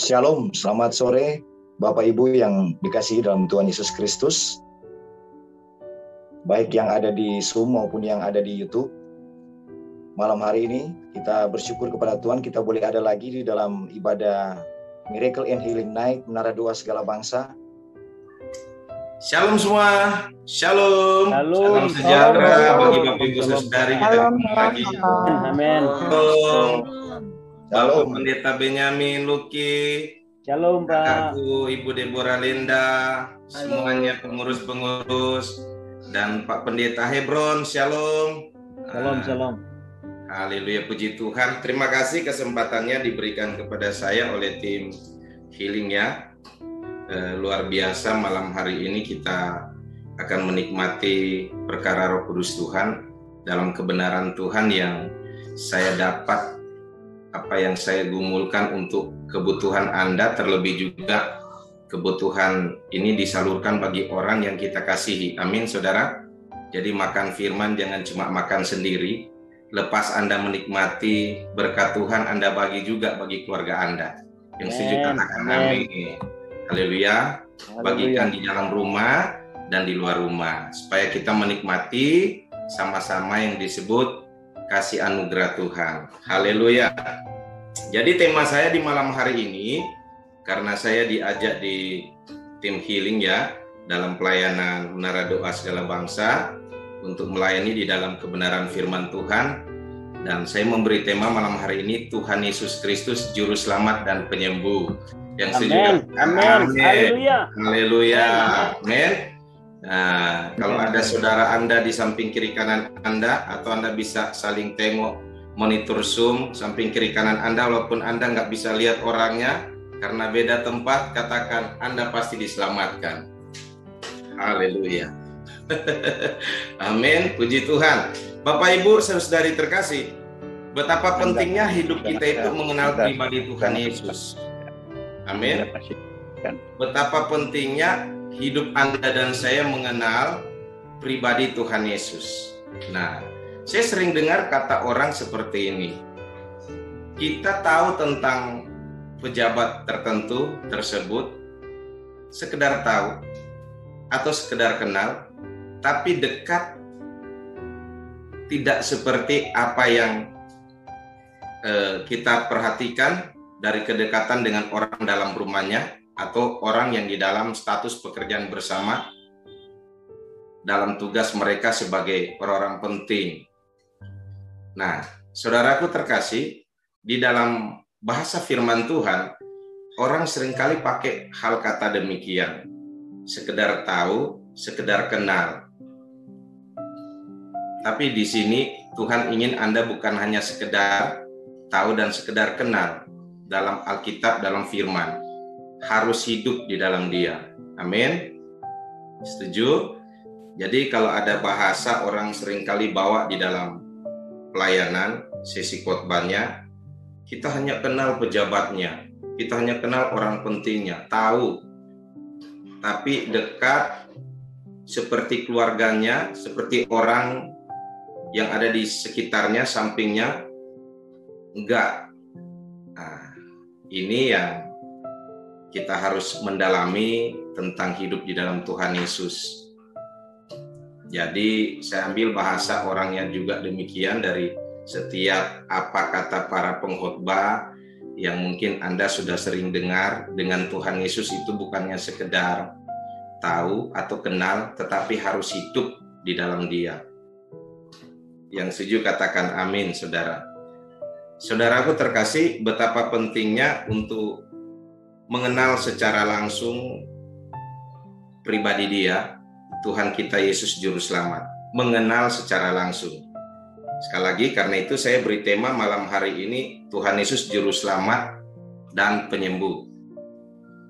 Shalom, selamat sore Bapak Ibu yang dikasihi dalam Tuhan Yesus Kristus, baik yang ada di Zoom maupun yang ada di YouTube. Malam hari ini kita bersyukur kepada Tuhan, kita boleh ada lagi di dalam ibadah Miracle and Healing Night Menara Doa Segala Bangsa. Shalom semua, shalom, salam sejahtera bagi Bapak Ibu Saudari kita pagi. Amin. Bapak Pendeta Benyamin Luki, Shalom Pak. Kakakku Ibu Deborah Linda, semuanya pengurus-pengurus, dan Pak Pendeta Hebron, shalom. Shalom. Haleluya, puji Tuhan. Terima kasih kesempatannya diberikan kepada saya oleh tim Healing ya. Luar biasa, malam hari ini kita akan menikmati perkara Roh Kudus Tuhan dalam kebenaran Tuhan yang saya dapat, apa yang saya gumulkan untuk kebutuhan Anda, terlebih juga kebutuhan ini disalurkan bagi orang yang kita kasihi. Amin, saudara. Jadi makan firman jangan cuma makan sendiri. Lepas Anda menikmati berkat Tuhan, Anda bagi juga bagi keluarga Anda. Yang setuju katakan amin. Haleluya. Bagikan di dalam rumah dan di luar rumah, supaya kita menikmati sama-sama yang disebut kasih anugerah Tuhan. Haleluya. Jadi tema saya di malam hari ini, karena saya diajak di tim Healing ya, dalam pelayanan Menara Doa Segala Bangsa, untuk melayani di dalam kebenaran firman Tuhan. Dan saya memberi tema malam hari ini, Tuhan Yesus Kristus Juru Selamat dan Penyembuh. Yang setuju, amin. Haleluya, amin. Nah, kalau ada saudara Anda di samping kiri kanan Anda, atau Anda bisa saling tengok monitor Zoom samping kiri kanan Anda, walaupun Anda nggak bisa lihat orangnya karena beda tempat, katakan Anda pasti diselamatkan. Haleluya. Amin, puji Tuhan. Bapak Ibu saudari terkasih, betapa pentingnya hidup kita itu mengenal pribadi Tuhan Yesus. Amin. Betapa pentingnya hidup Anda dan saya mengenal pribadi Tuhan Yesus. Nah, saya sering dengar kata orang seperti ini. Kita tahu tentang pejabat tertentu tersebut, sekedar tahu atau sekedar kenal, tapi dekat tidak seperti apa yang kita perhatikan dari kedekatan dengan orang dalam rumahnya atau orang yang di dalam status pekerjaan bersama dalam tugas mereka sebagai orang-orang penting. Nah, saudaraku terkasih, di dalam bahasa firman Tuhan, orang seringkali pakai hal kata demikian. Sekedar tahu, sekedar kenal. Tapi di sini Tuhan ingin Anda bukan hanya sekedar tahu dan sekedar kenal dalam Alkitab, dalam firman. Harus hidup di dalam Dia. Amin. Setuju? Jadi kalau ada bahasa orang seringkali bawa di dalam pelayanan, sesi khotbahnya, kita hanya kenal pejabatnya, kita hanya kenal orang pentingnya, tahu. Tapi dekat seperti keluarganya, seperti orang yang ada di sekitarnya, sampingnya, enggak. Nah, ini yang kita harus mendalami tentang hidup di dalam Tuhan Yesus. Jadi saya ambil bahasa orangnya juga demikian dari setiap apa kata para pengkhotbah yang mungkin Anda sudah sering dengar. Dengan Tuhan Yesus itu bukannya sekedar tahu atau kenal, tetapi harus hidup di dalam Dia. Yang setuju katakan amin, saudara. Saudaraku terkasih, betapa pentingnya untuk mengenal secara langsung pribadi Dia, Tuhan kita Yesus Juru Selamat. Mengenal secara langsung. Sekali lagi, karena itu saya beri tema malam hari ini, Tuhan Yesus Juru Selamat dan Penyembuh.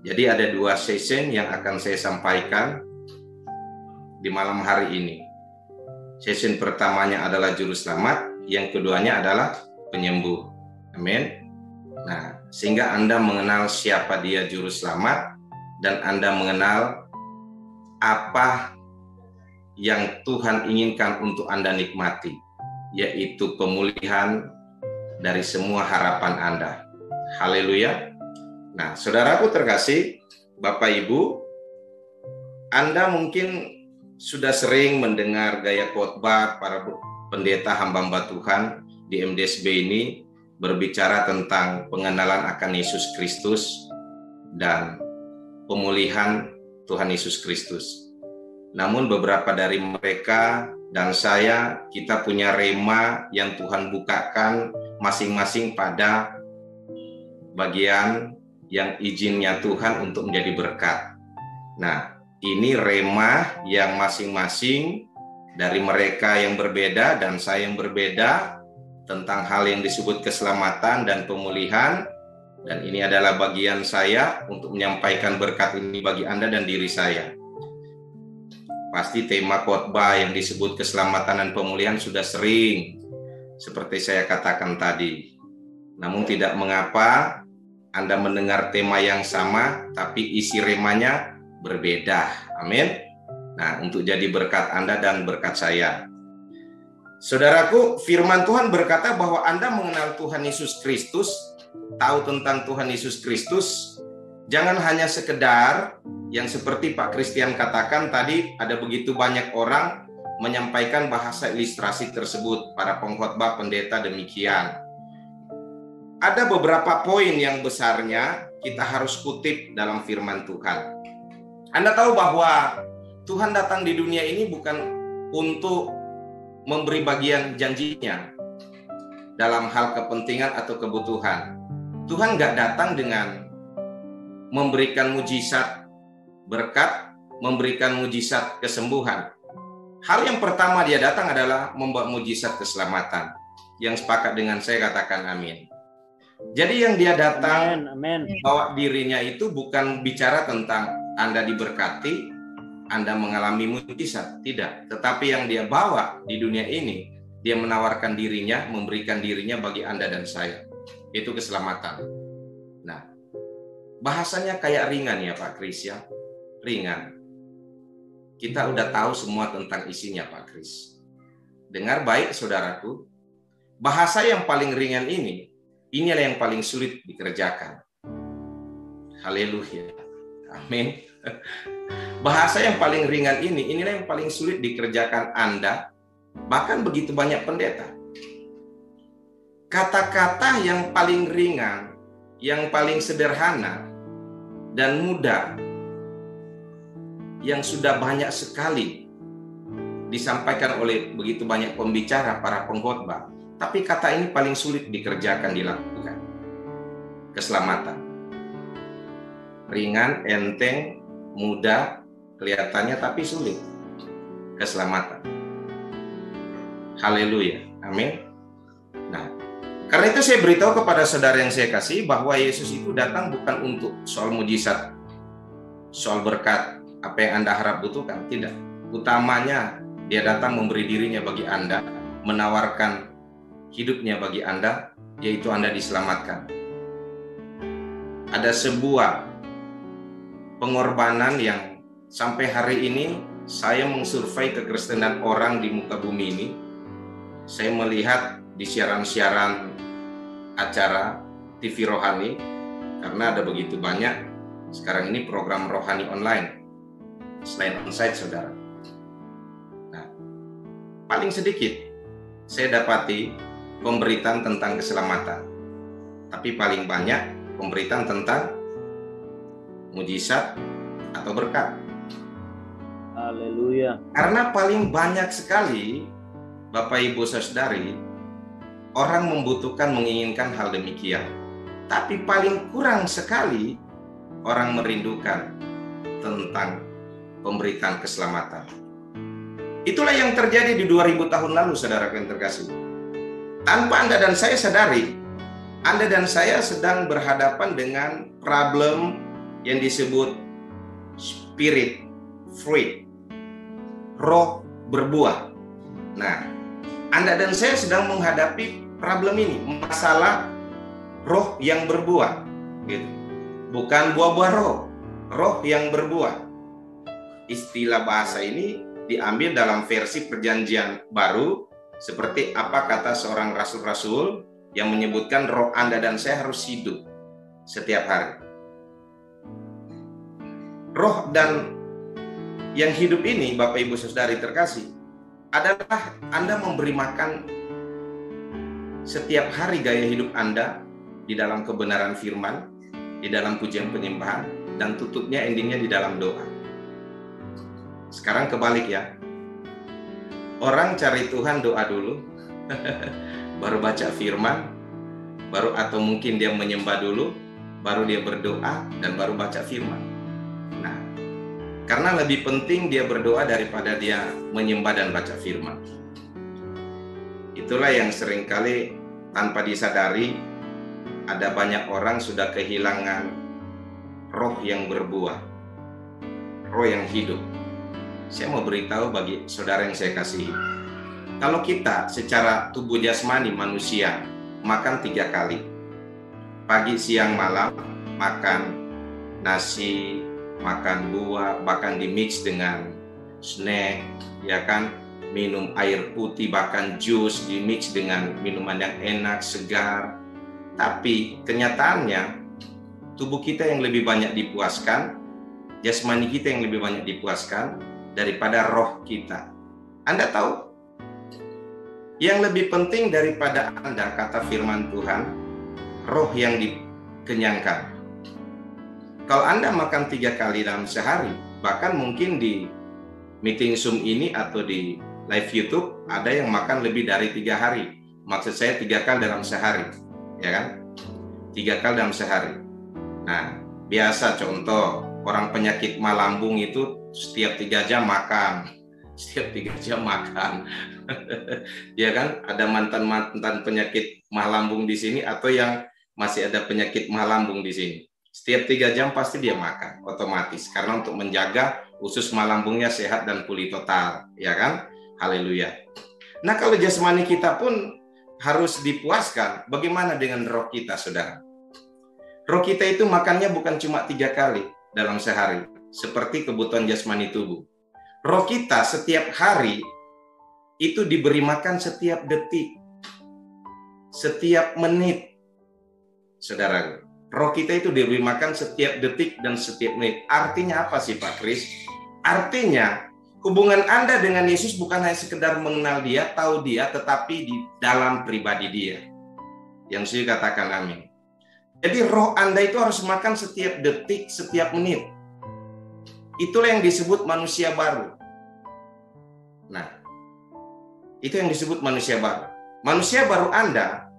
Jadi ada dua session yang akan saya sampaikan di malam hari ini. Session pertamanya adalah Juru Selamat, yang keduanya adalah Penyembuh. Amin. Nah, sehingga Anda mengenal siapa Dia Juru Selamat, dan Anda mengenal apa yang Tuhan inginkan untuk Anda nikmati, yaitu pemulihan dari semua harapan Anda. Haleluya. Nah, saudaraku terkasih, Bapak Ibu, Anda mungkin sudah sering mendengar gaya khotbah para pendeta hamba-hamba Tuhan di MDSB ini berbicara tentang pengenalan akan Yesus Kristus dan pemulihan Tuhan Yesus Kristus. Namun beberapa dari mereka dan saya, kita punya rema yang Tuhan bukakan masing-masing pada bagian yang izinnya Tuhan untuk menjadi berkat. Nah, ini rema yang masing-masing dari mereka yang berbeda dan saya yang berbeda tentang hal yang disebut keselamatan dan pemulihan. Dan ini adalah bagian saya untuk menyampaikan berkat ini bagi Anda dan diri saya. Pasti tema khotbah yang disebut keselamatan dan pemulihan sudah sering, seperti saya katakan tadi. Namun tidak mengapa Anda mendengar tema yang sama, tapi isi remanya berbeda. Amin. Nah, untuk jadi berkat Anda dan berkat saya. Saudaraku, firman Tuhan berkata bahwa Anda mengenal Tuhan Yesus Kristus, tahu tentang Tuhan Yesus Kristus, jangan hanya sekedar yang seperti Pak Christian katakan tadi, ada begitu banyak orang menyampaikan bahasa ilustrasi tersebut, para pengkhotbah pendeta demikian. Ada beberapa poin yang besarnya kita harus kutip dalam firman Tuhan. Anda tahu bahwa Tuhan datang di dunia ini bukan untuk memberi bagian janjinya dalam hal kepentingan atau kebutuhan. Tuhan nggak datang dengan memberikan mujizat berkat, memberikan mujizat kesembuhan. Hal yang pertama dia datang adalah membawa mujizat keselamatan. Yang sepakat dengan saya katakan amin. Jadi yang dia datang Amin. bawa dirinya itu bukan bicara tentang Anda diberkati, Anda mengalami mujizat, tidak. Tetapi yang dia bawa di dunia ini, dia menawarkan dirinya, memberikan dirinya bagi Anda dan saya. Itu keselamatan. Nah, bahasanya kayak ringan ya Pak Kris ya. Ringan. Kita udah tahu semua tentang isinya Pak Kris. Dengar baik saudaraku. Bahasa yang paling ringan inilah yang paling sulit dikerjakan. Haleluya. Amin. Bahasa yang paling ringan inilah yang paling sulit dikerjakan Anda, bahkan begitu banyak pendeta. Kata-kata yang paling ringan, yang paling sederhana dan mudah, yang sudah banyak sekali disampaikan oleh begitu banyak pembicara, para pengkhotbah, tapi kata ini paling sulit dikerjakan, dilakukan. Keselamatan. Ringan, enteng, mudah, kelihatannya tapi sulit. Keselamatan. Haleluya. Amin. Nah, karena itu saya beritahu kepada saudara yang saya kasih bahwa Yesus itu datang bukan untuk soal mujizat, soal berkat, apa yang Anda harap butuhkan. Tidak. Utamanya dia datang memberi dirinya bagi Anda, menawarkan hidupnya bagi Anda, yaitu Anda diselamatkan. Ada sebuah pengorbanan yang sampai hari ini saya mengsurvei kekristenan orang di muka bumi ini. Saya melihat di siaran-siaran acara TV rohani, karena ada begitu banyak sekarang ini program rohani online selain onsite, saudara. Nah, paling sedikit saya dapati pemberitaan tentang keselamatan, tapi paling banyak pemberitaan tentang mujizat atau berkat. Haleluya. Karena paling banyak sekali Bapak Ibu Saudari, orang membutuhkan, menginginkan hal demikian. Tapi paling kurang sekali orang merindukan tentang pemberitaan keselamatan. Itulah yang terjadi di 2000 tahun lalu, saudara yang terkasih. Tanpa Anda dan saya sadari, Anda dan saya sedang berhadapan dengan problem yang disebut spirit fruit, roh berbuah. Nah, Anda dan saya sedang menghadapi problem ini, masalah roh yang berbuah, gitu. Bukan buah-buah roh, roh yang berbuah. Istilah bahasa ini diambil dalam versi Perjanjian Baru, seperti apa kata seorang rasul-rasul yang menyebutkan roh Anda dan saya harus hidup setiap hari. roh dan yang hidup ini, Bapak Ibu Saudari terkasih, adalah Anda memberi makan setiap hari gaya hidup Anda di dalam kebenaran firman, di dalam pujian penyembahan, dan tutupnya endingnya di dalam doa. Sekarang kebalik ya. Orang cari Tuhan doa dulu, baru baca firman, baru atau mungkin dia menyembah dulu, baru dia berdoa, dan baru baca firman. Nah, karena lebih penting dia berdoa daripada dia menyembah dan baca firman. Itulah yang seringkali tanpa disadari ada banyak orang sudah kehilangan roh yang berbuah, roh yang hidup. Saya mau beritahu bagi saudara yang saya kasihi, kalau kita secara tubuh jasmani manusia makan 3 kali, pagi, siang, malam, makan nasi, makan buah, bahkan dimix dengan snack, ya kan, minum air putih, bahkan jus dimix dengan minuman yang enak, segar. Tapi kenyataannya tubuh kita yang lebih banyak dipuaskan, jasmani kita yang lebih banyak dipuaskan daripada roh kita. Anda tahu, yang lebih penting daripada Anda, kata firman Tuhan, roh yang dikenyangkan. Kalau Anda makan 3 kali dalam sehari, bahkan mungkin di meeting Zoom ini atau di live YouTube ada yang makan lebih dari 3 hari. Maksud saya 3 kali dalam sehari, ya kan? 3 kali dalam sehari. Nah, biasa contoh orang penyakit mah lambung itu setiap 3 jam makan, setiap 3 jam makan. Ya kan? Ada mantan penyakit mah lambung di sini atau yang masih ada penyakit mah lambung di sini. Setiap 3 jam pasti dia makan otomatis karena untuk menjaga usus mah lambungnya sehat dan pulih total, ya kan? Haleluya. Nah, kalau jasmani kita pun harus dipuaskan, bagaimana dengan roh kita, saudara? Roh kita itu makannya bukan cuma 3 kali dalam sehari, seperti kebutuhan jasmani tubuh. Roh kita setiap hari itu diberi makan setiap detik, setiap menit. Saudara, roh kita itu diberi makan setiap detik dan setiap menit. Artinya apa sih Pak Kris? Artinya hubungan Anda dengan Yesus bukan hanya sekedar mengenal dia, tahu dia, tetapi di dalam pribadi dia. Yang saya katakan amin. Jadi roh Anda itu harus makan setiap detik, setiap menit. Itulah yang disebut manusia baru. Nah, itu yang disebut manusia baru. Manusia baru Anda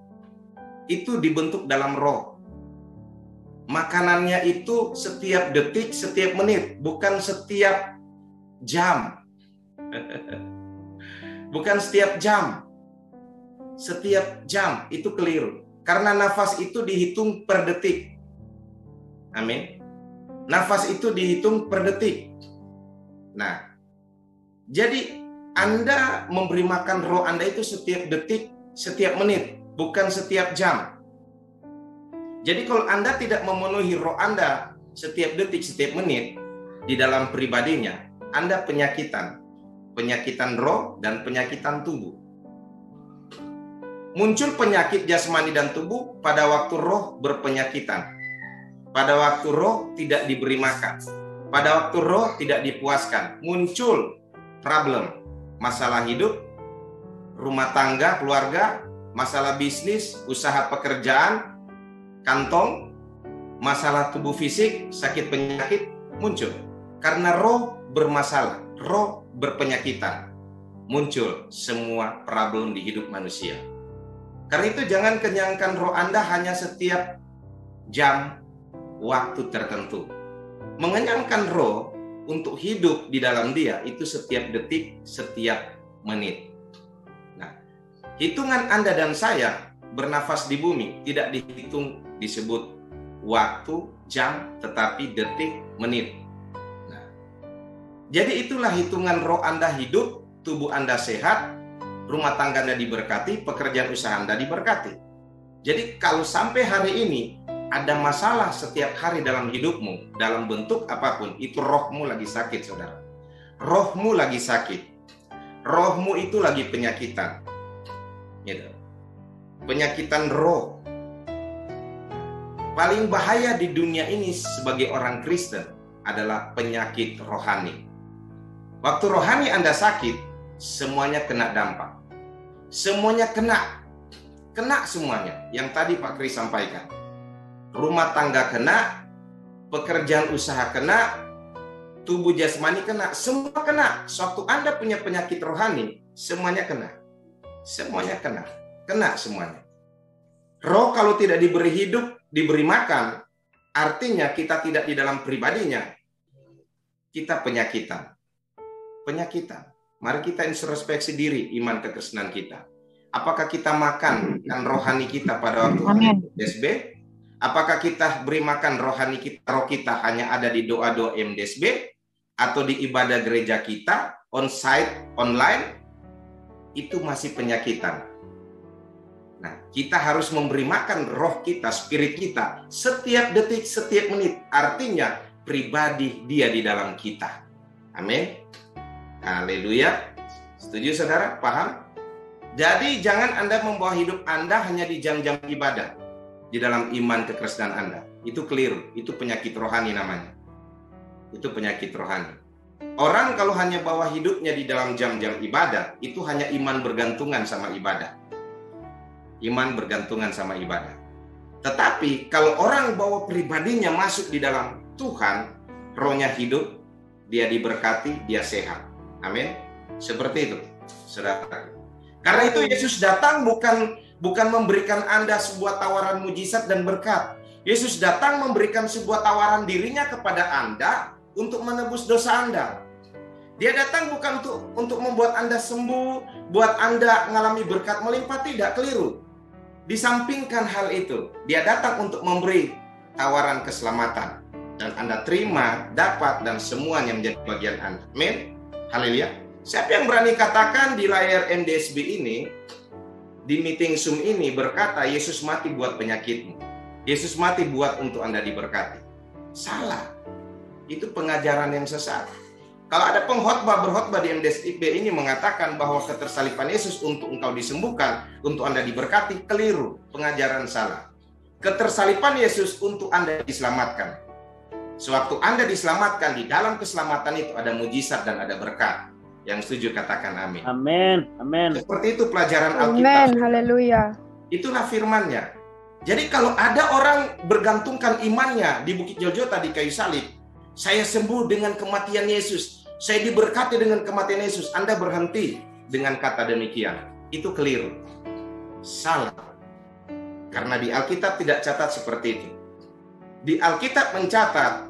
itu dibentuk dalam roh. Makanannya itu setiap detik, setiap menit, bukan setiap jam. Bukan setiap jam. Setiap jam itu keliru. Karena nafas itu dihitung per detik. Amin. Nafas itu dihitung per detik. Nah, jadi Anda memberi makan roh Anda itu setiap detik, setiap menit, bukan setiap jam. Jadi kalau Anda tidak memenuhi roh Anda setiap detik, setiap menit di dalam pribadinya, Anda penyakitan. Penyakitan roh dan penyakitan tubuh. Muncul penyakit jasmani dan tubuh pada waktu roh berpenyakitan. Pada waktu roh tidak diberi makan. Pada waktu roh tidak dipuaskan. Muncul problem. Masalah hidup, rumah tangga, keluarga, masalah bisnis, usaha pekerjaan, kantong, masalah tubuh fisik, sakit penyakit muncul. Karena roh bermasalah, roh berpenyakitan. Muncul semua problem di hidup manusia. Karena itu jangan kenyangkan roh Anda hanya setiap jam, waktu tertentu. Mengenyangkan roh untuk hidup di dalam dia itu setiap detik, setiap menit. Nah, hitungan Anda dan saya bernafas di bumi tidak dihitung disebut waktu, jam, tetapi detik, menit. Nah, jadi itulah hitungan roh Anda hidup, tubuh Anda sehat, rumah tangga Anda diberkati, pekerjaan usaha Anda diberkati. Jadi kalau sampai hari ini ada masalah setiap hari dalam hidupmu, dalam bentuk apapun, itu rohmu lagi sakit, saudara. Rohmu lagi sakit. Rohmu itu lagi penyakitan. Gitu. Penyakitan roh. Paling bahaya di dunia ini sebagai orang Kristen, adalah penyakit rohani. Waktu rohani Anda sakit, semuanya kena dampak. Semuanya kena semuanya. Yang tadi Pak Kris sampaikan. Rumah tangga kena, pekerjaan usaha kena, tubuh jasmani kena, semua kena. Sewaktu Anda punya penyakit rohani, semuanya kena. Semuanya kena semuanya. Roh kalau tidak diberi hidup, diberi makan, artinya kita tidak di dalam pribadinya. Kita penyakitan. Mari kita introspeksi diri, iman kekristenan kita. Apakah kita makan rohani kita pada waktu MDSB? Apakah kita beri makan rohani kita, roh kita hanya ada di doa-doa MDSB? Atau di ibadah gereja kita, on-site, online? Itu masih penyakitan. Nah, kita harus memberi makan roh kita, spirit kita, setiap detik, setiap menit. Artinya, pribadi dia di dalam kita. Amin. Haleluya. Setuju saudara? Paham? Jadi, jangan Anda membawa hidup Anda hanya di jam-jam ibadah. Di dalam iman kekristenan Anda. Itu keliru. Itu penyakit rohani namanya. Itu penyakit rohani. Orang kalau hanya bawa hidupnya di dalam jam-jam ibadah, itu hanya iman bergantungan sama ibadah. Iman bergantungan sama ibadah. Tetapi kalau orang bawa pribadinya masuk di dalam Tuhan, rohnya hidup, dia diberkati, dia sehat. Amin. Seperti itu, saudara. Karena itu Yesus datang bukan memberikan Anda sebuah tawaran mujizat dan berkat. Yesus datang memberikan sebuah tawaran dirinya kepada Anda untuk menebus dosa Anda. Dia datang bukan untuk membuat Anda sembuh, buat Anda mengalami berkat melimpah, tidak, keliru. Disampingkan hal itu, dia datang untuk memberi tawaran keselamatan. Dan Anda terima, dapat, dan semuanya menjadi bagian Anda. Amin. Haleluya. Siapa yang berani katakan di layar MDSB ini, di meeting Zoom ini, berkata Yesus mati buat penyakitmu, Yesus mati buat untuk Anda diberkati? Salah. Itu pengajaran yang sesat. Kalau ada pengkhotbah berkhotbah di MDSB ini mengatakan bahwa ketersalipan Yesus untuk engkau disembuhkan, untuk Anda diberkati, keliru, pengajaran salah. Ketersalipan Yesus untuk Anda diselamatkan. Sewaktu Anda diselamatkan, di dalam keselamatan itu ada mujizat dan ada berkat. Yang setuju katakan amin. Amin. Amin. Seperti itu pelajaran Alkitab. Amin. Haleluya. Itulah firman-Nya. Jadi kalau ada orang bergantungkan imannya di Bukit Joljota di kayu salib, saya sembuh dengan kematian Yesus, saya diberkati dengan kematian Yesus, Anda berhenti dengan kata demikian. Itu keliru. Salah. Karena di Alkitab tidak catat seperti itu. Di Alkitab mencatat,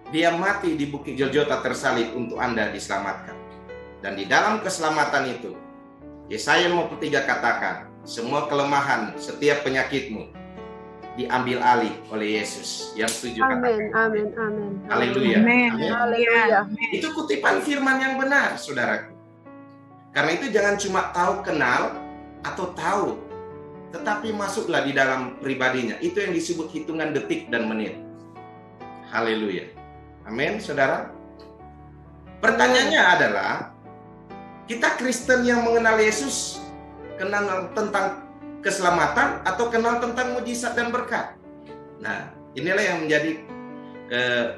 dia mati di Bukit Joljota tersalib untuk Anda diselamatkan. Dan di dalam keselamatan itu, Yesaya 53 katakan, semua kelemahan, setiap penyakitmu diambil alih oleh Yesus. Yang setuju katakan. Amin. Haleluya. Haleluya. Itu kutipan firman yang benar, saudaraku. Karena itu jangan cuma tahu, kenal, atau tahu, tetapi masuklah di dalam pribadinya. Itu yang disebut hitungan detik dan menit. Haleluya. Amin, saudara. Pertanyaannya adalah, kita Kristen yang mengenal Yesus, kenal tentang keselamatan atau kenal tentang mujizat dan berkat? Nah, inilah yang menjadi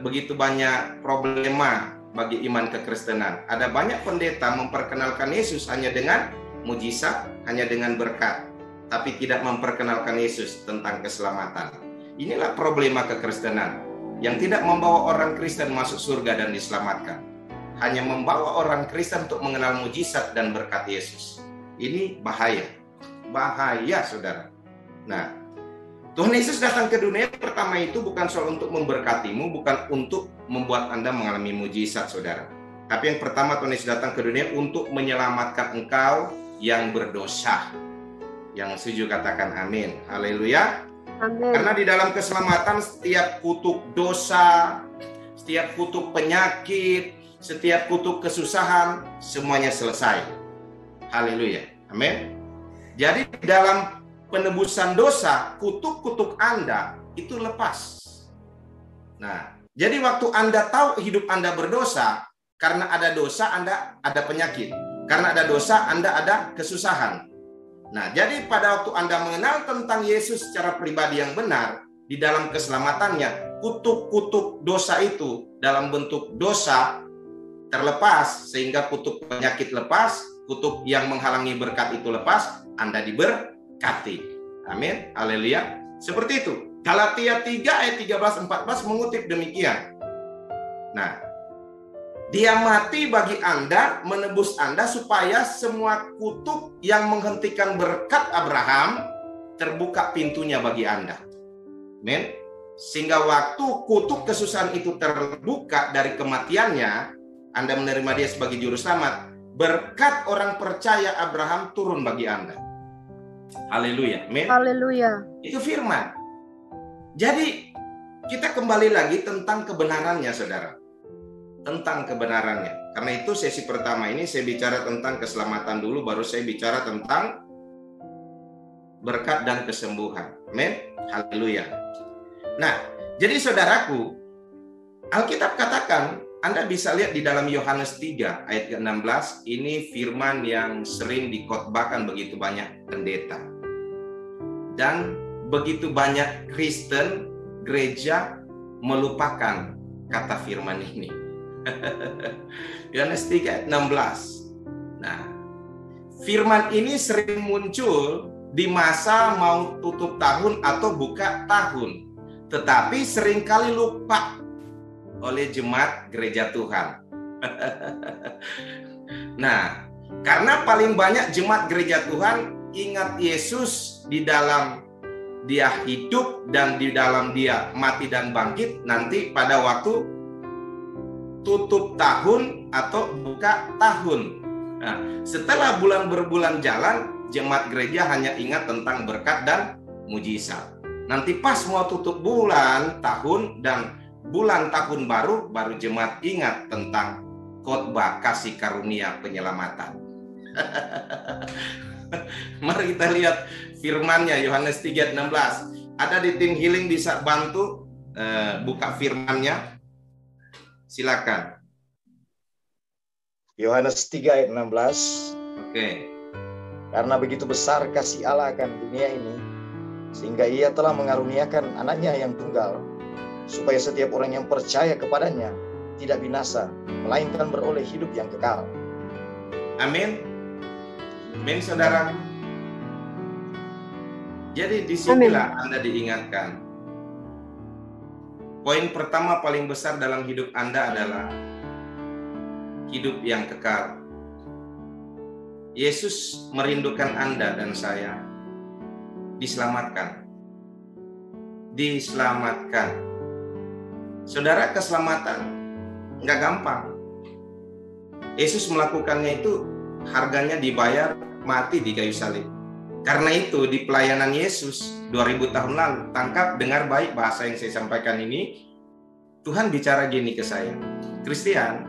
begitu banyak problema bagi iman kekristenan. Ada banyak pendeta memperkenalkan Yesus hanya dengan mujizat, hanya dengan berkat, tapi tidak memperkenalkan Yesus tentang keselamatan. Inilah problema kekristenan yang tidak membawa orang Kristen masuk surga dan diselamatkan. Hanya membawa orang Kristen untuk mengenal mujizat dan berkat Yesus. Ini bahaya. Bahaya, saudara. Nah, Tuhan Yesus datang ke dunia pertama itu bukan soal untuk memberkatimu, bukan untuk membuat Anda mengalami mujizat, saudara. Tapi yang pertama, Tuhan Yesus datang ke dunia untuk menyelamatkan engkau yang berdosa. Yang setuju katakan amin. Haleluya. Amin. Karena di dalam keselamatan setiap kutuk dosa, setiap kutuk penyakit, setiap kutuk kesusahan, semuanya selesai. Haleluya. Amin. Jadi dalam penebusan dosa, kutuk-kutuk Anda itu lepas. Nah, jadi waktu Anda tahu hidup Anda berdosa, karena ada dosa Anda ada penyakit. Karena ada dosa Anda ada kesusahan. Nah, jadi pada waktu Anda mengenal tentang Yesus secara pribadi yang benar, di dalam keselamatannya, kutuk-kutuk dosa itu dalam bentuk dosa terlepas, sehingga kutuk penyakit lepas, kutuk yang menghalangi berkat itu lepas, Anda diberkati. Amin, haleluya. Seperti itu. Galatia 3 ayat 13-14 mengutip demikian. Nah, Dia mati bagi Anda, menebus Anda supaya semua kutuk yang menghentikan berkat Abraham terbuka pintunya bagi Anda. Amin. Sehingga waktu kutuk kesusahan itu terbuka dari kematiannya, Anda menerima Dia sebagai juru selamat, berkat orang percaya Abraham turun bagi Anda. Haleluya. Amin. Haleluya. Itu firman. Jadi kita kembali lagi tentang kebenarannya, saudara. Tentang kebenarannya. Karena itu sesi pertama ini saya bicara tentang keselamatan dulu, baru saya bicara tentang berkat dan kesembuhan. Amin. Haleluya. Nah, jadi saudaraku, Alkitab katakan, Anda bisa lihat di dalam Yohanes 3 ayat ke-16, ini firman yang sering dikhotbahkan begitu banyak pendeta. Dan begitu banyak Kristen, gereja melupakan kata firman ini. Yohanes 3 ayat 16. Nah, firman ini sering muncul di masa mau tutup tahun atau buka tahun, tetapi seringkali lupa oleh jemaat gereja Tuhan. Nah, karena paling banyak jemaat gereja Tuhan ingat Yesus di dalam Dia hidup dan di dalam Dia mati dan bangkit nanti pada waktu tutup tahun atau buka tahun. Nah, setelah bulan berbulan jalan, jemaat gereja hanya ingat tentang berkat dan mujizat. Nanti pas mau tutup bulan, tahun, dan bulan tahun baru jemaat ingat tentang khotbah kasih karunia penyelamatan. Mari kita lihat firmannya, Yohanes 3:16. Ada di tim healing bisa bantu buka firmannya? Silakan. Yohanes 3 ayat 16. Oke. Karena begitu besar kasih Allah akan dunia ini, sehingga Ia telah mengaruniakan anaknya yang tunggal, supaya setiap orang yang percaya kepadanya tidak binasa, melainkan beroleh hidup yang kekal. Amin. Amin, saudara. Jadi disinilah Anda diingatkan. Poin pertama paling besar dalam hidup Anda adalah hidup yang kekal. Yesus merindukan Anda dan saya diselamatkan. Diselamatkan. Saudara, keselamatan nggak gampang. Yesus melakukannya itu harganya dibayar mati di kayu salib. Karena itu di pelayanan Yesus 2000 tahun lalu, tangkap, dengar baik bahasa yang saya sampaikan ini. Tuhan bicara gini ke saya, Christian,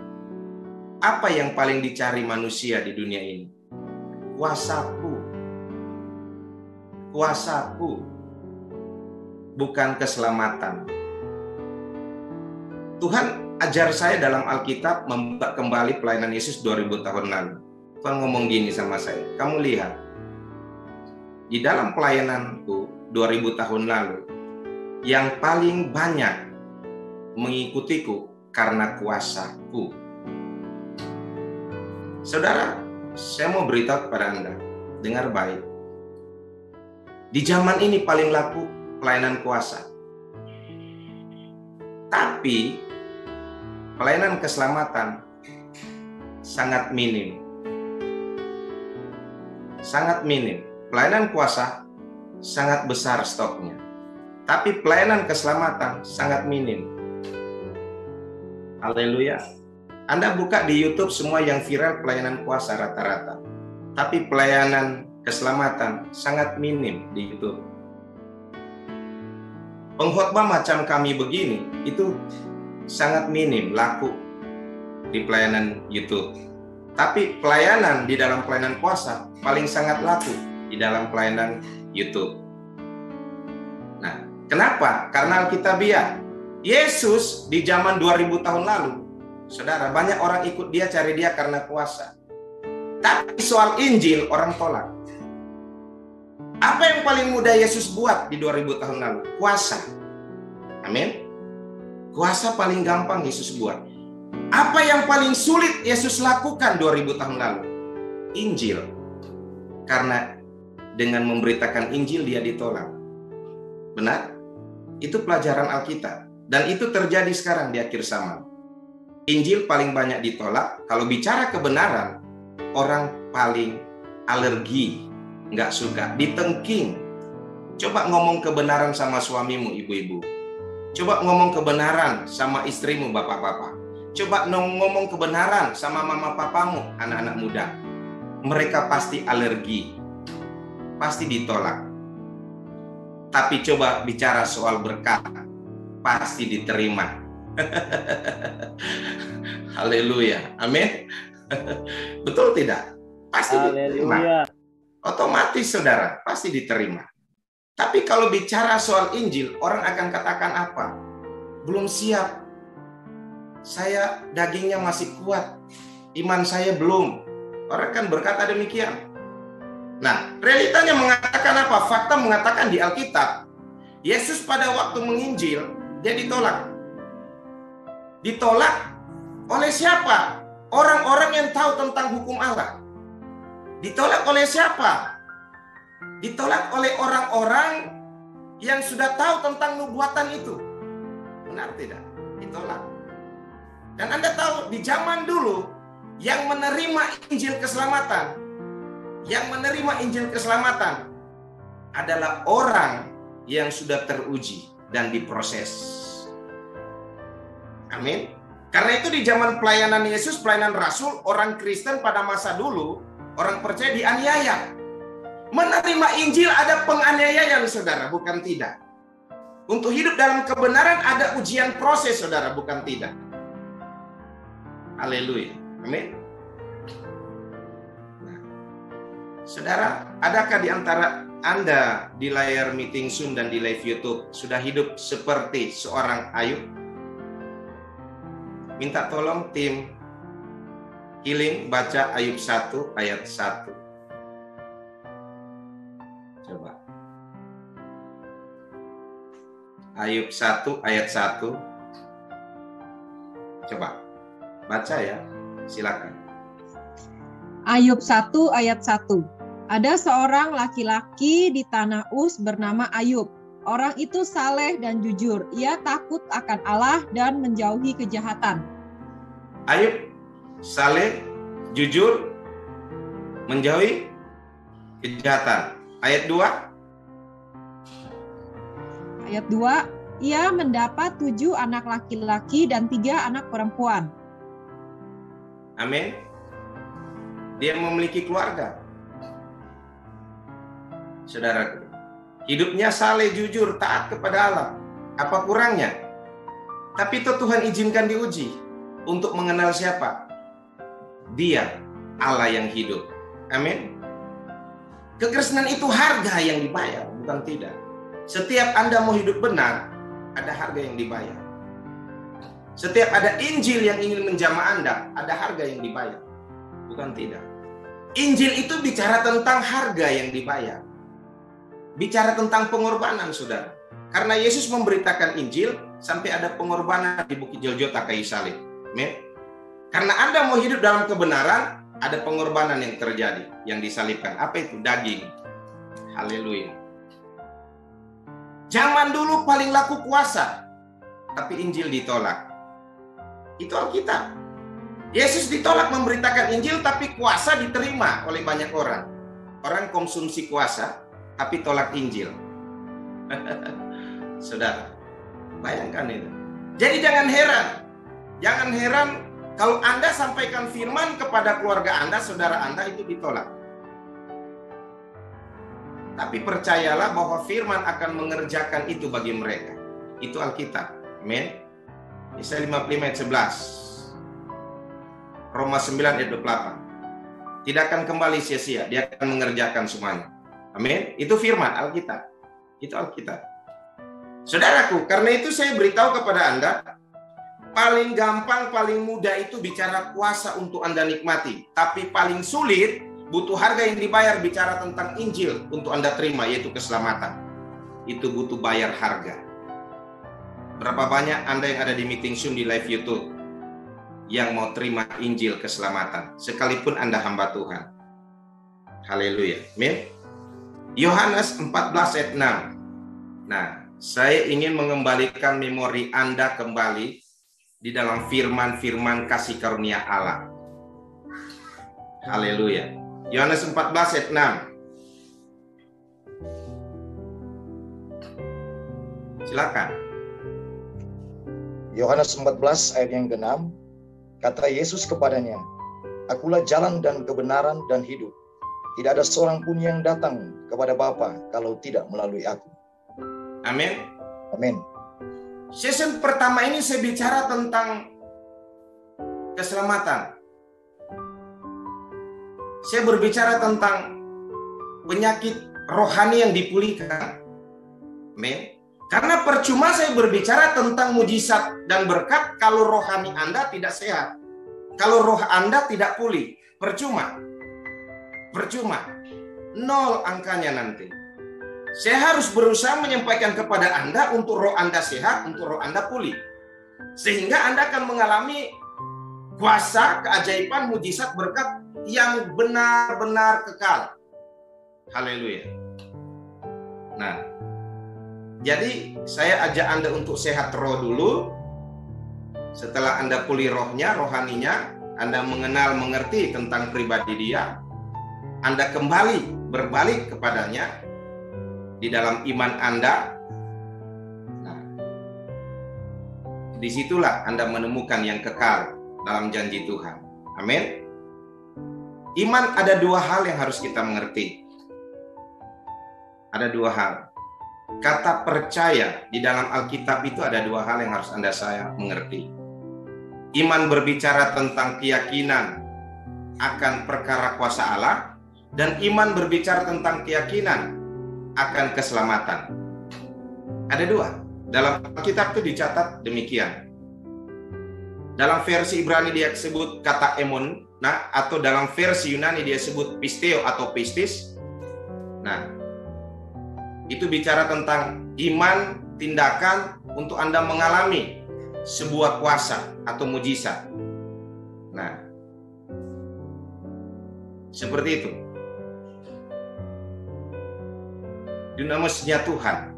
apa yang paling dicari manusia di dunia ini? Kuasaku. Kuasaku. Bukan keselamatan. Tuhan ajar saya dalam Alkitab membuka kembali pelayanan Yesus 2000 tahun lalu. Tuhan ngomong gini sama saya, kamu lihat, di dalam pelayananku 2000 tahun lalu, yang paling banyak mengikutiku karena kuasaku. Saudara, saya mau beritahu kepada Anda, dengar baik. Di zaman ini paling laku pelayanan kuasa. Tapi pelayanan keselamatan sangat minim. Sangat minim. Pelayanan kuasa sangat besar stoknya. Tapi pelayanan keselamatan sangat minim. Haleluya. Anda buka di YouTube semua yang viral pelayanan kuasa rata-rata. Tapi pelayanan keselamatan sangat minim di YouTube. Pengkhotbah macam kami begini itu sangat minim laku di pelayanan YouTube. Tapi pelayanan di dalam pelayanan kuasa paling sangat laku di dalam pelayanan YouTube. Nah, kenapa? Karena Alkitabiah. Yesus di zaman 2000 tahun lalu, saudara, banyak orang ikut dia, cari dia karena kuasa. Tapi soal Injil orang tolak. Apa yang paling mudah Yesus buat di 2000 tahun lalu? Kuasa. Amin. Kuasa paling gampang Yesus buat. Apa yang paling sulit Yesus lakukan 2000 tahun lalu? Injil. Karena dengan memberitakan Injil dia ditolak. Benar? Itu pelajaran Alkitab. Dan itu terjadi sekarang di akhir zaman. Injil paling banyak ditolak. Kalau bicara kebenaran, orang paling alergi, nggak suka, ditengking. Coba ngomong kebenaran sama suamimu, ibu-ibu. Coba ngomong kebenaran sama istrimu, bapak-bapak. Coba ngomong kebenaran sama mama papamu, anak-anak muda. Mereka pasti alergi, pasti ditolak. Tapi coba bicara soal berkat, pasti diterima. Haleluya, amin. Betul tidak? Pasti diterima. Otomatis saudara, pasti diterima. Tapi kalau bicara soal Injil, orang akan katakan apa? Belum siap. Saya dagingnya masih kuat. Iman saya belum. Orang kan berkata demikian. Nah, realitanya mengatakan apa? Fakta mengatakan di Alkitab, Yesus pada waktu menginjil, dia ditolak. Ditolak oleh siapa? Orang-orang yang tahu tentang hukum Allah. Ditolak oleh siapa? Ditolak oleh orang-orang yang sudah tahu tentang nubuatan itu. Benar tidak? Ditolak. Dan Anda tahu di zaman dulu yang menerima Injil keselamatan, adalah orang yang sudah teruji dan diproses. Amin. Karena itu di zaman pelayanan Yesus, pelayanan Rasul, orang Kristen pada masa dulu, orang percaya dianiaya. Menerima Injil ada penganiayaan, saudara, bukan tidak. Untuk hidup dalam kebenaran ada ujian proses, saudara, bukan tidak. Haleluya. Amin. Nah, saudara, adakah di antara Anda di layar meeting Zoom dan di live YouTube sudah hidup seperti seorang Ayub? Minta tolong tim Healing baca Ayub 1 ayat 1. Coba. Ayub 1 ayat 1. Coba. Baca ya. Silakan. Ayub 1 ayat 1. Ada seorang laki-laki di tanah Uz bernama Ayub. Orang itu saleh dan jujur. Ia takut akan Allah dan menjauhi kejahatan. Ayub saleh, jujur, menjauhi kejahatan. Ayat 2. Ayat 2, ia mendapat 7 anak laki-laki dan 3 anak perempuan. Amin. Dia memiliki keluarga. Saudaraku, hidupnya saleh, jujur, taat kepada Allah. Apa kurangnya? Tapi itu Tuhan izinkan diuji untuk mengenal siapa? Dia, Allah yang hidup. Amin. Kekristenan itu harga yang dibayar, bukan tidak. Setiap Anda mau hidup benar, ada harga yang dibayar. Setiap ada Injil yang ingin menjamah Anda, ada harga yang dibayar, bukan tidak. Injil itu bicara tentang harga yang dibayar. Bicara tentang pengorbanan, saudara. Karena Yesus memberitakan Injil, sampai ada pengorbanan di Bukit Golgota kayu salib. Amin. Karena Anda mau hidup dalam kebenaran, ada pengorbanan yang terjadi, yang disalibkan. Apa itu? Daging. Haleluya. Zaman dulu paling laku kuasa, tapi Injil ditolak. Itu Alkitab. Yesus ditolak memberitakan Injil, tapi kuasa diterima oleh banyak orang. Orang konsumsi kuasa, tapi tolak Injil. Saudara, bayangkan itu. Jadi jangan heran kalau Anda sampaikan firman kepada keluarga Anda, saudara Anda itu ditolak. Tapi percayalah bahwa firman akan mengerjakan itu bagi mereka. Itu Alkitab. Amin. Yesaya 55 ayat 11. Roma 9 ayat 28. Tidak akan kembali sia-sia, dia akan mengerjakan semuanya. Amin. Itu firman Alkitab. Itu Alkitab. Saudaraku, karena itu saya beritahu kepada Anda, paling gampang, paling mudah itu bicara kuasa untuk Anda nikmati. Tapi paling sulit, butuh harga yang dibayar bicara tentang Injil untuk Anda terima, yaitu keselamatan. Itu butuh bayar harga. Berapa banyak Anda yang ada di meeting Zoom di live YouTube yang mau terima Injil keselamatan, sekalipun Anda hamba Tuhan. Haleluya. Amin. Yohanes 14 ayat 6. Nah, saya ingin mengembalikan memori Anda kembali di dalam firman-firman kasih karunia Allah. Haleluya. Yohanes 14 ayat 6. Silakan. Yohanes 14 ayat yang ke-6, kata Yesus kepadanya, Akulah jalan dan kebenaran dan hidup. Tidak ada seorang pun yang datang kepada Bapa kalau tidak melalui aku. Amin. Amin. Season pertama ini saya bicara tentang keselamatan. Saya berbicara tentang penyakit rohani yang dipulihkan. Amin. Karena percuma saya berbicara tentang mujizat dan berkat kalau rohani Anda tidak sehat. Kalau roh Anda tidak pulih, percuma. Percuma. Nol angkanya nanti. Saya harus berusaha menyampaikan kepada Anda untuk roh Anda sehat, untuk roh Anda pulih. Sehingga Anda akan mengalami kuasa, keajaiban, mujizat, berkat yang benar-benar kekal. Haleluya. Nah, jadi saya ajak Anda untuk sehat roh dulu. Setelah Anda pulih rohnya, rohaninya, Anda mengenal, mengerti tentang pribadi dia, Anda kembali berbalik kepadanya di dalam iman Anda. Nah, disitulah Anda menemukan yang kekal dalam janji Tuhan. Amin. Iman ada dua hal yang harus kita mengerti. Ada dua hal. Kata percaya di dalam Alkitab itu ada dua hal yang harus Anda saya mengerti. Iman berbicara tentang keyakinan akan perkara kuasa Allah, dan iman berbicara tentang keyakinan akan keselamatan. Ada dua. Dalam Alkitab itu dicatat demikian. Dalam versi Ibrani dia sebut kata emon, nah, atau dalam versi Yunani dia sebut pisteo atau pistis. Nah, itu bicara tentang iman, tindakan untuk Anda mengalami sebuah kuasa atau mujizat. Nah, seperti itu. Dinamisnya Tuhan.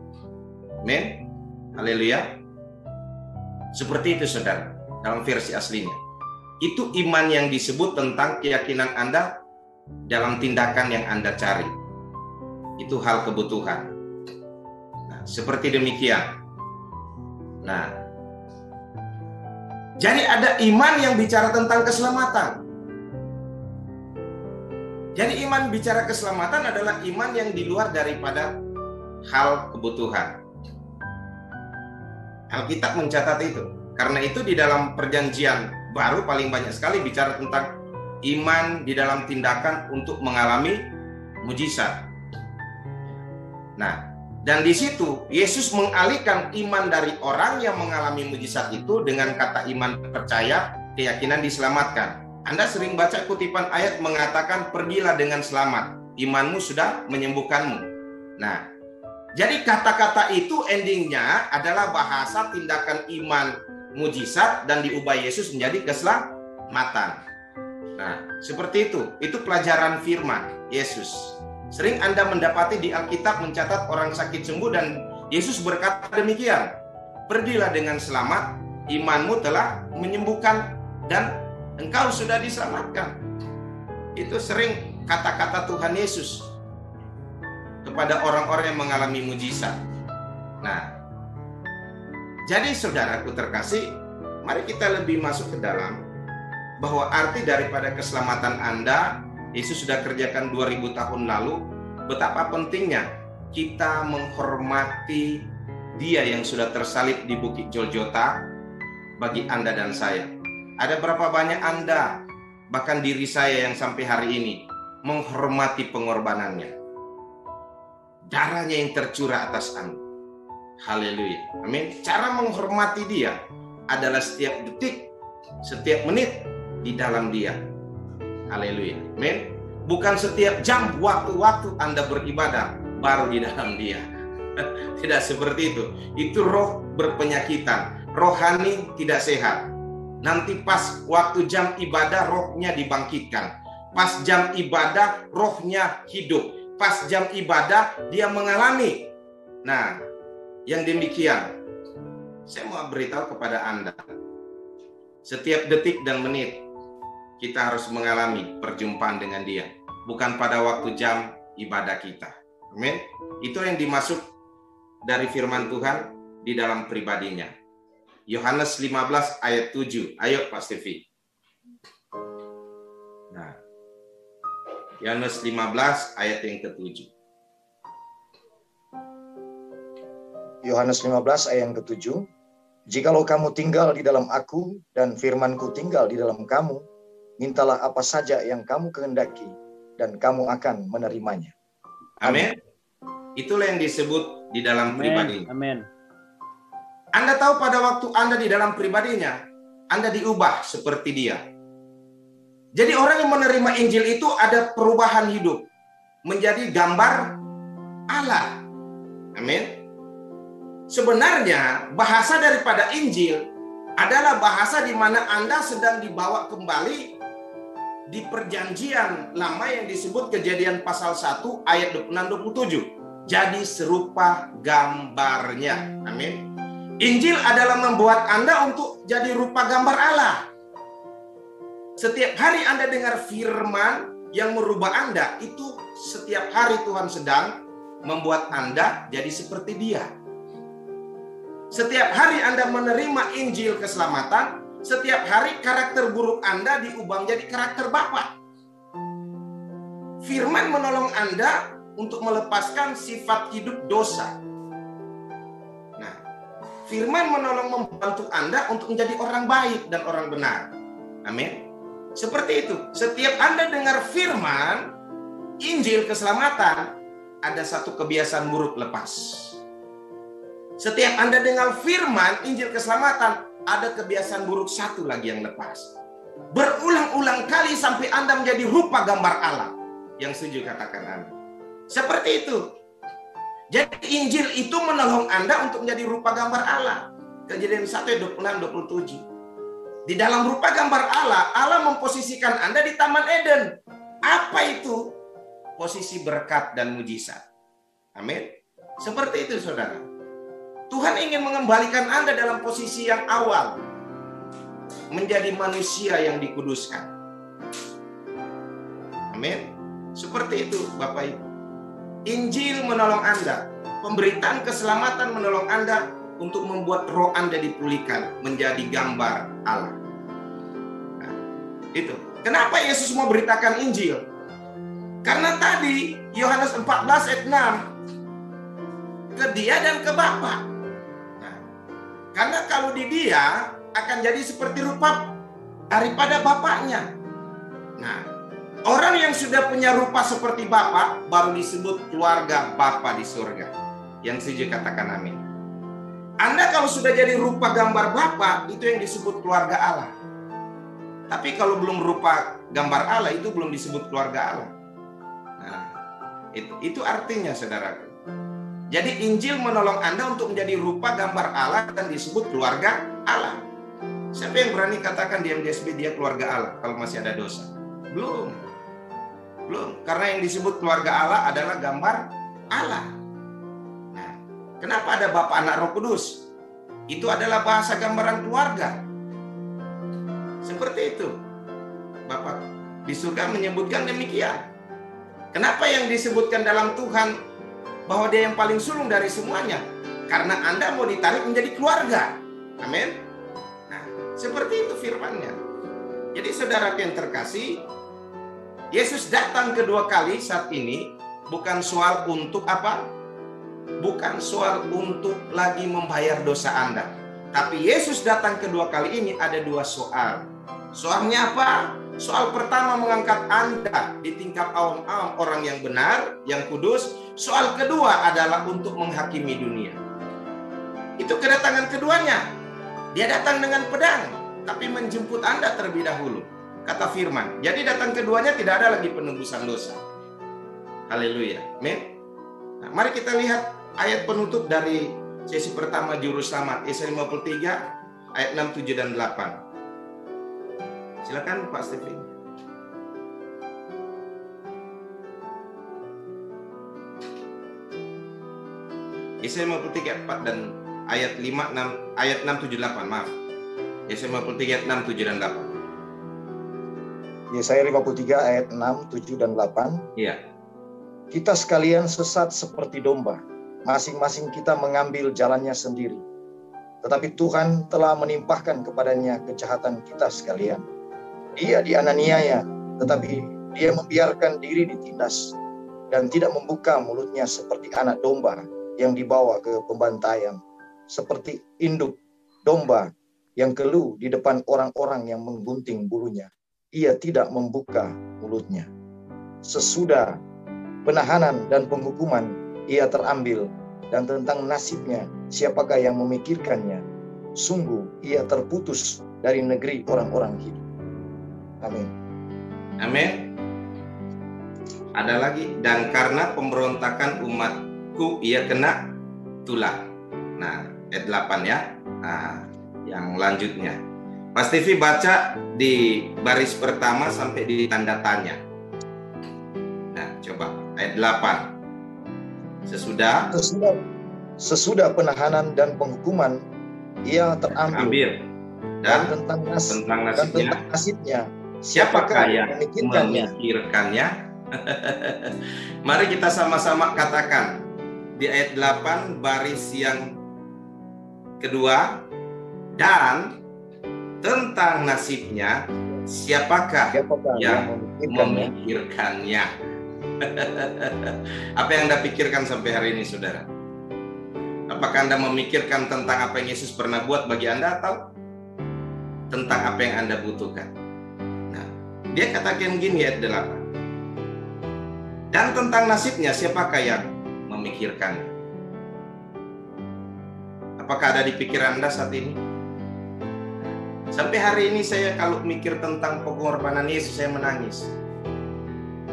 Amin. Haleluya. Seperti itu saudara, dalam versi aslinya. Itu iman yang disebut tentang keyakinan Anda dalam tindakan yang Anda cari. Itu hal kebutuhan. Nah, seperti demikian. Nah, jadi ada iman yang bicara tentang keselamatan. Jadi iman bicara keselamatan adalah iman yang di luar daripada hal kebutuhan. Alkitab mencatat itu. Karena itu di dalam perjanjian baru paling banyak sekali bicara tentang iman di dalam tindakan untuk mengalami mujizat. Nah, dan di situ Yesus mengalihkan iman dari orang yang mengalami mujizat itu dengan kata iman percaya, keyakinan diselamatkan. Anda sering baca kutipan ayat mengatakan pergilah dengan selamat, imanmu sudah menyembuhkanmu. Nah, jadi kata-kata itu endingnya adalah bahasa tindakan iman mujizat dan diubah Yesus menjadi keselamatan. Nah, seperti itu pelajaran firman Yesus. Sering Anda mendapati di Alkitab mencatat orang sakit sembuh dan Yesus berkata demikian, pergilah dengan selamat, imanmu telah menyembuhkan dan engkau sudah diselamatkan. Itu sering kata-kata Tuhan Yesus kepada orang-orang yang mengalami mujizat. Nah, jadi saudaraku terkasih, mari kita lebih masuk ke dalam bahwa arti daripada keselamatan Anda Yesus sudah kerjakan 2000 tahun lalu. Betapa pentingnya kita menghormati Dia yang sudah tersalib di Bukit Golgota bagi Anda dan saya. Ada berapa banyak Anda, bahkan diri saya yang sampai hari ini menghormati pengorbanannya, darahnya yang tercurah atas Anda. Haleluya. Amin. Cara menghormati Dia adalah setiap detik, setiap menit di dalam Dia. Haleluya. Amin. Bukan setiap jam waktu-waktu Anda beribadah baru di dalam Dia. Tidak seperti itu. Itu roh berpenyakitan, rohani tidak sehat. Nanti pas waktu jam ibadah rohnya dibangkitkan. Pas jam ibadah rohnya hidup. Pas jam ibadah dia mengalami. Nah, yang demikian saya mau beritahu kepada Anda. Setiap detik dan menit kita harus mengalami perjumpaan dengan Dia, bukan pada waktu jam ibadah kita. Amin. Itu yang dimaksud dari firman Tuhan di dalam pribadinya. Yohanes 15 ayat 7. Ayo Pak Stevi. Nah, Yohanes 15 ayat yang ke-7. Yohanes 15 ayat yang ke-7. Jikalau kamu tinggal di dalam aku dan firmanku tinggal di dalam kamu, mintalah apa saja yang kamu kehendaki dan kamu akan menerimanya. Amin. Itulah yang disebut di dalam pribadi. Amin. Anda tahu pada waktu Anda di dalam pribadinya, Anda diubah seperti Dia. Jadi orang yang menerima Injil itu ada perubahan hidup, menjadi gambar Allah. Amin. Sebenarnya bahasa daripada Injil adalah bahasa di mana Anda sedang dibawa kembali di perjanjian lama yang disebut Kejadian pasal 1 ayat 26-27. Jadi serupa gambarnya. Amin. Injil adalah membuat Anda untuk jadi rupa gambar Allah. Setiap hari Anda dengar firman yang merubah Anda, itu setiap hari Tuhan sedang membuat Anda jadi seperti Dia. Setiap hari Anda menerima Injil keselamatan, setiap hari karakter buruk Anda diubah menjadi karakter Bapa. Firman menolong Anda untuk melepaskan sifat hidup dosa. Nah, firman menolong membantu Anda untuk menjadi orang baik dan orang benar. Amin. Seperti itu. Setiap Anda dengar firman Injil keselamatan, ada satu kebiasaan buruk lepas. Setiap Anda dengar firman Injil keselamatan, ada kebiasaan buruk satu lagi yang lepas. Berulang-ulang kali sampai Anda menjadi rupa gambar Allah. Yang setuju katakan Anda. Seperti itu. Jadi Injil itu menolong Anda untuk menjadi rupa gambar Allah. Kejadian 1 26-27. Di dalam rupa gambar Allah, Allah memposisikan Anda di Taman Eden. Apa itu? Posisi berkat dan mujizat. Amin. Seperti itu saudara. Tuhan ingin mengembalikan Anda dalam posisi yang awal, menjadi manusia yang dikuduskan. Amin. Seperti itu Bapak Ibu. Injil menolong Anda, pemberitaan keselamatan menolong Anda untuk membuat roh Anda dipulihkan menjadi gambar Allah. Nah, itu. Kenapa Yesus mau beritakan Injil? Karena tadi Yohanes 14 ayat 6, ke Dia dan ke Bapa. Karena kalau di Dia akan jadi seperti rupa daripada Bapaknya. Nah, orang yang sudah punya rupa seperti Bapa baru disebut keluarga Bapa di surga. Yang setuju katakan amin. Anda kalau sudah jadi rupa gambar Bapa, itu yang disebut keluarga Allah. Tapi kalau belum rupa gambar Allah, itu belum disebut keluarga Allah. Nah, itu artinya saudaraku. Jadi Injil menolong Anda untuk menjadi rupa gambar Allah dan disebut keluarga Allah. Siapa yang berani katakan di MDSB dia keluarga Allah kalau masih ada dosa? Belum. Karena yang disebut keluarga Allah adalah gambar Allah. Nah, kenapa ada Bapa, Anak, Roh Kudus? Itu adalah bahasa gambaran keluarga. Seperti itu. Bapak di surga menyebutkan demikian. Kenapa yang disebutkan dalam Tuhan bahwa Dia yang paling sulung dari semuanya? Karena Anda mau ditarik menjadi keluarga. Amin. Nah, seperti itu firman-Nya. Jadi saudara yang terkasih, Yesus datang kedua kali saat ini bukan soal untuk apa? Bukan soal untuk lagi membayar dosa Anda. Tapi Yesus datang kedua kali ini ada dua soal. Soalnya apa? Soal pertama mengangkat Anda di tingkat awam-awam orang yang benar, yang kudus. Soal kedua adalah untuk menghakimi dunia. Itu kedatangan keduanya. Dia datang dengan pedang, tapi menjemput Anda terlebih dahulu. Kata firman. Jadi datang keduanya tidak ada lagi penebusan dosa. Haleluya. Amin. Nah, mari kita lihat ayat penutup dari sesi pertama Juru Selamat, Yesaya 53 ayat 6, 7 dan 8. Silakan Pak Stephen. Yesaya 53 4 dan ayat 5 6 ayat 6 7 8, maaf. Yesaya 53 ayat 6 7 dan 8. Yesaya 53 ayat 6, 7 dan 8. Iya. Kita sekalian sesat seperti domba, masing-masing kita mengambil jalannya sendiri. Tetapi Tuhan telah menimpahkan kepadanya kejahatan kita sekalian. Dia dianiaya, tetapi dia membiarkan diri ditindas dan tidak membuka mulutnya seperti anak domba yang dibawa ke pembantaian, seperti induk domba yang keluh di depan orang-orang yang menggunting bulunya. Ia tidak membuka mulutnya. Sesudah penahanan dan penghukuman, ia terambil, dan tentang nasibnya, siapakah yang memikirkannya? Sungguh, ia terputus dari negeri orang-orang hidup. Amin. Amin. Ada lagi, dan karena pemberontakan umatku, ia kena tulah. Nah, ayat 8 ya. Nah, yang lanjutnya. Mas TV baca di baris pertama sampai di tanda tanya. Nah, coba ayat 8. Sesudah penahanan dan penghukuman, ia terambil. Dan tentang nasibnya, siapakah yang memikirkannya? Mari kita sama-sama katakan di ayat 8 baris yang kedua, dan tentang nasibnya, siapakah yang memikirkannya? Apa yang Anda pikirkan sampai hari ini, saudara? Apakah Anda memikirkan tentang apa yang Yesus pernah buat bagi Anda, atau tentang apa yang Anda butuhkan? Nah, dia katakan gini ayat 8. Dan tentang nasibnya, siapakah yang memikirkannya? Apakah ada di pikiran Anda saat ini? Sampai hari ini saya kalau mikir tentang pengorbanan Yesus, saya menangis.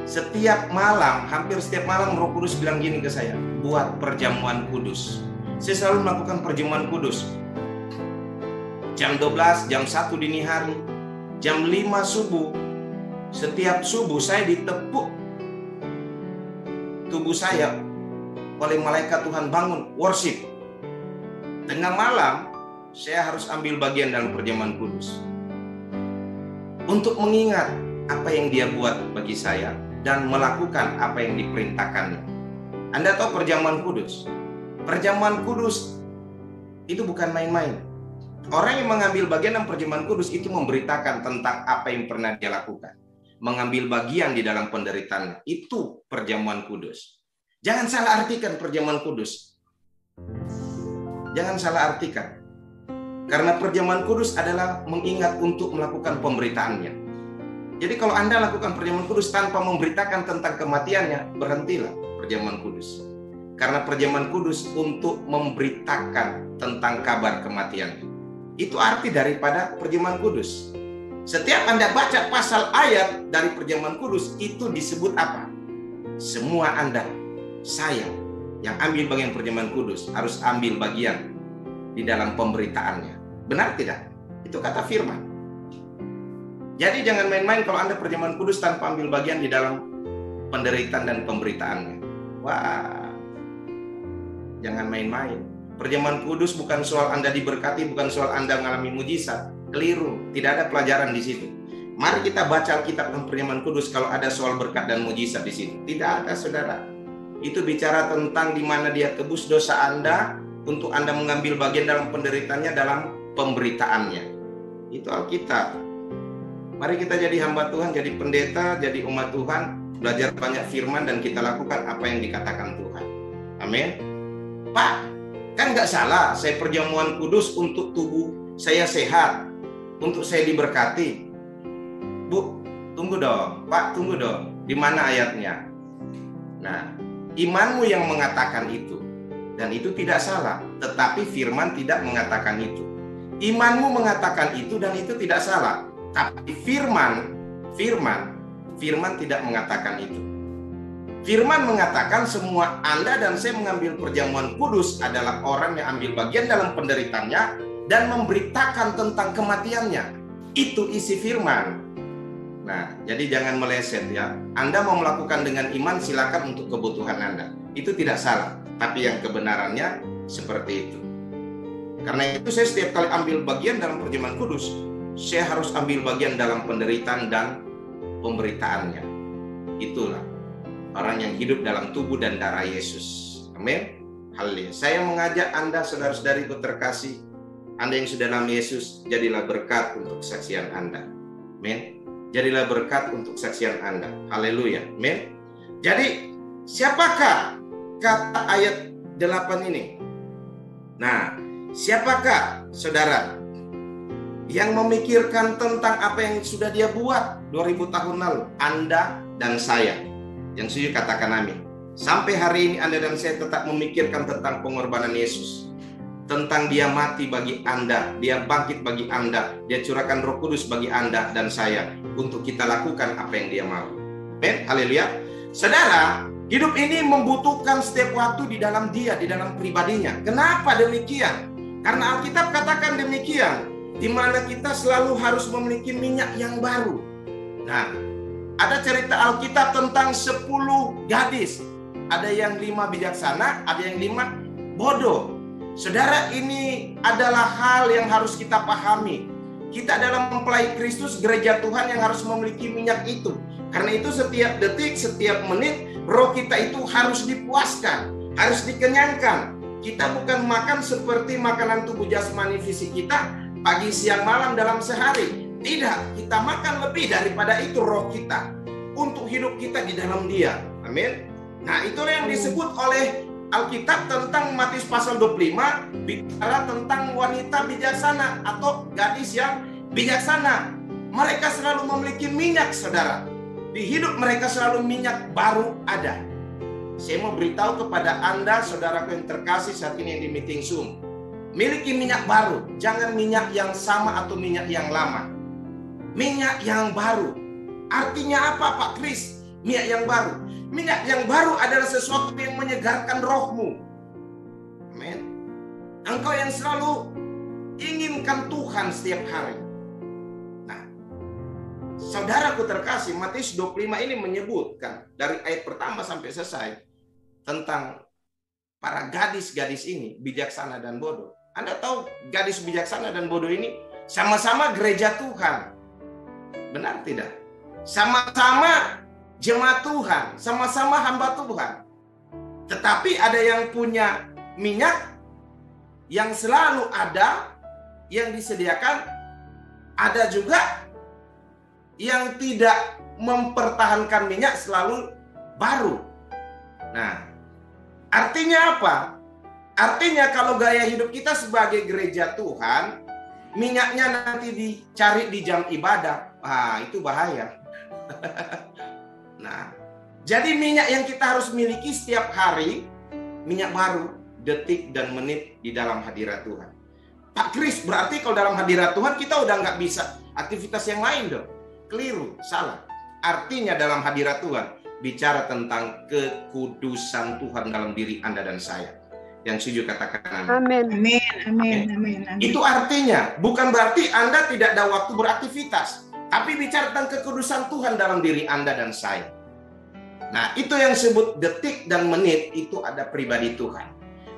Setiap malam, hampir setiap malam Roh Kudus bilang gini ke saya, buat perjamuan kudus. Saya selalu melakukan perjamuan kudus. Jam 12, jam 1 dini hari, jam 5 subuh. Setiap subuh saya ditepuk tubuh saya oleh malaikat Tuhan, bangun, worship. Tengah malam, saya harus ambil bagian dalam perjamuan kudus. Untuk mengingat apa yang dia buat bagi saya, dan melakukan apa yang diperintahkannya. Anda tahu perjamuan kudus? Perjamuan kudus itu bukan main-main. Orang yang mengambil bagian dalam perjamuan kudus itu memberitakan tentang apa yang pernah dia lakukan. Mengambil bagian di dalam penderitaannya. Itu perjamuan kudus. Jangan salah artikan perjamuan kudus. Jangan salah artikan. Karena perjamuan kudus adalah mengingat untuk melakukan pemberitaannya. Jadi kalau Anda lakukan perjamuan kudus tanpa memberitakan tentang kematiannya, berhentilah perjamuan kudus. Karena perjamuan kudus untuk memberitakan tentang kabar kematiannya. Itu arti daripada perjamuan kudus. Setiap Anda baca pasal ayat dari perjamuan kudus, itu disebut apa? Semua Anda, saya, yang ambil bagian perjamuan kudus, harus ambil bagian di dalam pemberitaannya. Benar tidak? Itu kata firman. Jadi jangan main-main kalau Anda perjamuan kudus tanpa ambil bagian di dalam penderitaan dan pemberitaannya. Wah, jangan main-main. Perjamuan kudus bukan soal Anda diberkati, bukan soal Anda mengalami mujizat. Keliru, tidak ada pelajaran di situ. Mari kita baca Alkitab tentang perjamuan kudus kalau ada soal berkat dan mujizat di situ. Tidak ada, saudara. Itu bicara tentang di mana dia tebus dosa Anda untuk Anda mengambil bagian dalam penderitaannya, dalam pemberitaannya. Itu Alkitab. Mari kita jadi hamba Tuhan, jadi pendeta, jadi umat Tuhan, belajar banyak firman dan kita lakukan apa yang dikatakan Tuhan. Amin. Pak, kan nggak salah saya perjamuan kudus untuk tubuh saya sehat, untuk saya diberkati. Bu, tunggu dong. Pak, tunggu dong. Di mana ayatnya? Nah, imanmu yang mengatakan itu. Dan itu tidak salah. Tetapi firman tidak mengatakan itu. Imanmu mengatakan itu dan itu tidak salah. Tapi firman tidak mengatakan itu. Firman mengatakan semua Anda dan saya mengambil perjamuan kudus adalah orang yang ambil bagian dalam penderitaannya dan memberitakan tentang kematiannya. Itu isi firman. Nah, jadi jangan meleset ya. Anda mau melakukan dengan iman, silakan untuk kebutuhan Anda. Itu tidak salah, tapi yang kebenarannya seperti itu. Karena itu saya setiap kali ambil bagian dalam perjamuan kudus, saya harus ambil bagian dalam penderitaan dan pemberitaannya. Itulah orang yang hidup dalam tubuh dan darah Yesus. Amin. Haleluya. Saya mengajak Anda, saudara-saudariku terkasih, Anda yang sudah dalam Yesus, jadilah berkat untuk kesaksian Anda. Amin. Jadilah berkat untuk kesaksian Anda. Haleluya. Amin. Jadi, siapakah kata ayat 8 ini? Nah, siapakah saudara yang memikirkan tentang apa yang sudah dia buat 2000 tahun lalu? Anda dan saya. Yang setuju katakan amin. Sampai hari ini Anda dan saya tetap memikirkan tentang pengorbanan Yesus. Tentang dia mati bagi Anda, dia bangkit bagi Anda, dia curahkan Roh Kudus bagi Anda dan saya untuk kita lakukan apa yang dia mau. Amin. Haleluya. Saudara, hidup ini membutuhkan setiap waktu di dalam dia, di dalam pribadinya. Kenapa demikian? Karena Alkitab katakan demikian, di mana kita selalu harus memiliki minyak yang baru. Nah, ada cerita Alkitab tentang 10 gadis. Ada yang 5 bijaksana, ada yang 5 bodoh. Saudara, ini adalah hal yang harus kita pahami. Kita dalam mempelai Kristus, gereja Tuhan yang harus memiliki minyak itu. Karena itu setiap detik, setiap menit, roh kita itu harus dipuaskan, harus dikenyangkan. Kita bukan makan seperti makanan tubuh jasmani fisik kita pagi, siang, malam dalam sehari. Tidak, kita makan lebih daripada itu roh kita untuk hidup kita di dalam dia. Amin. Nah, itulah yang disebut oleh Alkitab tentang Matius pasal 25, bicara tentang wanita bijaksana atau gadis yang bijaksana. Mereka selalu memiliki minyak, saudara. Di hidup mereka selalu minyak baru ada. Saya mau beritahu kepada Anda, saudaraku yang terkasih saat ini yang di meeting Zoom. Miliki minyak baru, jangan minyak yang sama atau minyak yang lama. Minyak yang baru. Artinya apa, Pak Kris? Minyak yang baru. Minyak yang baru adalah sesuatu yang menyegarkan rohmu. Amin. Engkau yang selalu inginkan Tuhan setiap hari. Nah, saudaraku terkasih, Matius 25 ini menyebutkan dari ayat pertama sampai selesai tentang para gadis-gadis ini, bijaksana dan bodoh. Anda tahu gadis bijaksana dan bodoh ini sama-sama gereja Tuhan. Benar tidak? Sama-sama jemaat Tuhan, sama-sama hamba Tuhan. Tetapi ada yang punya minyak yang selalu ada, yang disediakan. Ada juga yang tidak mempertahankan minyak selalu baru. Nah, artinya apa? Artinya kalau gaya hidup kita sebagai gereja Tuhan, minyaknya nanti dicari di jam ibadah, itu bahaya. Nah, jadi minyak yang kita harus miliki setiap hari, minyak baru, detik dan menit di dalam hadirat Tuhan. Pak Kris, berarti kalau dalam hadirat Tuhan kita udah nggak bisa aktivitas yang lain dong. Keliru, salah. Artinya dalam hadirat Tuhan, bicara tentang kekudusan Tuhan dalam diri Anda dan saya. Yang setuju katakan amin. Amin, amin, amin, amin. Itu artinya, bukan berarti Anda tidak ada waktu beraktivitas. Tapi bicara tentang kekudusan Tuhan dalam diri Anda dan saya. Nah, itu yang disebut detik dan menit, itu ada pribadi Tuhan.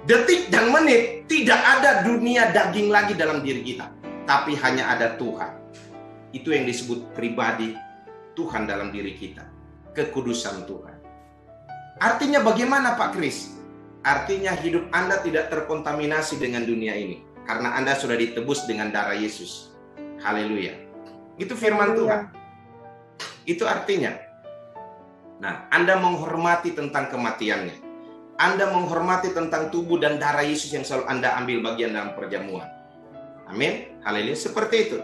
Detik dan menit, tidak ada dunia daging lagi dalam diri kita. Tapi hanya ada Tuhan. Itu yang disebut pribadi Tuhan dalam diri kita. Kekudusan Tuhan. Artinya bagaimana Pak Kris? Artinya hidup Anda tidak terkontaminasi dengan dunia ini. Karena Anda sudah ditebus dengan darah Yesus. Haleluya. Itu firman Tuhan. Itu artinya. Nah, Anda menghormati tentang kematiannya. Anda menghormati tentang tubuh dan darah Yesus yang selalu Anda ambil bagian dalam perjamuan. Amin. Haleluya. Seperti itu.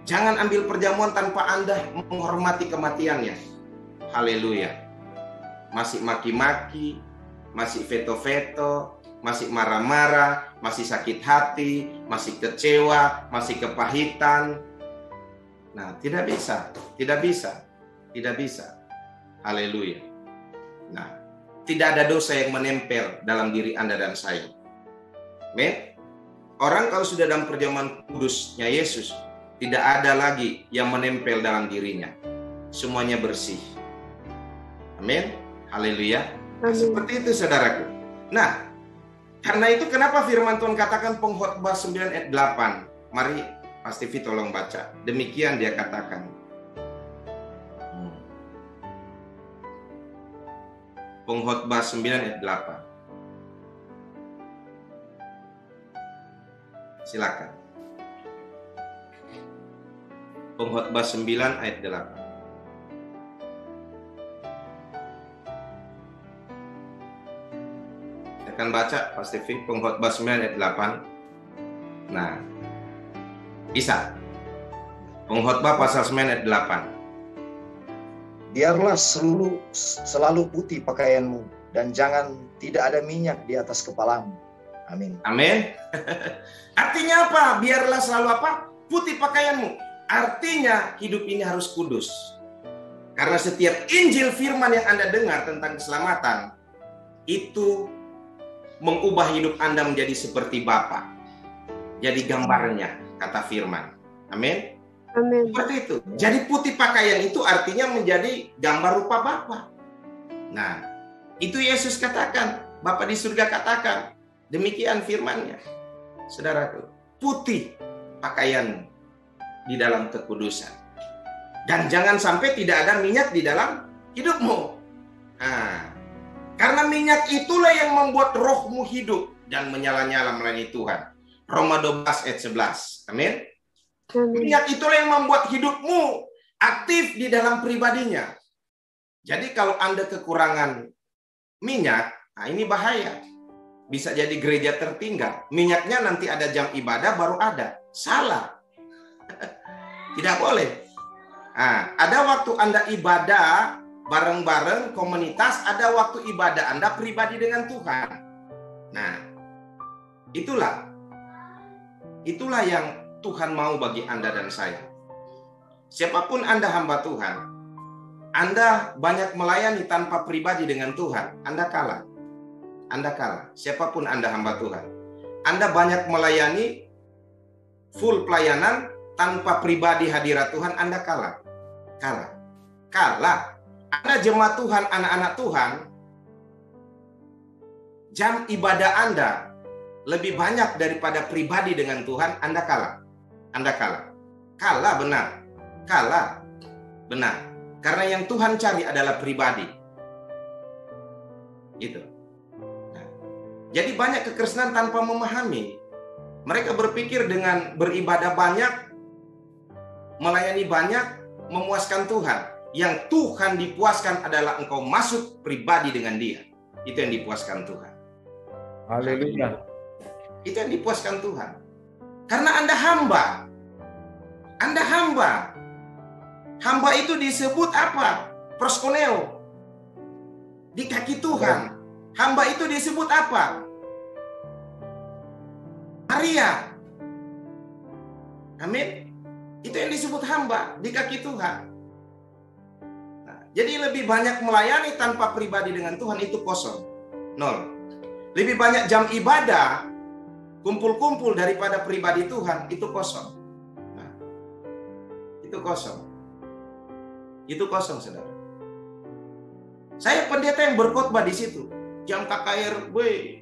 Jangan ambil perjamuan tanpa Anda menghormati kematiannya. Haleluya. Masih maki-maki, masih veto-veto, masih marah-marah, masih sakit hati, masih kecewa, masih kepahitan. Nah, tidak bisa. Haleluya. Nah, tidak ada dosa yang menempel dalam diri Anda dan saya. Amin. Orang kalau sudah dalam perjamuan kudusnya Yesus, tidak ada lagi yang menempel dalam dirinya. Semuanya bersih. Amin. Haleluya. Nah, seperti itu saudaraku. Nah, karena itu kenapa firman Tuhan katakan Pengkhotbah 9 ayat 8. Mari Mas TV tolong baca. Demikian dia katakan. Pengkhotbah 9 ayat 8. Silakan. Pengkhotbah 9 ayat 8. Saya akan baca Pak Stevi, Pengkhotbah 9 ayat 8. Nah, bisa. Pengkhotbah pasal 9 ayat 8. Biarlah selalu putih pakaianmu, dan jangan tidak ada minyak di atas kepalamu. Amin. Amin. Artinya apa? Biarlah selalu apa? Putih pakaianmu. Artinya hidup ini harus kudus. Karena setiap Injil firman yang Anda dengar tentang keselamatan, itu mengubah hidup Anda menjadi seperti Bapa. Jadi gambarnya, kata firman. Amin. Amin. Seperti itu. Jadi putih pakaian itu artinya menjadi gambar rupa Bapa. Nah, itu Yesus katakan, Bapa di surga katakan. Demikian firman-Nya. Saudaraku, putih pakaian di dalam kekudusan. Dan jangan sampai tidak ada minyak di dalam hidupmu. Nah, karena minyak itulah yang membuat rohmu hidup dan menyala-nyala melayani Tuhan. Roma 12 ayat 11. Amin. Minyak itulah yang membuat hidupmu aktif di dalam pribadinya. Jadi kalau Anda kekurangan minyak, nah ini bahaya. Bisa jadi gereja tertinggal. Minyaknya nanti ada jam ibadah baru ada. Salah. Tidak boleh. Nah, ada waktu Anda ibadah bareng-bareng komunitas, ada waktu ibadah Anda pribadi dengan Tuhan. Nah, itulah yang Tuhan mau bagi Anda dan saya. Siapapun Anda hamba Tuhan, Anda banyak melayani tanpa pribadi dengan Tuhan, Anda kalah. Anda kalah. Siapapun Anda hamba Tuhan, Anda banyak melayani full pelayanan tanpa pribadi hadirat Tuhan, Anda kalah. Kalah. Anda jemaat Tuhan, anak-anak Tuhan, jam ibadah Anda lebih banyak daripada pribadi dengan Tuhan, Anda kalah. Kalah benar. Karena yang Tuhan cari adalah pribadi. Gitu. Nah, jadi banyak kekristenan tanpa memahami. Mereka berpikir dengan beribadah banyak, melayani banyak, memuaskan Tuhan. Yang Tuhan dipuaskan adalah engkau masuk pribadi dengan Dia. Itu yang dipuaskan Tuhan. Haleluya. Itu yang dipuaskan Tuhan. Karena Anda hamba. Hamba itu disebut apa? Proskuneo. Di kaki Tuhan. Hamba itu disebut apa? Maria. Amin. Itu yang disebut hamba di kaki Tuhan. Nah, jadi lebih banyak melayani tanpa pribadi dengan Tuhan itu kosong. 0. Lebih banyak jam ibadah kumpul-kumpul daripada pribadi Tuhan itu kosong. Nah, itu kosong, saudara. Saya pendeta yang berkhotbah di situ. Jam KKR,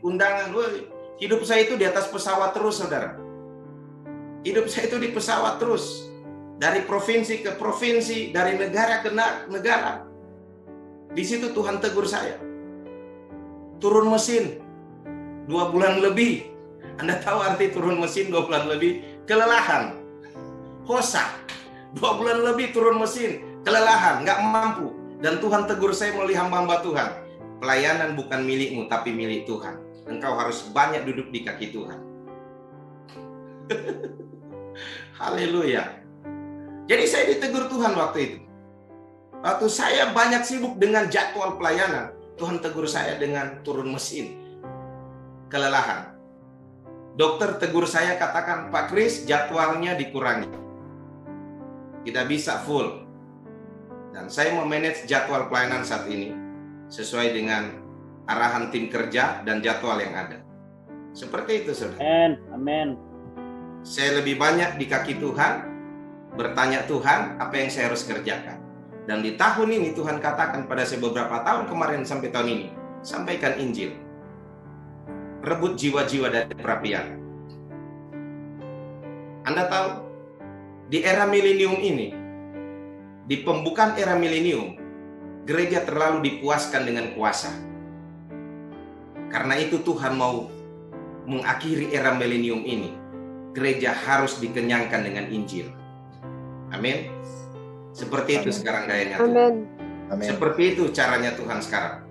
undangan, hidup saya itu di atas pesawat terus, saudara. Hidup saya itu di pesawat terus. Dari provinsi ke provinsi, dari negara ke negara. Di situ Tuhan tegur saya. Turun mesin 2 bulan lebih. Anda tahu arti turun mesin 2 bulan lebih? Kelelahan. Hosa. 2 bulan lebih turun mesin. Kelelahan, nggak mampu. Dan Tuhan tegur saya melalui hamba-hamba Tuhan. Pelayanan bukan milikmu, tapi milik Tuhan. Engkau harus banyak duduk di kaki Tuhan. Haleluya. Jadi saya ditegur Tuhan waktu itu. Waktu saya banyak sibuk dengan jadwal pelayanan, Tuhan tegur saya dengan turun mesin. Kelelahan. Dokter tegur saya, katakan, Pak Kris, jadwalnya dikurangi. Tidak bisa full. Dan saya memanage jadwal pelayanan saat ini. sesuai dengan arahan tim kerja dan jadwal yang ada. Seperti itu, saudara. Amin. Amin. Saya lebih banyak di kaki Tuhan, bertanya Tuhan apa yang saya harus kerjakan. Dan di tahun ini Tuhan katakan pada saya beberapa tahun kemarin sampai tahun ini, sampaikan Injil. Rebut jiwa-jiwa dari perapian. Anda tahu, di era milenium ini, di pembukaan era milenium, gereja terlalu dipuaskan dengan kuasa. Karena itu Tuhan mau mengakhiri era milenium ini. Gereja harus dikenyangkan dengan Injil. Amin. Seperti itu sekarang gayanya Tuhan. Amin. Seperti itu caranya Tuhan sekarang.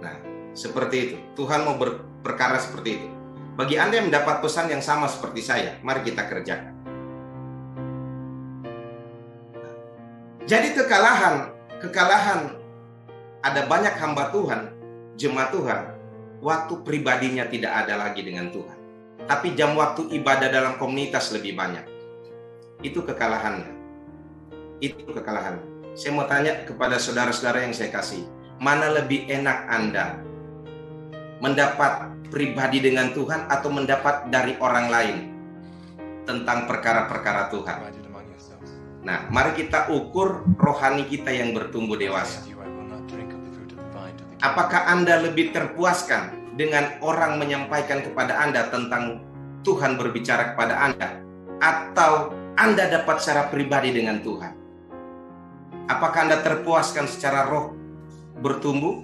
Nah, seperti itu. Tuhan mau berperkara seperti itu. Bagi Anda yang mendapat pesan yang sama seperti saya, mari kita kerjakan. Jadi kekalahan ada banyak hamba Tuhan, jemaat Tuhan, waktu pribadinya tidak ada lagi dengan Tuhan. Tapi jam waktu ibadah dalam komunitas lebih banyak. Itu kekalahannya. Itu kekalahan. Saya mau tanya kepada saudara-saudara yang saya kasih, mana lebih enak Anda mendapat pribadi dengan Tuhan atau mendapat dari orang lain tentang perkara-perkara Tuhan? Nah, mari kita ukur rohani kita yang bertumbuh dewasa. Apakah Anda lebih terpuaskan dengan orang menyampaikan kepada Anda tentang Tuhan berbicara kepada Anda, atau Anda dapat secara pribadi dengan Tuhan? Apakah Anda terpuaskan secara roh bertumbuh?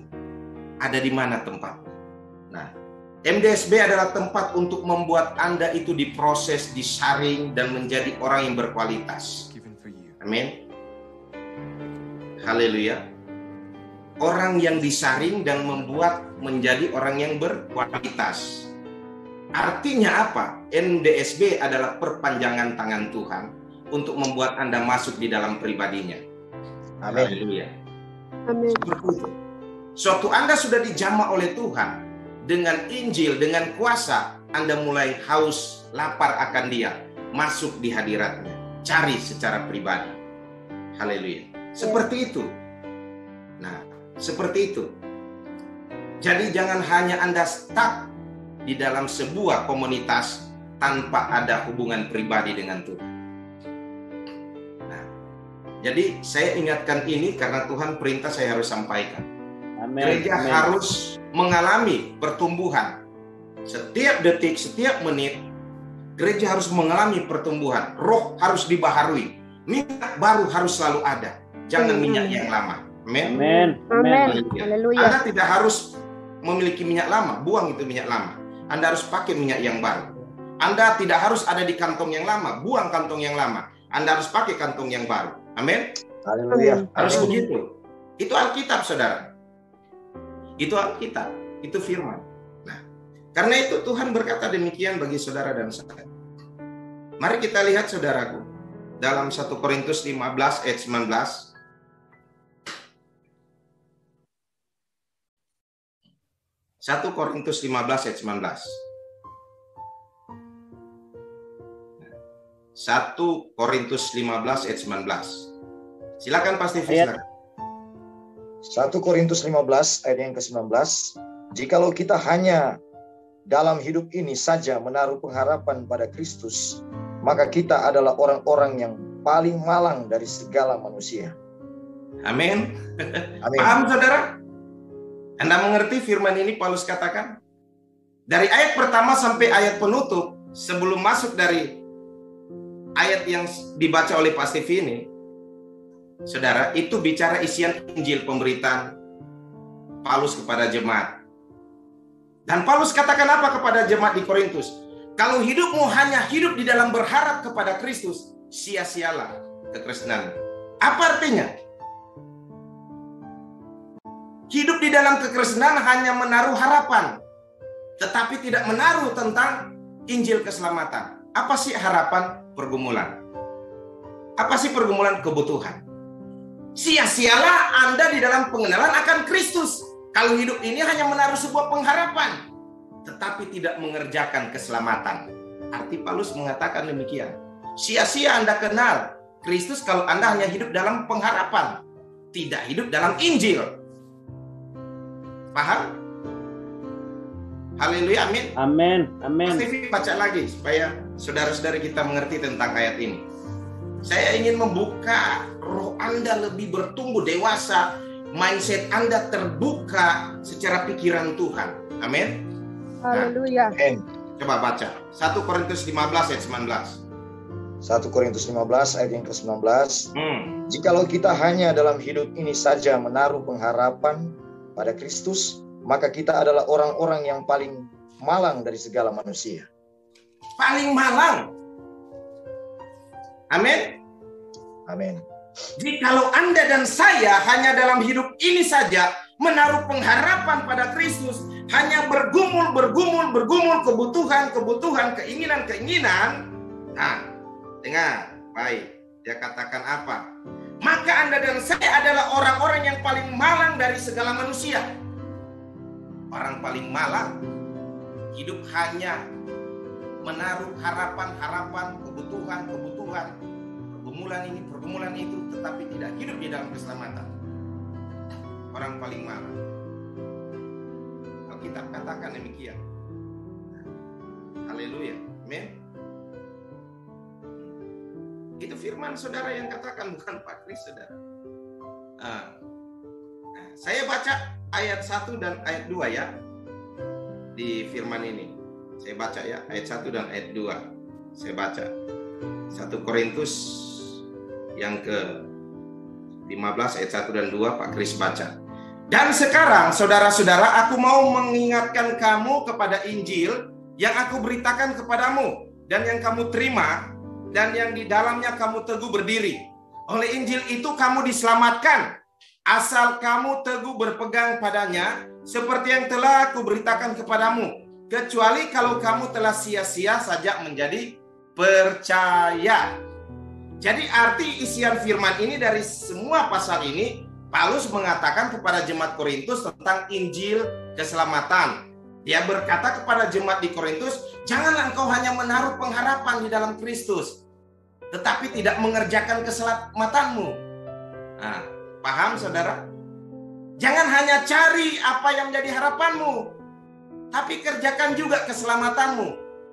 Ada di mana tempat? Nah, MDSB adalah tempat untuk membuat Anda itu diproses, disaring, dan menjadi orang yang berkualitas. Amin. Haleluya. Orang yang disaring dan membuat menjadi orang yang berkualitas. Artinya apa? MDSB adalah perpanjangan tangan Tuhan untuk membuat Anda masuk di dalam pribadinya. Amin. Haleluya. Amin. Suatu Anda sudah dijamah oleh Tuhan dengan Injil, dengan kuasa, Anda mulai haus, lapar akan Dia, masuk di hadiratnya, cari secara pribadi. Haleluya. Seperti itu. Nah, seperti itu. Jadi jangan hanya Anda stuck di dalam sebuah komunitas tanpa ada hubungan pribadi dengan Tuhan. Nah, jadi saya ingatkan ini karena Tuhan perintah saya harus sampaikan. Amin. Gereja Amin. harus mengalami pertumbuhan. Setiap detik, setiap menit, gereja harus mengalami pertumbuhan. Roh harus dibaharui. Minyak baru harus selalu ada. Jangan minyak yang lama. Amin. Amin. Amin. Haleluya. Haleluya. Anda tidak harus memiliki minyak lama. Buang itu minyak lama. Anda harus pakai minyak yang baru. Anda tidak harus ada di kantong yang lama. Buang kantong yang lama. Anda harus pakai kantong yang baru. Amin. Haleluya. Harus begitu. Itu Alkitab, saudara. Itu Alkitab. Itu firman. Nah, karena itu Tuhan berkata demikian bagi saudara dan saya. Mari kita lihat, saudaraku, dalam 1 Korintus 15 ayat 19. 1 Korintus 15 ayat 19. 1 Korintus 15 ayat 19. Silakan Pastor Steve, silakan. 1 Korintus 15 ayat yang ke-19. Jikalau kita hanya dalam hidup ini saja menaruh pengharapan pada Kristus, maka kita adalah orang-orang yang paling malang dari segala manusia. Amin. Amin. Paham, saudara? Anda mengerti firman ini Paulus katakan? Dari ayat pertama sampai ayat penutup, sebelum masuk dari ayat yang dibaca oleh Pak Steve ini, saudara, itu bicara isian Injil pemberitaan Paulus kepada jemaat. Dan Paulus katakan apa kepada jemaat di Korintus? Kalau hidupmu hanya hidup di dalam berharap kepada Kristus, sia-sialah kekristenan. Apa artinya? Hidup di dalam kekristenan hanya menaruh harapan, tetapi tidak menaruh tentang Injil keselamatan. Apa sih harapan? Pergumulan. Apa sih pergumulan? Kebutuhan. Sia-sialah Anda di dalam pengenalan akan Kristus. Kalau hidup ini hanya menaruh sebuah pengharapan, tetapi tidak mengerjakan keselamatan. Arti Paulus mengatakan demikian. Sia-sia Anda kenal Kristus kalau Anda hanya hidup dalam pengharapan, tidak hidup dalam Injil. Paham? Haleluya, amin. Amin. Amin. Mas TV baca lagi supaya saudara-saudari kita mengerti tentang ayat ini. Saya ingin membuka roh Anda lebih bertumbuh dewasa, mindset Anda terbuka secara pikiran Tuhan. Amin. Haleluya. Amin. Coba baca 1 Korintus 15 ayat 19. 1 Korintus 15 ayat yang ke-19. Jikalau kita hanya dalam hidup ini saja menaruh pengharapan pada Kristus, maka kita adalah orang-orang yang paling malang dari segala manusia. Paling malang. Amin. Amin. Jikalau Anda dan saya hanya dalam hidup ini saja menaruh pengharapan pada Kristus, hanya bergumul, kebutuhan, keinginan. Nah, dengar, baik. Dia katakan apa? Maka Anda dan saya adalah orang-orang yang paling malang dari segala manusia. Orang paling malang hidup hanya menaruh harapan, kebutuhan, pergumulan itu, tetapi tidak hidup di dalam keselamatan. Orang paling malang. Alkitab katakan demikian. Haleluya. Amin. Itu firman saudara yang katakan, bukan Pak Kris, saudara. Saya baca ayat 1 dan ayat 2 ya. Di firman ini. Saya baca ya, ayat 1 dan ayat 2. Saya baca. 1 Korintus yang ke-15 ayat 1 dan 2, Pak Kris baca. Dan sekarang saudara-saudara, aku mau mengingatkan kamu kepada Injil yang aku beritakan kepadamu dan yang kamu terima dan yang di dalamnya kamu teguh berdiri. Oleh Injil itu kamu diselamatkan, asal kamu teguh berpegang padanya, seperti yang telah aku beritakan kepadamu. Kecuali kalau kamu telah sia-sia saja menjadi percaya. Jadi arti isian firman ini dari semua pasal ini, Paulus mengatakan kepada jemaat Korintus tentang Injil keselamatan. Dia berkata kepada jemaat di Korintus, janganlah engkau hanya menaruh pengharapan di dalam Kristus, tetapi tidak mengerjakan keselamatanmu. Nah, paham saudara? Jangan hanya cari apa yang menjadi harapanmu, tapi kerjakan juga keselamatanmu.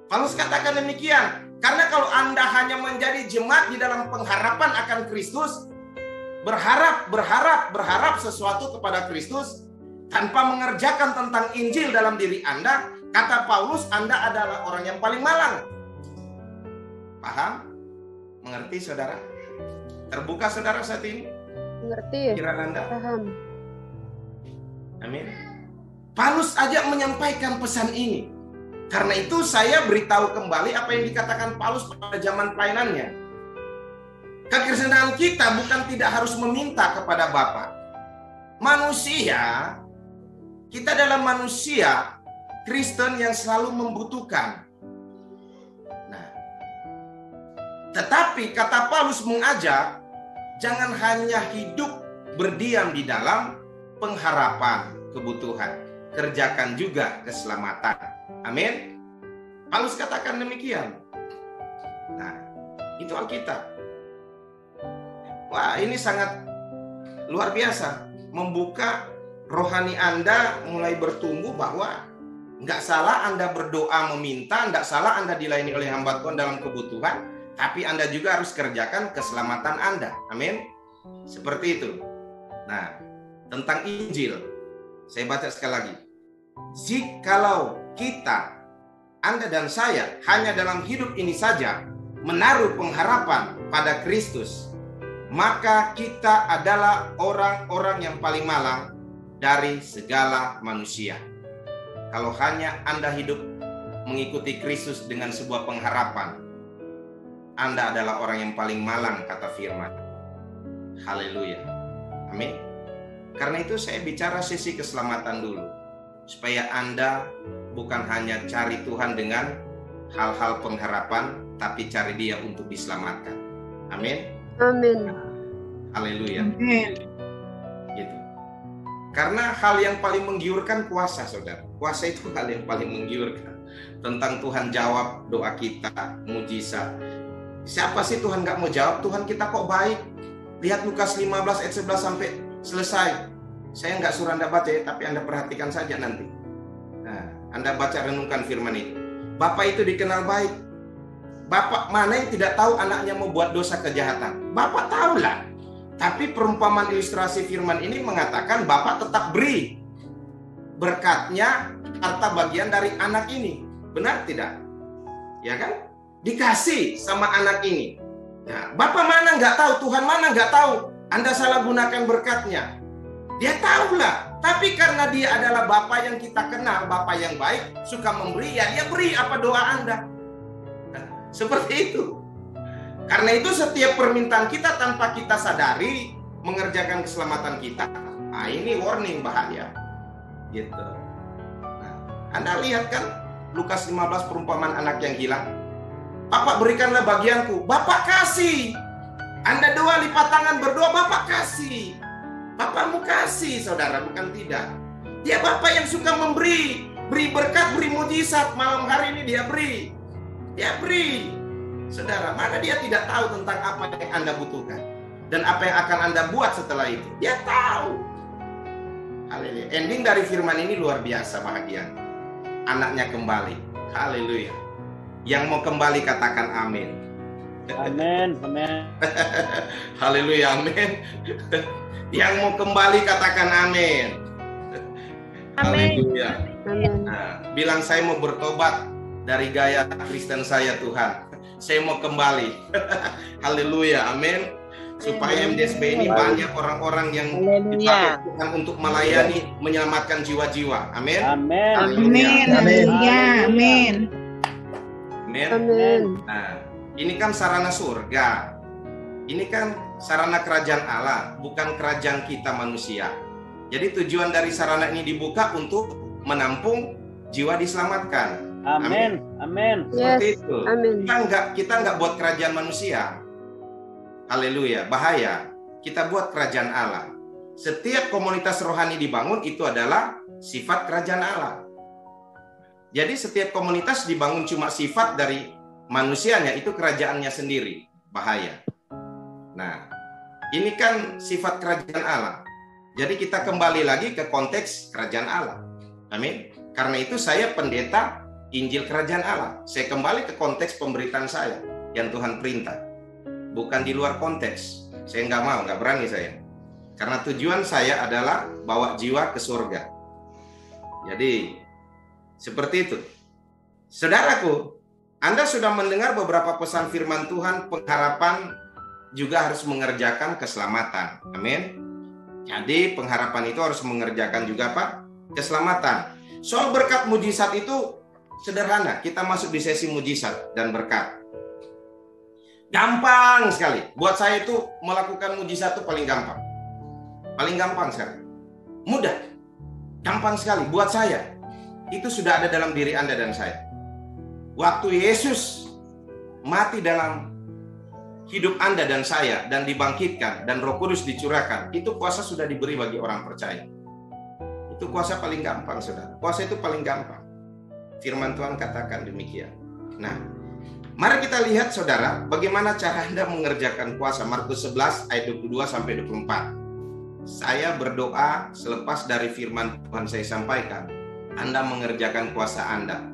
Paulus katakan demikian, karena kalau Anda hanya menjadi jemaat di dalam pengharapan akan Kristus, berharap sesuatu kepada Kristus, tanpa mengerjakan tentang Injil dalam diri Anda, kata Paulus, Anda adalah orang yang paling malang. Paham? Mengerti saudara? Terbuka saudara saat ini? Mengerti. Pikiran Anda? Paham. Amin. Paulus ajak menyampaikan pesan ini. Karena itu saya beritahu kembali apa yang dikatakan Paulus pada zaman pelayanannya. Kekristenan kita bukan tidak harus meminta kepada Bapa. Manusia, kita adalah manusia Kristen yang selalu membutuhkan. Nah, tetapi kata Paulus mengajak, jangan hanya hidup berdiam di dalam pengharapan, kebutuhan. Kerjakan juga keselamatan. Amin. Paulus katakan demikian. Nah, itu Alkitab. Wah, ini sangat luar biasa. Membuka rohani Anda mulai bertumbuh bahwa nggak salah Anda berdoa meminta, nggak salah Anda dilayani oleh hamba Tuhan dalam kebutuhan, tapi Anda juga harus kerjakan keselamatan Anda. Amin. Seperti itu. Nah, tentang Injil, saya baca sekali lagi. Jikalau kita, Anda dan saya, hanya dalam hidup ini saja menaruh pengharapan pada Kristus, maka kita adalah orang-orang yang paling malang dari segala manusia. Kalau hanya Anda hidup mengikuti Kristus dengan sebuah pengharapan, Anda adalah orang yang paling malang, kata firman. Haleluya. Amin. Karena itu saya bicara sisi keselamatan dulu, supaya Anda bukan hanya cari Tuhan dengan hal-hal pengharapan, tapi cari Dia untuk diselamatkan. Amin. Amin. Haleluya. Amin. Gitu. Karena hal yang paling menggiurkan kuasa, saudara. Kuasa itu hal yang paling menggiurkan. Tentang Tuhan jawab doa kita, mujizat. Siapa sih Tuhan gak mau jawab? Tuhan kita kok baik. Lihat Lukas 15 ayat 11 sampai selesai. Saya nggak suruh Anda baca ya, tapi Anda perhatikan saja nanti. Nah, Anda baca renungkan firman itu. Bapak itu dikenal baik. Bapak mana yang tidak tahu anaknya mau buat dosa kejahatan? Bapak tahulah. Tapi perumpamaan ilustrasi firman ini mengatakan Bapak tetap beri berkatnya, harta bagian dari anak ini. Benar tidak? Ya kan? Dikasih sama anak ini. Nah, Bapak mana nggak tahu, Tuhan mana nggak tahu Anda salah gunakan berkatnya. Dia tahulah, tapi karena dia adalah Bapa yang kita kenal, Bapa yang baik, suka memberi, ya dia beri apa doa Anda. Nah, seperti itu. Karena itu setiap permintaan kita tanpa kita sadari mengerjakan keselamatan kita. Nah, ini warning bahaya. Gitu. Nah, Anda lihat kan Lukas 15 perumpamaan anak yang hilang. Bapak berikanlah bagianku, Bapak kasih. Anda doa lipat tangan berdoa, Bapak kasih. Bapakmu kasih, saudara, bukan tidak. Dia Bapak yang suka memberi, beri berkat, beri mujizat. Malam hari ini dia beri. Dia beri. Saudara, mana dia tidak tahu tentang apa yang Anda butuhkan dan apa yang akan Anda buat setelah itu. Dia tahu. Haleluya. Ending dari firman ini luar biasa bahagia. Anaknya kembali. Haleluya. Yang mau kembali katakan amin. Amin. Amin. Haleluya, amin. Yang mau kembali katakan amin. Haleluya. Nah, bilang saya mau bertobat dari gaya Kristen saya, Tuhan. Saya mau kembali. Haleluya, amin. Supaya MDSB ini banyak orang-orang yang dipakai Tuhan untuk melayani, menyelamatkan jiwa-jiwa. Amin. Amin. Haleluya. Haleluya. Amin. Amin. Amin. Nah, ini kan sarana surga. Ini kan sarana kerajaan Allah, bukan kerajaan kita manusia. Jadi tujuan dari sarana ini dibuka untuk menampung jiwa diselamatkan. Amin. Amin. Seperti Yes. itu. Amin. Kita nggak buat kerajaan manusia. Haleluya, bahaya. Kita buat kerajaan Allah. Setiap komunitas rohani dibangun itu adalah sifat kerajaan Allah. Jadi setiap komunitas dibangun cuma sifat dari manusianya, itu kerajaannya sendiri. Bahaya. Nah, ini kan sifat kerajaan Allah. Jadi kita kembali lagi ke konteks kerajaan Allah. Amin. Karena itu saya pendeta Injil kerajaan Allah. Saya kembali ke konteks pemberitaan saya yang Tuhan perintah. Bukan di luar konteks. Saya nggak berani saya. Karena tujuan saya adalah bawa jiwa ke surga. Jadi, seperti itu. Saudaraku, Anda sudah mendengar beberapa pesan firman Tuhan, pengharapan juga harus mengerjakan keselamatan. Amin. Jadi pengharapan itu harus mengerjakan juga apa? Keselamatan. Soal berkat mujizat itu sederhana. Kita masuk di sesi mujizat dan berkat. Gampang sekali. Buat saya itu melakukan mujizat itu paling gampang. Paling gampang sekali. Mudah. Gampang sekali. Buat saya. Itu sudah ada dalam diri Anda dan saya. Waktu Yesus mati dalam hidup Anda dan saya dan dibangkitkan dan Roh Kudus dicurahkan, itu kuasa sudah diberi bagi orang percaya. Itu kuasa paling gampang, saudara. Kuasa itu paling gampang. Firman Tuhan katakan demikian. Nah, mari kita lihat, saudara, bagaimana cara Anda mengerjakan kuasa. Markus 11 ayat 22 sampai 24. Saya berdoa selepas dari firman Tuhan saya sampaikan, Anda mengerjakan kuasa Anda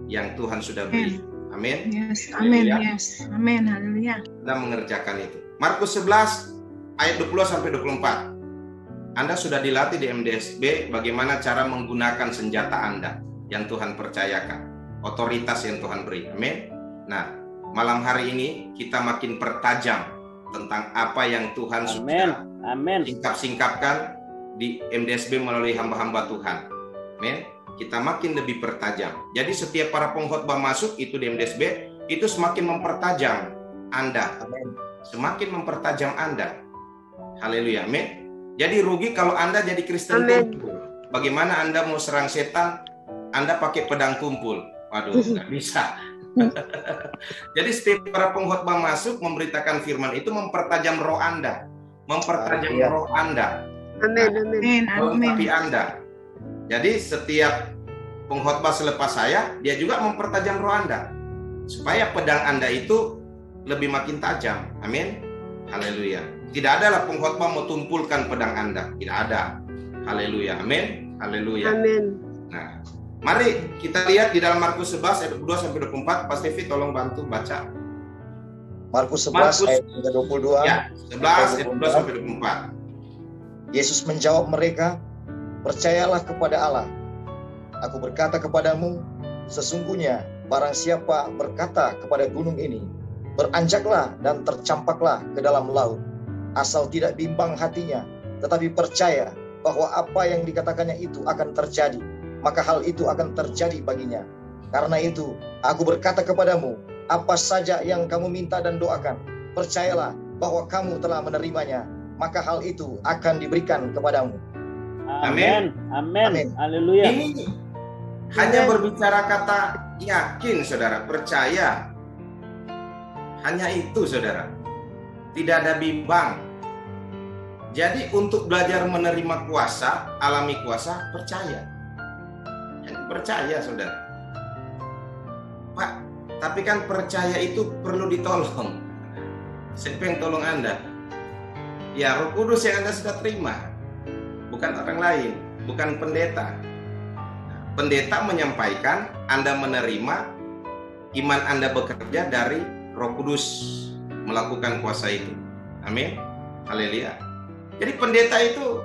yang Tuhan sudah beri. Amin. Yes, amin. Yes, amin. Haleluya. Anda mengerjakan itu. Markus 11 ayat 20 sampai 24. Anda sudah dilatih di MDSB bagaimana cara menggunakan senjata Anda yang Tuhan percayakan, otoritas yang Tuhan beri. Amin. Nah, malam hari ini kita makin pertajam tentang apa yang Tuhan sudah singkap-singkapkan di MDSB melalui hamba-hamba Tuhan. Amin. Kita makin lebih pertajam. Jadi setiap para pengkhotbah masuk itu di MDSB, itu semakin mempertajam Anda. Semakin mempertajam Anda. Haleluya, amin. Jadi rugi kalau Anda jadi Kristen tumpul. Bagaimana Anda mau serang setan, Anda pakai pedang tumpul. Waduh, nggak bisa. Jadi setiap para pengkhotbah masuk memberitakan firman itu mempertajam roh Anda. Mempertajam roh Anda. Amin, amin. Melengkapi Anda. Jadi setiap pengkhotbah selepas saya, dia juga mempertajam roh Anda. Supaya pedang Anda itu lebih makin tajam. Amin. Haleluya. Tidak adalah pengkhotbah mau tumpulkan pedang Anda. Tidak ada. Haleluya. Amin. Haleluya. Amin. Nah, mari kita lihat di dalam Markus 11 ayat 22 sampai 24. Pas TV tolong bantu baca. Markus 11 ayat 22. Ya, 11 ayat 22 sampai 24. Yesus menjawab mereka, "Percayalah kepada Allah. Aku berkata kepadamu, sesungguhnya barang siapa berkata kepada gunung ini, beranjaklah dan tercampaklah ke dalam laut, asal tidak bimbang hatinya, tetapi percaya bahwa apa yang dikatakannya itu akan terjadi, maka hal itu akan terjadi baginya. Karena itu, aku berkata kepadamu, apa saja yang kamu minta dan doakan, percayalah bahwa kamu telah menerimanya, maka hal itu akan diberikan kepadamu." Amin. Amin. Haleluya. Ini hanya berbicara kata yakin, saudara, percaya. Hanya itu, saudara. Tidak ada bimbang. Jadi untuk belajar menerima kuasa, alami kuasa, percaya. Percaya, saudara. Pak, tapi kan percaya itu perlu ditolong. Siapa yang tolong Anda? Ya, Roh Kudus yang Anda sudah terima. Bukan orang lain, bukan pendeta. Pendeta menyampaikan, Anda menerima, iman Anda bekerja dari Roh Kudus melakukan kuasa itu. Amin. Haleluya. Jadi pendeta itu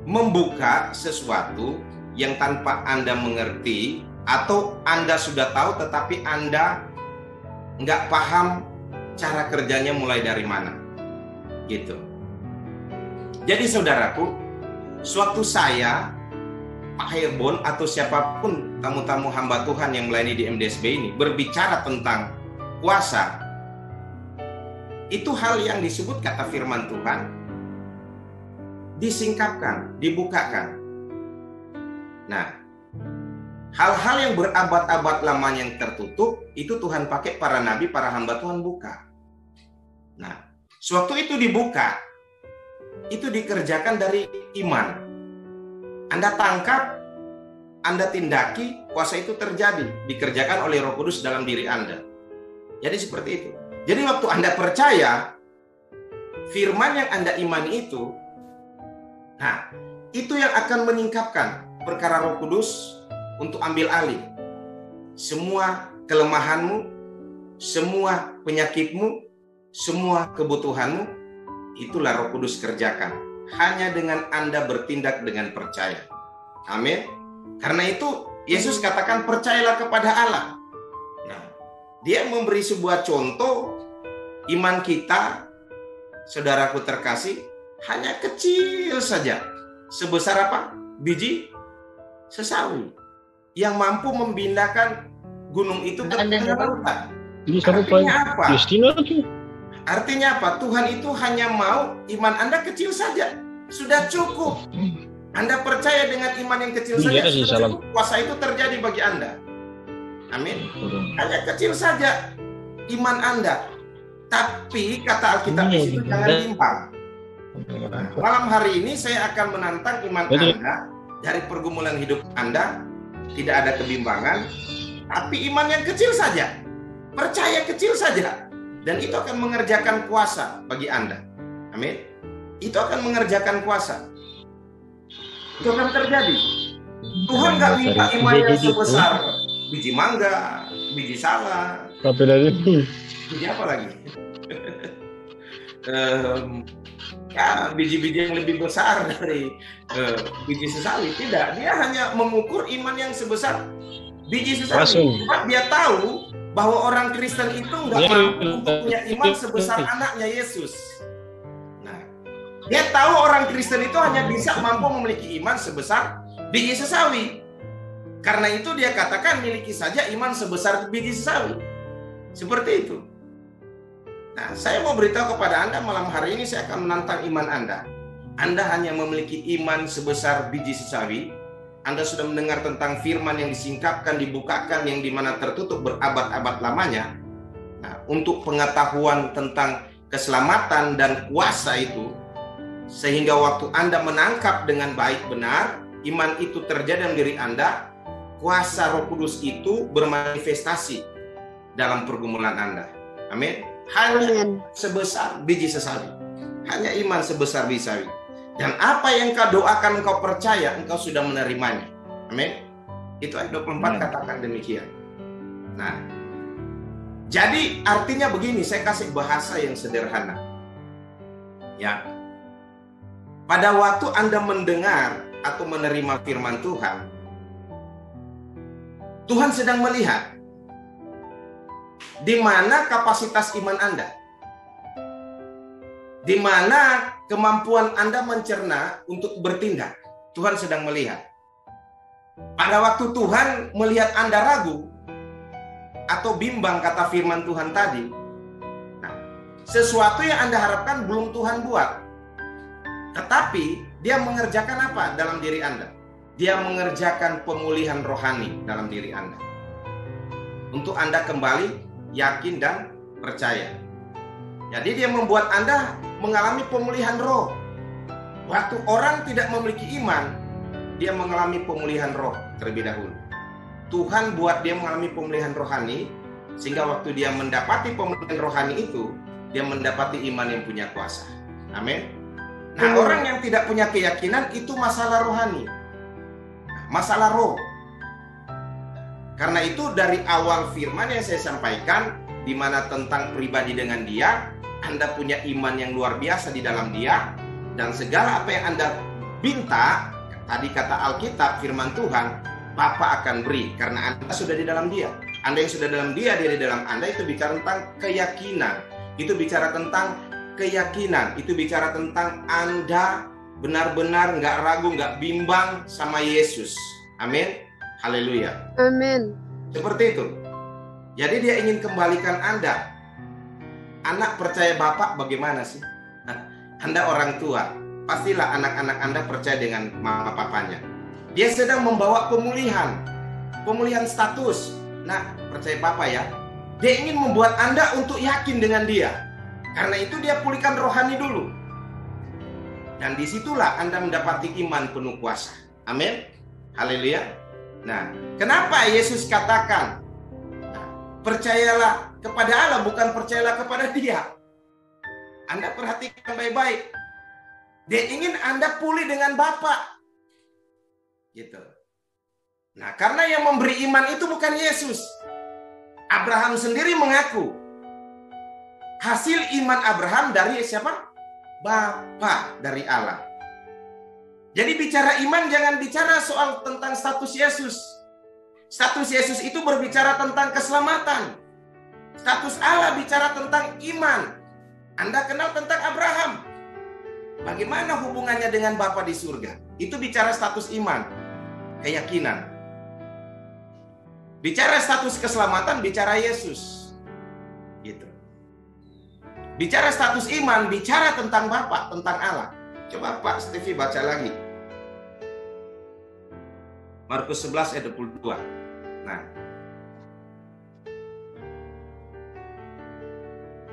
membuka sesuatu yang tanpa Anda mengerti, atau Anda sudah tahu tetapi Anda nggak paham cara kerjanya mulai dari mana. Gitu. Jadi saudaraku, suatu saya, Pak Hairbon atau siapapun tamu-tamu hamba Tuhan yang melayani di MDSB ini berbicara tentang kuasa, itu hal yang disebut kata firman Tuhan disingkapkan, dibukakan. Nah, hal-hal yang berabad-abad lamanya yang tertutup, itu Tuhan pakai para nabi, para hamba Tuhan buka. Nah, sewaktu itu dibuka, itu dikerjakan dari iman. Anda tangkap, Anda tindaki, kuasa itu terjadi, dikerjakan oleh Roh Kudus dalam diri Anda. Jadi seperti itu. Jadi waktu Anda percaya, firman yang Anda imani itu, nah, itu yang akan menyingkapkan perkara Roh Kudus untuk ambil alih. Semua kelemahanmu, semua penyakitmu, semua kebutuhanmu, itulah Roh Kudus kerjakan. Hanya dengan Anda bertindak dengan percaya. Amin. Karena itu Yesus katakan percayalah kepada Allah. Nah, Dia memberi sebuah contoh iman kita, saudaraku terkasih, hanya kecil saja. Sebesar apa? Biji sesawi. Yang mampu memindahkan gunung itu ke tengah lautan. Artinya apa? Artinya apa? Tuhan itu hanya mau iman Anda kecil saja. Sudah cukup. Anda percaya dengan iman yang kecil saja, sudah cukup. Kuasa itu terjadi bagi Anda. Amin. Hanya kecil saja iman Anda. Tapi kata Alkitab di situ jangan bimbang. Malam hari ini saya akan menantang iman Anda dari pergumulan hidup Anda. Tidak ada kebimbangan, tapi iman yang kecil saja. Percaya kecil saja. Dan itu akan mengerjakan kuasa bagi Anda. Amin. Itu akan mengerjakan kuasa. Itu akan terjadi. Tuhan gak minta iman yang sebesar biji mangga, biji salak, biji apa lagi? Ya, biji-biji yang lebih besar dari biji sesawi. Tidak, dia hanya mengukur iman yang sebesar biji sesawi. Dia tahu bahwa orang Kristen itu nggak mampu punya iman sebesar anaknya Yesus. Nah, dia tahu orang Kristen itu hanya bisa mampu memiliki iman sebesar biji sesawi. Karena itu dia katakan miliki saja iman sebesar biji sesawi. Seperti itu. Nah, saya mau beritahu kepada Anda malam hari ini, saya akan menantang iman Anda. Anda hanya memiliki iman sebesar biji sesawi. Anda sudah mendengar tentang firman yang disingkapkan, dibukakan, yang dimana tertutup berabad-abad lamanya. Nah, untuk pengetahuan tentang keselamatan dan kuasa itu, sehingga waktu Anda menangkap dengan baik benar, iman itu terjadi dalam diri Anda, kuasa Roh Kudus itu bermanifestasi dalam pergumulan Anda. Amin. Hanya sebesar biji sesawi. Hanya iman sebesar biji sesawi. Dan apa yang kau doakan, engkau percaya, engkau sudah menerimanya. Amin. Itu ayat 24 katakan demikian. Nah, jadi artinya begini, saya kasih bahasa yang sederhana. Ya. Pada waktu Anda mendengar atau menerima firman Tuhan, Tuhan sedang melihat di mana kapasitas iman Anda. Di mana kemampuan Anda mencerna untuk bertindak. Tuhan sedang melihat. Pada waktu Tuhan melihat Anda ragu atau bimbang kata firman Tuhan tadi, nah, sesuatu yang Anda harapkan belum Tuhan buat. Tetapi dia mengerjakan apa dalam diri Anda? Dia mengerjakan pemulihan rohani dalam diri Anda. Untuk Anda kembali yakin dan percaya. Jadi dia membuat Anda mengalami pemulihan roh. Waktu orang tidak memiliki iman, dia mengalami pemulihan roh terlebih dahulu. Tuhan buat dia mengalami pemulihan rohani, sehingga waktu dia mendapati pemulihan rohani itu, dia mendapati iman yang punya kuasa. Amin. Nah, orang yang tidak punya keyakinan itu masalah rohani. Masalah roh. Karena itu dari awal firman yang saya sampaikan, di mana tentang pribadi dengan dia, Anda punya iman yang luar biasa di dalam dia, dan segala apa yang Anda minta, tadi kata Alkitab, firman Tuhan, Bapa akan beri, karena Anda sudah di dalam dia. Anda yang sudah dalam dia, dia di dalam Anda, itu bicara tentang keyakinan. Itu bicara tentang keyakinan. Itu bicara tentang Anda benar-benar nggak ragu, nggak bimbang sama Yesus. Amin. Haleluya. Amin. Seperti itu. Jadi dia ingin kembalikan Anda. Anak percaya Bapak bagaimana sih? Anda orang tua, pastilah anak-anak Anda percaya dengan mama papanya. Dia sedang membawa pemulihan status. Nah, percaya Bapak ya. Dia ingin membuat Anda untuk yakin dengan dia. Karena itu dia pulihkan rohani dulu. Dan disitulah Anda mendapati iman penuh kuasa. Amin. Haleluya. Nah, kenapa Yesus katakan, percayalah kepada Allah, bukan percayalah kepada dia. Anda perhatikan baik-baik. Dia ingin Anda pulih dengan Bapa. Gitu. Nah, karena yang memberi iman itu bukan Yesus. Abraham sendiri mengaku hasil iman Abraham dari siapa? Bapa, dari Allah. Jadi bicara iman jangan bicara soal tentang status Yesus. Status Yesus itu berbicara tentang keselamatan. Status Allah bicara tentang iman. Anda kenal tentang Abraham. Bagaimana hubungannya dengan Bapa di surga? Itu bicara status iman, keyakinan. Bicara status keselamatan, bicara Yesus. Gitu. Bicara status iman, bicara tentang Bapa, tentang Allah. Coba Pak Stevie baca lagi. Markus 11 ayat 22. Nah,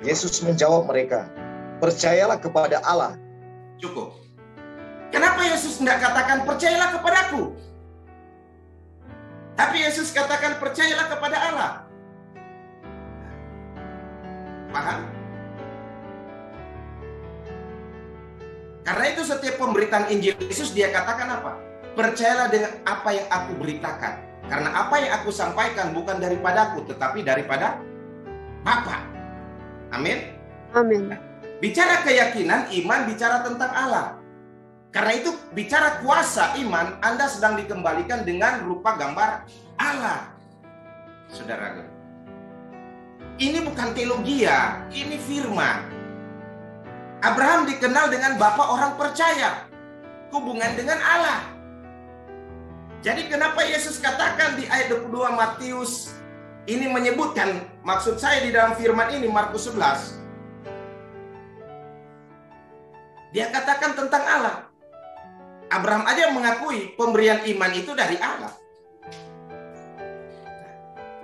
Yesus menjawab mereka, percayalah kepada Allah. Cukup. Kenapa Yesus tidak katakan percayalah kepadaku? Tapi Yesus katakan percayalah kepada Allah. Paham? Karena itu setiap pemberitaan Injil Yesus dia katakan apa? Percayalah dengan apa yang aku beritakan. Karena apa yang aku sampaikan bukan daripadaku, tetapi daripada Bapa. Amin. Amin. Bicara keyakinan, iman bicara tentang Allah. Karena itu bicara kuasa iman, Anda sedang dikembalikan dengan rupa gambar Allah. Saudara, ini bukan teologia, ini firman. Abraham dikenal dengan Bapa orang percaya, hubungan dengan Allah. Jadi kenapa Yesus katakan di ayat 22 Matius ini menyebutkan, maksud saya di dalam firman ini Markus 11, dia katakan tentang Allah. Abraham aja mengakui pemberian iman itu dari Allah.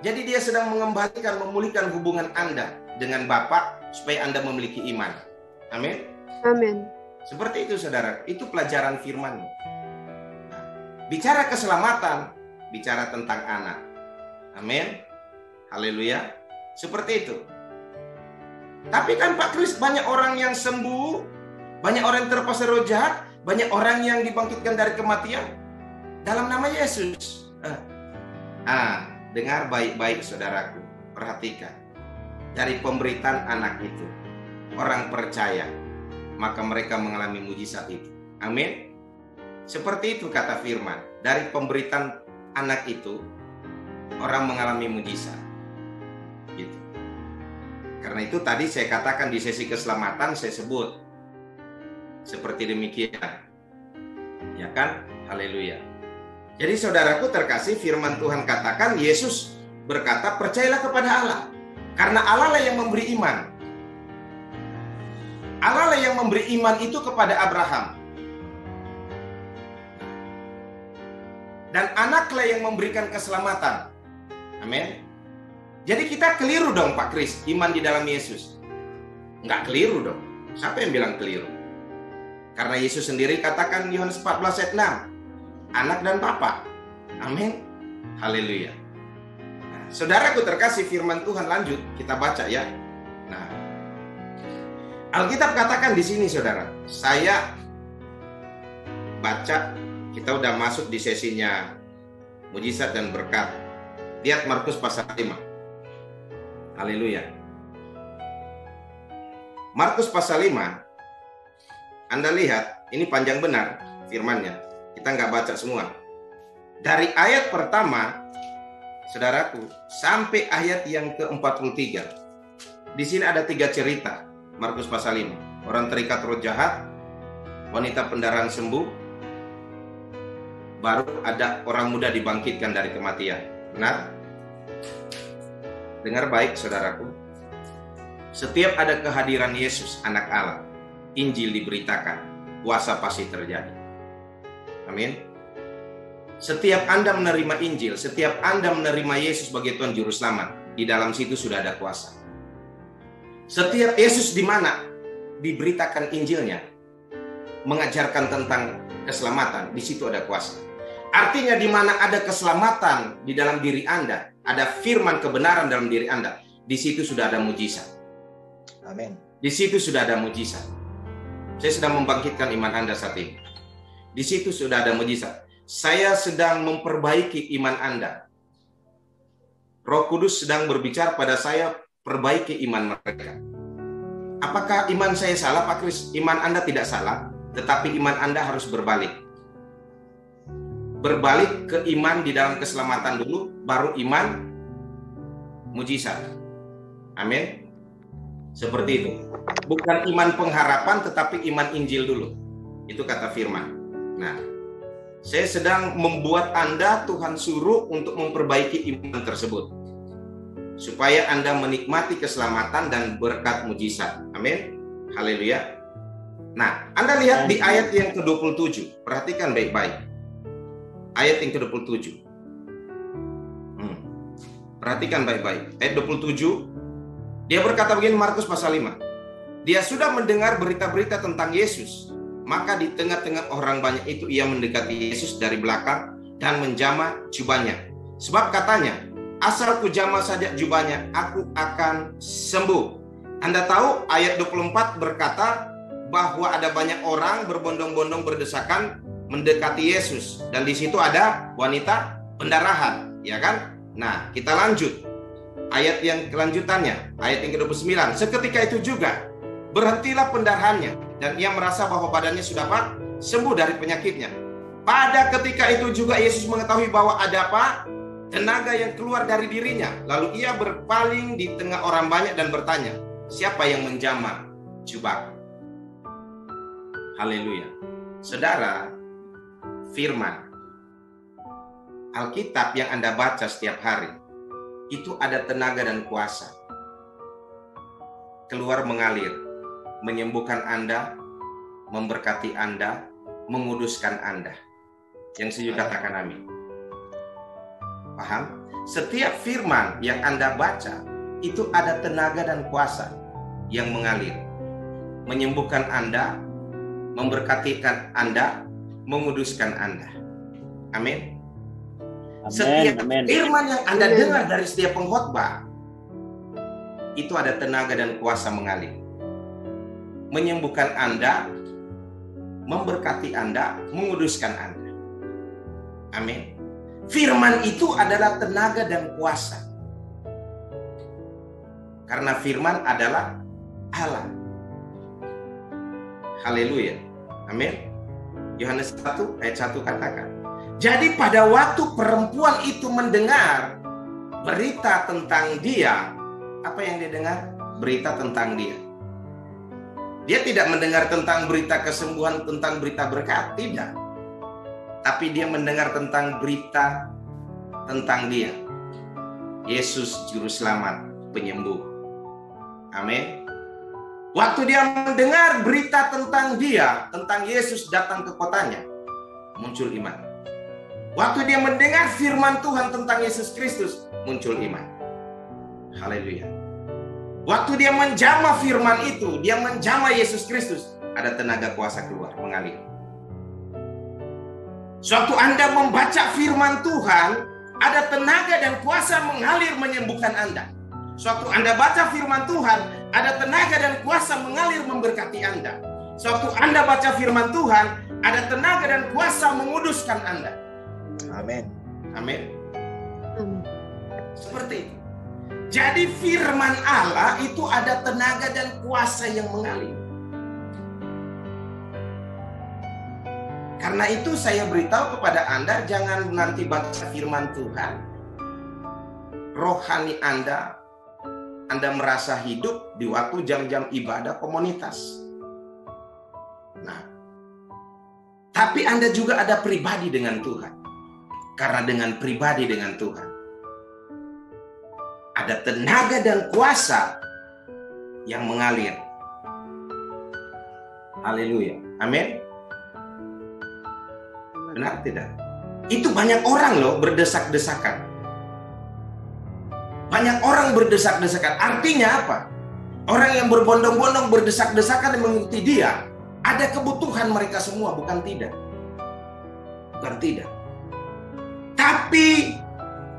Jadi dia sedang mengembalikan, memulihkan hubungan Anda dengan Bapa supaya Anda memiliki iman. Amin. Amin. Seperti itu saudara, itu pelajaran firman. Bicara keselamatan, bicara tentang anak. Amin. Haleluya. Seperti itu. Tapi kan Pak Kris, banyak orang yang sembuh, banyak orang yang terpaksa roh jahat, Banyak orang yang dibangkitkan dari kematian dalam nama Yesus. Dengar baik-baik saudaraku, perhatikan. Dari pemberitaan anak itu, orang percaya, maka mereka mengalami mujizat itu. Amin. Seperti itu kata firman. Dari pemberitaan anak itu, orang mengalami mujizat. Gitu. Karena itu tadi saya katakan di sesi keselamatan saya sebut seperti demikian. Ya kan? Haleluya. Jadi saudaraku terkasih, firman Tuhan katakan, Yesus berkata, percayalah kepada Allah. Karena Allah lah yang memberi iman. Allah lah yang memberi iman itu kepada Abraham. Dan anaklah yang memberikan keselamatan. Amin. Jadi kita keliru dong Pak Kris, iman di dalam Yesus. Enggak keliru dong. Siapa yang bilang keliru? Karena Yesus sendiri katakan Yohanes 14 ayat 6. Anak dan Bapa. Amin. Haleluya. Nah, saudaraku terkasih, firman Tuhan lanjut. Kita baca ya. Nah, Alkitab katakan di sini saudara. Saya baca, kita udah masuk di sesinya mujizat dan berkat. Lihat Markus pasal 5. Haleluya. Markus pasal 5. Anda lihat, ini panjang benar firmannya. Kita nggak baca semua. Dari ayat pertama, saudaraku, sampai ayat yang ke-43. Di sini ada 3 cerita. Markus pasal 5. Orang terikat roh jahat, wanita pendarahan sembuh, baru ada orang muda dibangkitkan dari kematian. Benar? Dengar baik saudaraku. Setiap ada kehadiran Yesus, anak Allah, Injil diberitakan, kuasa pasti terjadi. Amin. Setiap Anda menerima Injil, setiap Anda menerima Yesus sebagai Tuhan Juru Selamat, di dalam situ sudah ada kuasa. Setiap Yesus di mana diberitakan Injilnya, mengajarkan tentang keselamatan, di situ ada kuasa. Artinya di mana ada keselamatan di dalam diri Anda, ada firman kebenaran dalam diri Anda, di situ sudah ada mujizat. Amin. Di situ sudah ada mujizat. Saya sedang membangkitkan iman Anda saat ini. Di situ sudah ada mujizat. Saya sedang memperbaiki iman Anda. Roh Kudus sedang berbicara pada saya, perbaiki iman mereka. Apakah iman saya salah, Pak Kris? Iman Anda tidak salah, tetapi iman Anda harus berbalik. Berbalik ke iman di dalam keselamatan dulu, baru iman mujizat. Amin. Seperti itu. Bukan iman pengharapan, tetapi iman Injil dulu. Itu kata firman. Nah, saya sedang membuat Anda, Tuhan suruh untuk memperbaiki iman tersebut. Supaya Anda menikmati keselamatan dan berkat mujizat. Amin. Haleluya. Nah, Anda lihat di ayat yang ke-27. Perhatikan baik-baik. Ayat yang ke-27. Perhatikan baik-baik. Ayat 27. Dia berkata begini, Markus pasal 5. Dia sudah mendengar berita-berita tentang Yesus. Maka di tengah-tengah orang banyak itu ia mendekati Yesus dari belakang dan menjamah jubahnya. Sebab katanya, asal ku jamah saja jubahnya, aku akan sembuh. Anda tahu ayat 24 berkata bahwa ada banyak orang berbondong-bondong berdesakan mendekati Yesus. Dan di situ ada wanita pendarahan, ya kan? Nah, kita lanjut. Ayat yang kelanjutannya, ayat yang ke-29. Seketika itu juga berhentilah pendarahannya dan ia merasa bahwa badannya sudah sembuh dari penyakitnya. Pada ketika itu juga Yesus mengetahui bahwa ada tenaga yang keluar dari dirinya. Lalu ia berpaling di tengah orang banyak dan bertanya, siapa yang menjamah jubahku? Haleluya. Saudara, firman Alkitab yang Anda baca setiap hari, itu ada tenaga dan kuasa. Keluar mengalir, menyembuhkan Anda, memberkati Anda, menguduskan Anda. Yang setuju katakan amin. Paham? Setiap firman yang Anda baca, itu ada tenaga dan kuasa yang mengalir. Menyembuhkan Anda, memberkati Anda, menguduskan Anda. Amin. Setiap firman yang Anda dengar dari setiap pengkhotbah, itu ada tenaga dan kuasa mengalir. Menyembuhkan Anda, memberkati Anda, menguduskan Anda. Amin. Firman itu adalah tenaga dan kuasa. Karena firman adalah Allah. Haleluya. Amin. Yohanes 1 ayat 1 katakan. Jadi pada waktu perempuan itu mendengar berita tentang dia, apa yang dia dengar? Berita tentang dia. Dia tidak mendengar tentang berita kesembuhan, tentang berita berkat, tidak. Tapi dia mendengar tentang berita tentang dia. Yesus juru selamat, penyembuh. Amin. Waktu dia mendengar berita tentang dia, tentang Yesus datang ke kotanya, muncul iman. Waktu dia mendengar firman Tuhan tentang Yesus Kristus, muncul iman. Haleluya. Waktu dia menjamah firman itu, dia menjamah Yesus Kristus, ada tenaga kuasa keluar, mengalir. Suatu Anda membaca firman Tuhan, ada tenaga dan kuasa mengalir menyembuhkan Anda. Suatu Anda baca firman Tuhan, ada tenaga dan kuasa mengalir memberkati Anda. Suatu Anda baca firman Tuhan, ada tenaga dan kuasa menguduskan Anda. Amin. Amin. Amin. Seperti itu. Jadi firman Allah itu ada tenaga dan kuasa yang mengalir. Karena itu saya beritahu kepada Anda, jangan nanti baca firman Tuhan, rohani Anda merasa hidup di waktu jam-jam ibadah komunitas. Nah, tapi Anda juga ada pribadi dengan Tuhan. Karena dengan pribadi dengan Tuhan, ada tenaga dan kuasa yang mengalir. Haleluya. Amin. Benar tidak? Itu banyak orang loh berdesak-desakan. Banyak orang berdesak-desakan. Artinya apa? Orang yang berbondong-bondong berdesak-desakan dan mengikuti dia, ada kebutuhan mereka semua, bukan tidak. Bukan tidak. Tapi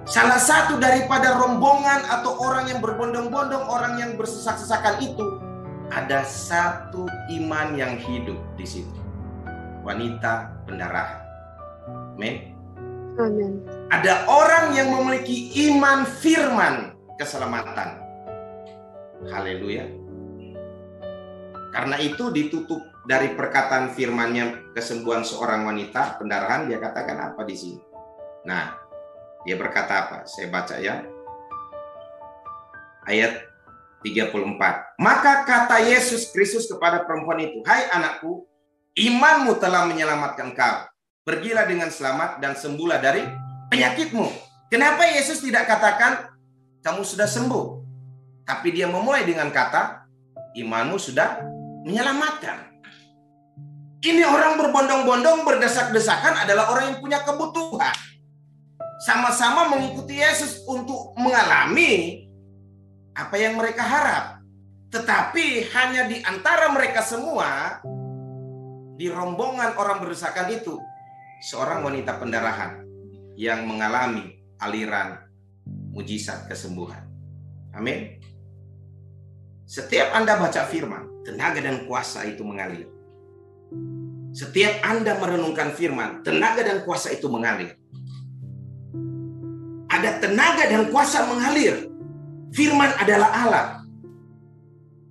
salah satu daripada rombongan atau orang yang berbondong-bondong, orang yang bersesak-sesakan itu, ada satu iman yang hidup di situ. Wanita pendarahan. Amin. Amin. Ada orang yang memiliki iman firman keselamatan. Haleluya. Karena itu ditutup dari perkataan firmannya kesembuhan seorang wanita pendarahan, dia katakan apa di sini? Nah, dia berkata apa? Saya baca ya. Ayat 34. Maka kata Yesus Kristus kepada perempuan itu, "Hai anakku, imanmu telah menyelamatkan kau. Pergilah dengan selamat dan sembuhlah dari penyakitmu." Kenapa Yesus tidak katakan kamu sudah sembuh? Tapi dia memulai dengan kata imanmu sudah menyelamatkan. Ini orang berbondong-bondong, berdesak-desakan adalah orang yang punya kebutuhan. Sama-sama mengikuti Yesus untuk mengalami apa yang mereka harap. Tetapi hanya di antara mereka semua, di rombongan orang berdesakan itu, seorang wanita pendarahan yang mengalami aliran mujizat kesembuhan. Amin. Setiap Anda baca firman, tenaga dan kuasa itu mengalir. Setiap Anda merenungkan firman, tenaga dan kuasa itu mengalir. Ada tenaga dan kuasa mengalir. Firman adalah Allah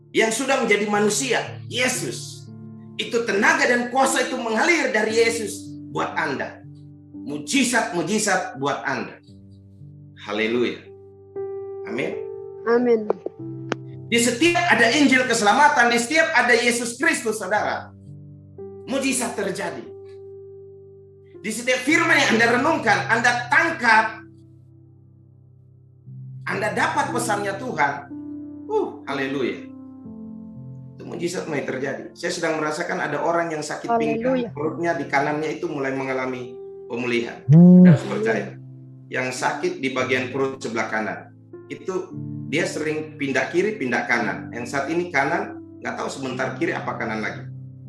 yang sudah menjadi manusia, Yesus. Itu tenaga dan kuasa itu mengalir dari Yesus buat Anda. Mujizat-mujizat buat Anda. Haleluya. Amin. Amin. Di setiap ada Injil keselamatan, di setiap ada Yesus Kristus, saudara, mujizat terjadi. Di setiap firman yang Anda renungkan, Anda tangkap, Anda dapat pesannya Tuhan. Haleluya. Itu mujizat mulai terjadi. Saya sedang merasakan ada orang yang sakit pinggang, perutnya di kanannya itu mulai mengalami pemulihan. Harus percaya. Yang sakit di bagian perut sebelah kanan, itu dia sering pindah kiri, pindah kanan. Yang saat ini kanan, nggak tahu sebentar kiri apa kanan lagi.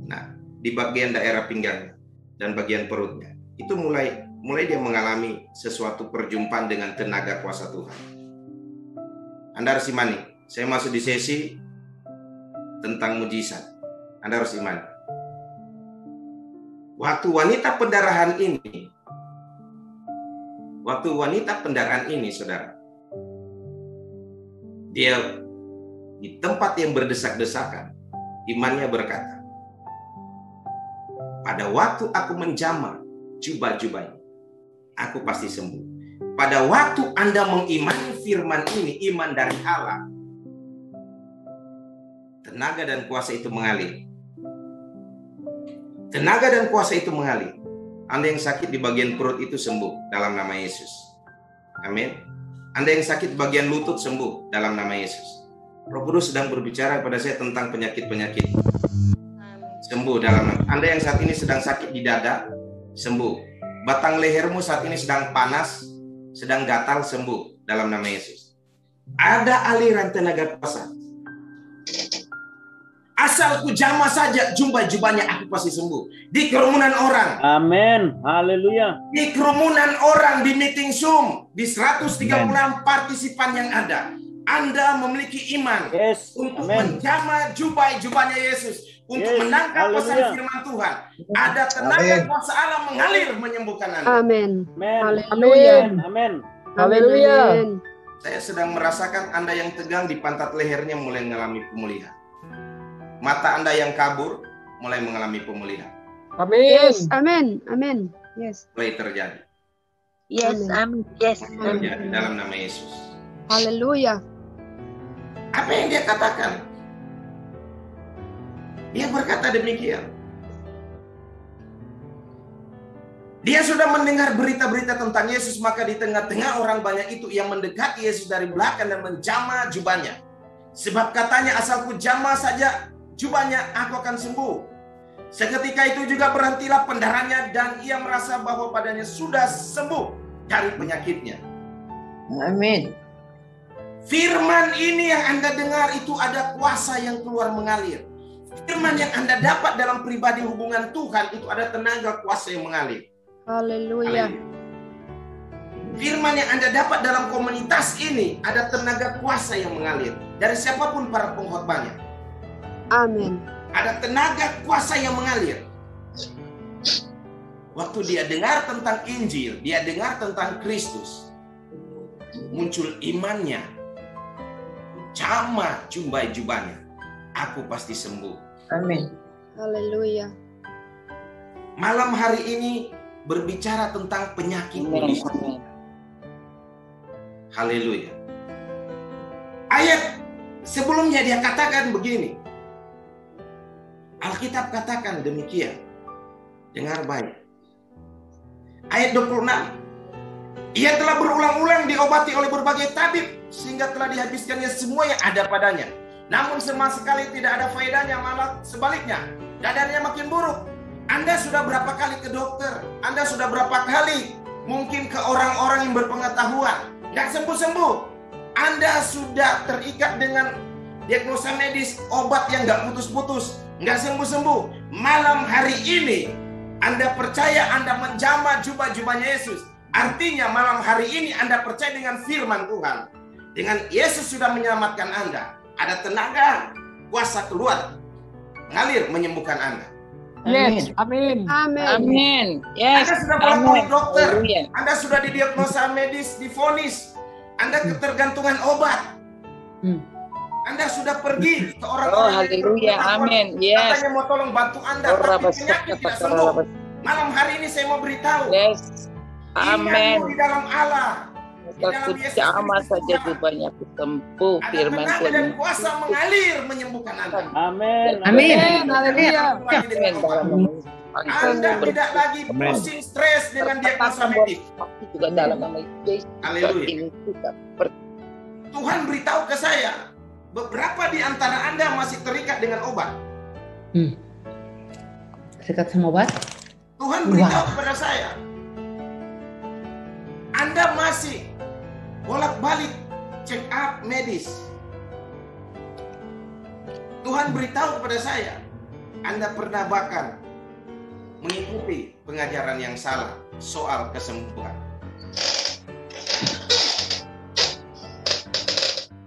Nah, di bagian daerah pinggangnya dan bagian perutnya, itu mulai dia mengalami sesuatu perjumpaan dengan tenaga kuasa Tuhan. Anda harus imani. Saya masuk di sesi tentang mujizat. Anda harus imani. Waktu wanita pendarahan ini, saudara, dia di tempat yang berdesak-desakan, imannya berkata, pada waktu aku menjamah jubah-jubahnya, aku pasti sembuh. Pada waktu Anda mengimani firman ini, iman dari Allah, tenaga dan kuasa itu mengalir. Tenaga dan kuasa itu mengalir. Anda yang sakit di bagian perut itu sembuh dalam nama Yesus. Amin. Anda yang sakit di bagian lutut sembuh dalam nama Yesus. Roh Kudus sedang berbicara kepada saya tentang penyakit-penyakit. Sembuh dalam nama. Anda yang saat ini sedang sakit di dada, sembuh. Batang lehermu saat ini sedang panas, sedang gatal, sembuh dalam nama Yesus. Ada aliran tenaga kuasa. Asal ku jamah saja jubah-jubahnya, aku pasti sembuh. Di kerumunan orang. Amin. Haleluya. Di kerumunan orang, di meeting Zoom, di 136 partisipan yang ada. Anda memiliki iman untuk menjamah jubah-jubahnya Yesus. Untuk menangkap pesan firman Tuhan. Ada tenaga kuasa Allah mengalir menyembuhkan Anda. Amin. Haleluya. Amin. Haleluya. Saya sedang merasakan Anda yang tegang di pantat lehernya mulai mengalami pemulihan. Mata Anda yang kabur mulai mengalami pemulihan. Amin. Yes, amin. Amin. Yes. Mulai terjadi. Yes, amin. Yes. Terjadi dalam nama Yesus. Haleluya. Apa yang dia katakan? Dia berkata demikian. Dia sudah mendengar berita-berita tentang Yesus, maka di tengah-tengah orang banyak itu yang mendekati Yesus dari belakang dan menjamah jubahnya. Sebab katanya, asal ku jamah saja jubahnya, aku akan sembuh. Seketika itu juga berhentilah pendarahannya dan ia merasa bahwa padanya sudah sembuh dari penyakitnya. Amin. Firman ini yang Anda dengar itu ada kuasa yang keluar mengalir. Firman yang Anda dapat dalam pribadi hubungan Tuhan itu ada tenaga kuasa yang mengalir. Haleluya. Firman yang Anda dapat dalam komunitas ini ada tenaga kuasa yang mengalir. Dari siapapun para pengkhotbahnya. Amin. Ada tenaga kuasa yang mengalir. Waktu dia dengar tentang Injil, dia dengar tentang Kristus, muncul imannya. Jamah jubah-jubahnya, aku pasti sembuh. Amin. Haleluya. Malam hari ini berbicara tentang penyakit ini. Haleluya. Ayat sebelumnya dia katakan begini. Alkitab katakan demikian. Dengar baik. Ayat 26. Ia telah berulang-ulang diobati oleh berbagai tabib sehingga telah dihabiskannya semua yang ada padanya. Namun sama sekali tidak ada faedahnya, malah sebaliknya. Dadanya makin buruk. Anda sudah berapa kali ke dokter? Anda sudah berapa kali mungkin ke orang-orang yang berpengetahuan? Nggak sembuh-sembuh. Anda sudah terikat dengan diagnosa medis, obat yang nggak putus-putus, nggak sembuh-sembuh. Malam hari ini Anda percaya Anda menjamah jubah-jubahnya Yesus. Artinya malam hari ini Anda percaya dengan firman Tuhan. Dengan Yesus sudah menyelamatkan Anda. Ada tenaga kuasa keluar, mengalir menyembuhkan Anda. Yes, amin. Amin. Amin. Yes. Anda sudah bolak-balik dokter. Haleluya. Anda sudah didiagnosa medis, divonis. Anda ketergantungan obat. Anda sudah pergi ke orang-orang haleluya, amin. Yes. Katanya mau tolong bantu Anda, tapi penyakit tidak sembuh. Malam hari ini saya mau beritahu. Yes. Amin. Di dalam Allah. Aku jamah saja jubahnya, aku sembuh. Firman Tuhan. Ada dan kuasa mengalir menyembuhkan Anda. Amin. Amin. Haleluya. Anda tidak lagi pusing stres dengan diagnosa medis. Juga dalam nama Yesus. Haleluya. Tuhan beritahu ke saya, beberapa di antara Anda masih terikat dengan obat. Terikat sama obat? Tuhan beritahu kepada saya, Anda masih bolak-balik check up medis. Tuhan beritahu kepada saya, Anda pernah bahkan mengikuti pengajaran yang salah soal kesembuhan.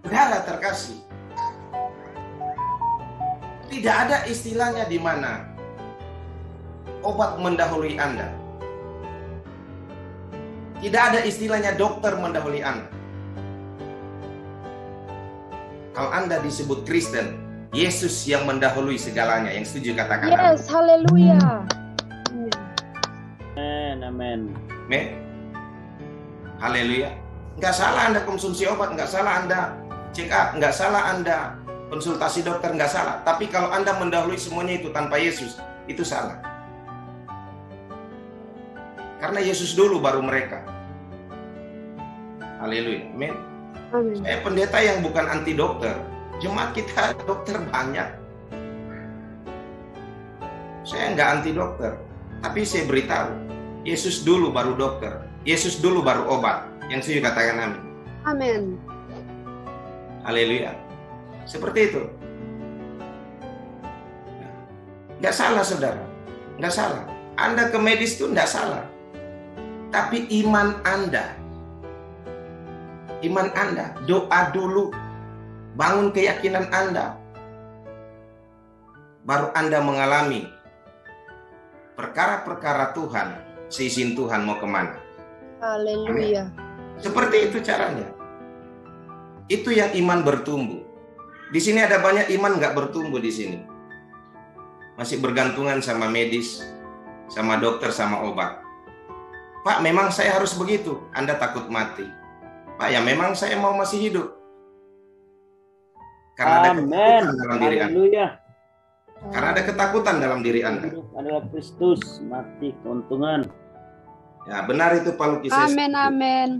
Saudara terkasih, tidak ada istilahnya di mana obat mendahului Anda. Tidak ada istilahnya dokter mendahului Anda. Kalau Anda disebut Kristen, Yesus yang mendahului segalanya. Yang setuju katakan amin. Yes, haleluya. Amin. Amin. Amin. Haleluya. Nggak salah Anda konsumsi obat, nggak salah Anda check up, nggak salah Anda konsultasi dokter, nggak salah. Tapi kalau Anda mendahului semuanya itu tanpa Yesus, itu salah. Karena Yesus dulu baru mereka. Haleluya. Amin. Amin. Saya pendeta yang bukan anti dokter. Jemaat kita dokter banyak. Saya nggak anti dokter. Tapi saya beritahu, Yesus dulu baru dokter. Yesus dulu baru obat. Yang setuju katakan amin. Amin. Haleluya. Seperti itu. Nggak salah saudara. Nggak salah. Anda ke medis itu nggak salah. Tapi iman Anda. Iman Anda, doa dulu, bangun keyakinan Anda, baru Anda mengalami perkara-perkara Tuhan, seizin Tuhan mau kemana. Haleluya. Seperti itu caranya. Itu yang iman bertumbuh. Di sini ada banyak iman nggak bertumbuh di sini. Masih bergantungan sama medis, sama dokter, sama obat. Pak, memang saya harus begitu. Anda takut mati. Pak, ya memang saya mau masih hidup. Karena ada ketakutan dalam diri Anda. Karena ada ketakutan dalam diri Anda. Hidup adalah Kristus, mati keuntungan. Ya, benar itu Pak Luki. Amin, amin.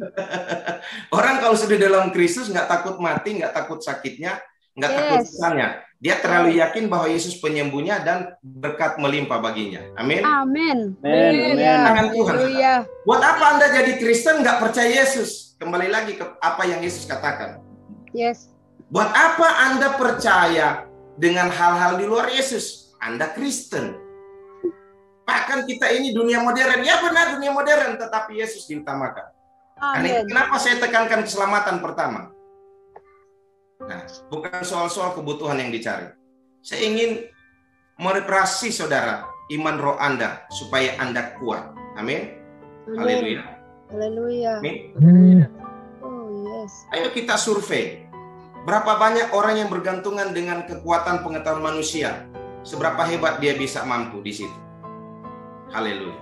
Orang kalau sudah dalam Kristus nggak takut mati, nggak takut sakitnya, nggak takut susahnya. Dia terlalu yakin bahwa Yesus penyembuhnya dan berkat melimpah baginya. Amin. Amin. Tangan Tuhan. Haleluya. Buat apa Anda jadi Kristen nggak percaya Yesus? Kembali lagi ke apa yang Yesus katakan. Yes. Buat apa Anda percaya dengan hal-hal di luar Yesus? Anda Kristen. Bahkan kita ini dunia modern. Ya benar dunia modern, tetapi Yesus diutamakan. Amin. Kenapa saya tekankan keselamatan pertama? Nah, bukan soal-soal kebutuhan yang dicari. Saya ingin mereparasi saudara iman roh Anda supaya Anda kuat. Amin. Haleluya. Haleluya. Amin. Oh, yes. Ayo kita survei. Berapa banyak orang yang bergantungan dengan kekuatan pengetahuan manusia? Seberapa hebat dia bisa mampu di situ? Haleluya.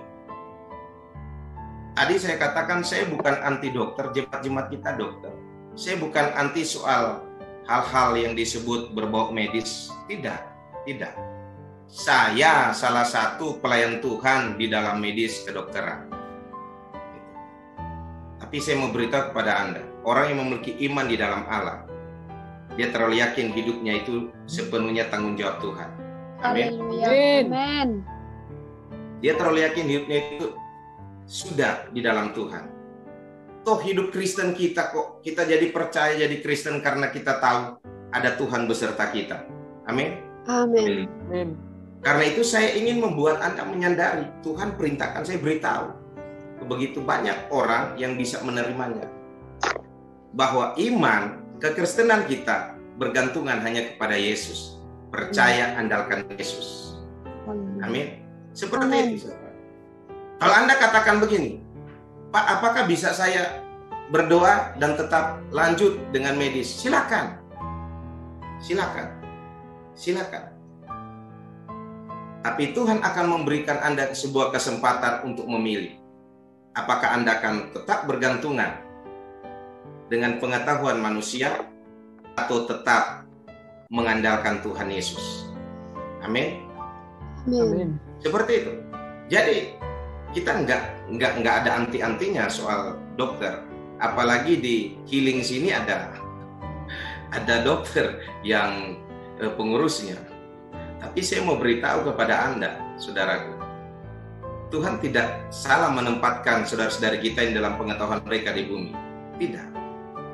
Tadi saya katakan saya bukan anti dokter, jemaat-jemaat kita dokter. Saya bukan anti soal hal-hal yang disebut berbau medis. Tidak. Saya salah satu pelayan Tuhan di dalam medis kedokteran. Tapi saya mau beritahu kepada Anda, orang yang memiliki iman di dalam Allah, dia terlalu yakin hidupnya itu sepenuhnya tanggung jawab Tuhan. Amin. Amin. Dia terlalu yakin hidupnya itu sudah di dalam Tuhan. Toh hidup Kristen kita kok, kita jadi percaya jadi Kristen karena kita tahu ada Tuhan beserta kita. Amin. Amin. Karena itu saya ingin membuat Anda menyadari, Tuhan perintahkan saya beritahu. Begitu banyak orang yang bisa menerimanya. Bahwa iman, kekristenan kita bergantungan hanya kepada Yesus. Percaya, andalkan Yesus. Amin. Seperti itu. Kalau Anda katakan begini, Pak, apakah bisa saya berdoa dan tetap lanjut dengan medis? Silakan. Tapi Tuhan akan memberikan Anda sebuah kesempatan untuk memilih. Apakah Anda akan tetap bergantungan dengan pengetahuan manusia atau tetap mengandalkan Tuhan Yesus? Amin. Seperti itu. Jadi kita nggak ada anti-antinya soal dokter. Apalagi di healing sini ada dokter yang pengurusnya. Tapi saya mau beritahu kepada Anda, saudaraku, Tuhan tidak salah menempatkan saudara-saudari kita yang dalam pengetahuan mereka di bumi.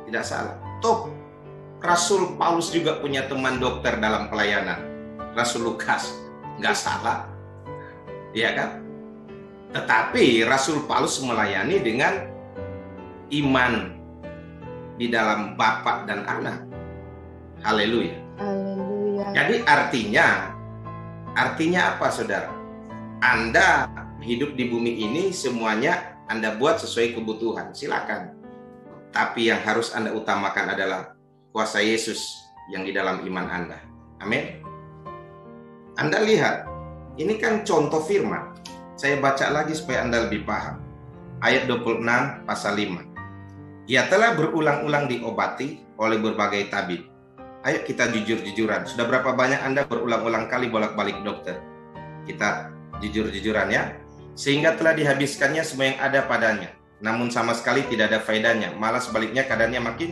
Tidak salah. Toh Rasul Paulus juga punya teman dokter dalam pelayanan, Rasul Lukas, nggak salah, iya kan? Tetapi Rasul Paulus melayani dengan iman di dalam Bapa dan Anak. Haleluya. Haleluya. Jadi artinya apa, saudara? Anda hidup di bumi ini semuanya Anda buat sesuai kebutuhan, silakan. Tapi yang harus Anda utamakan adalah kuasa Yesus yang di dalam iman Anda. Amin. Anda lihat, ini kan contoh firman. Saya baca lagi supaya Anda lebih paham. Ayat 26 pasal 5. Ia telah berulang-ulang diobati oleh berbagai tabib. Ayo kita jujur-jujuran. Sudah berapa banyak Anda berulang-ulang kali bolak-balik dokter? Kita jujur-jujuran ya. Sehingga telah dihabiskannya semua yang ada padanya. Namun sama sekali tidak ada faedahnya. Malah sebaliknya keadaannya makin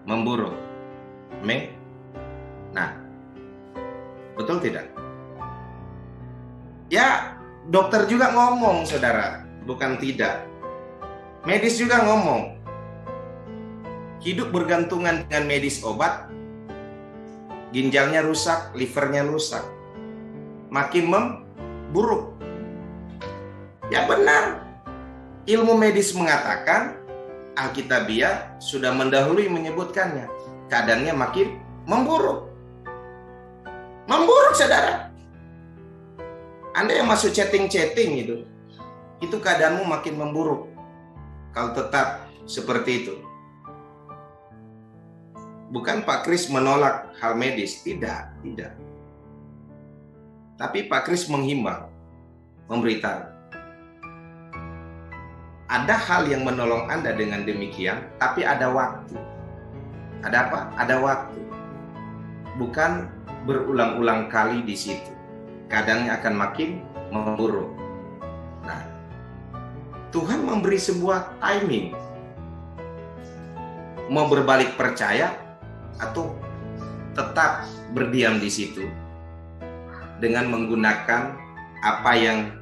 memburuk. Amin. Nah, betul tidak? Ya, dokter juga ngomong, saudara. Bukan tidak. Medis juga ngomong. Hidup bergantungan dengan medis obat, ginjalnya rusak, livernya rusak, makin memburuk. Ya benar, ilmu medis mengatakan, Alkitabiah sudah mendahului menyebutkannya, keadaannya makin memburuk. Memburuk, saudara. Anda yang masuk chatting-chatting itu keadaanmu makin memburuk kalau tetap seperti itu. Bukan Pak Kris menolak hal medis, tidak. Tapi Pak Kris menghimbau, memberitahu. Ada hal yang menolong Anda dengan demikian, tapi ada waktu. Ada apa? Ada waktu. Bukan berulang-ulang kali di situ. Keadaannya akan makin memburuk. Nah, Tuhan memberi sebuah timing. Mau berbalik percaya atau tetap berdiam di situ dengan menggunakan apa yang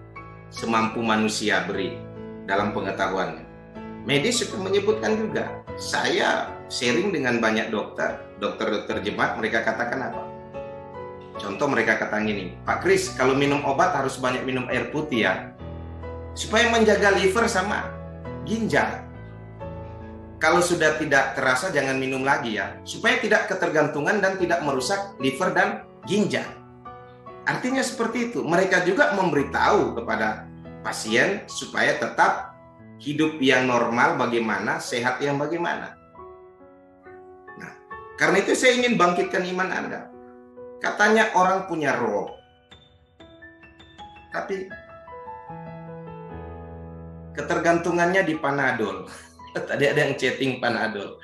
semampu manusia beri dalam pengetahuannya. Medis sudah menyebutkan juga. Saya sharing dengan banyak dokter jemaat, mereka katakan apa? Contoh mereka katakan gini, Pak Kris, kalau minum obat harus banyak minum air putih ya, supaya menjaga liver sama ginjal. Kalau sudah tidak terasa jangan minum lagi ya, supaya tidak ketergantungan dan tidak merusak liver dan ginjal. Artinya seperti itu. Mereka juga memberitahu kepada pasien supaya tetap hidup yang normal bagaimana, sehat yang bagaimana. Nah, karena itu saya ingin bangkitkan iman Anda. Katanya orang punya roh, tapi ketergantungannya di Panadol. Tadi ada yang chatting Panadol.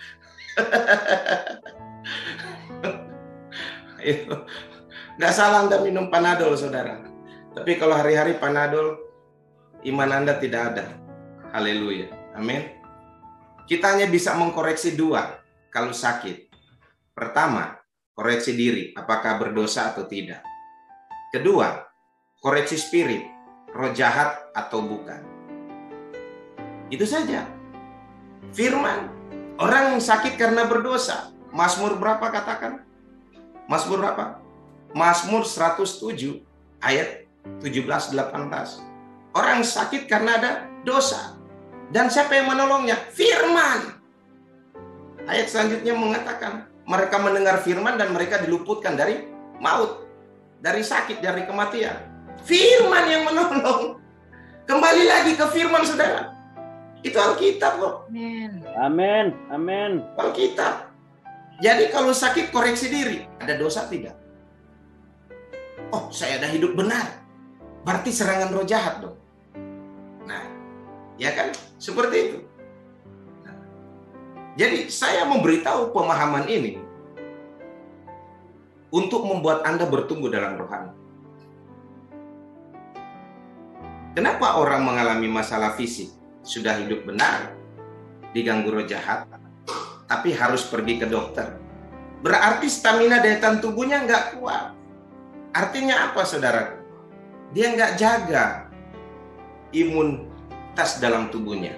Nggak salah Anda minum Panadol, saudara. Tapi kalau hari-hari Panadol, iman Anda tidak ada. Haleluya. Amin. Kita hanya bisa mengkoreksi dua kalau sakit. Pertama, koreksi diri, apakah berdosa atau tidak. Kedua, koreksi spirit, roh jahat atau bukan. Itu saja. Firman, orang yang sakit karena berdosa. Mazmur berapa katakan? Mazmur berapa? Mazmur 107 ayat 17-18. Orang sakit karena ada dosa. Dan siapa yang menolongnya? Firman. Ayat selanjutnya mengatakan, mereka mendengar firman dan mereka diluputkan dari maut, dari sakit, dari kematian. Firman yang menolong. Kembali lagi ke firman, saudara. Itu Alkitab kok. Amin. Amin. Alkitab. Jadi kalau sakit koreksi diri. Ada dosa tidak? Oh, saya ada hidup benar. Berarti serangan roh jahat dong. Nah, ya kan? Seperti itu. Nah, jadi saya memberitahu pemahaman ini untuk membuat Anda bertumbuh dalam rohani. Kenapa orang mengalami masalah fisik? Sudah hidup benar, diganggu roh jahat, tapi harus pergi ke dokter. Berarti stamina daya tahan tubuhnya nggak kuat. Artinya apa, saudara? Dia nggak jaga imunitas dalam tubuhnya.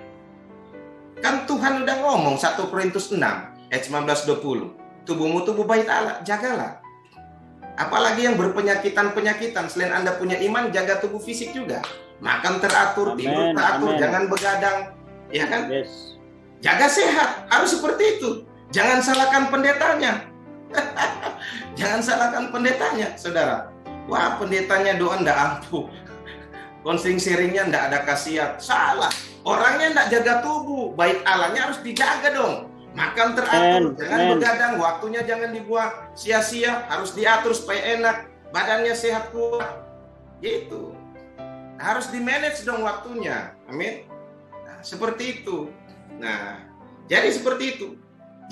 Kan Tuhan udah ngomong 1 Korintus 6 ayat 19-20. Tubuhmu tubuh bait Allah, jagalah. Apalagi yang berpenyakitan-penyakitan, selain Anda punya iman, jaga tubuh fisik juga. Makan teratur, tidur teratur, jangan begadang, ya kan? Yes. Jaga sehat, harus seperti itu. Jangan salahkan pendetanya. Jangan salahkan pendetanya, saudara. Wah, pendetanya doa ndak ampuh. Konsing sharingnya enggak ada khasiat. Salah. Orangnya enggak jaga tubuh, baik Allahnya harus dijaga dong. Makan teratur, jangan begadang, waktunya jangan dibuang sia-sia, harus diatur supaya enak, badannya sehat kuat. Gitu. Harus di-manage dong waktunya. Amin. Nah, seperti itu. Nah, jadi seperti itu.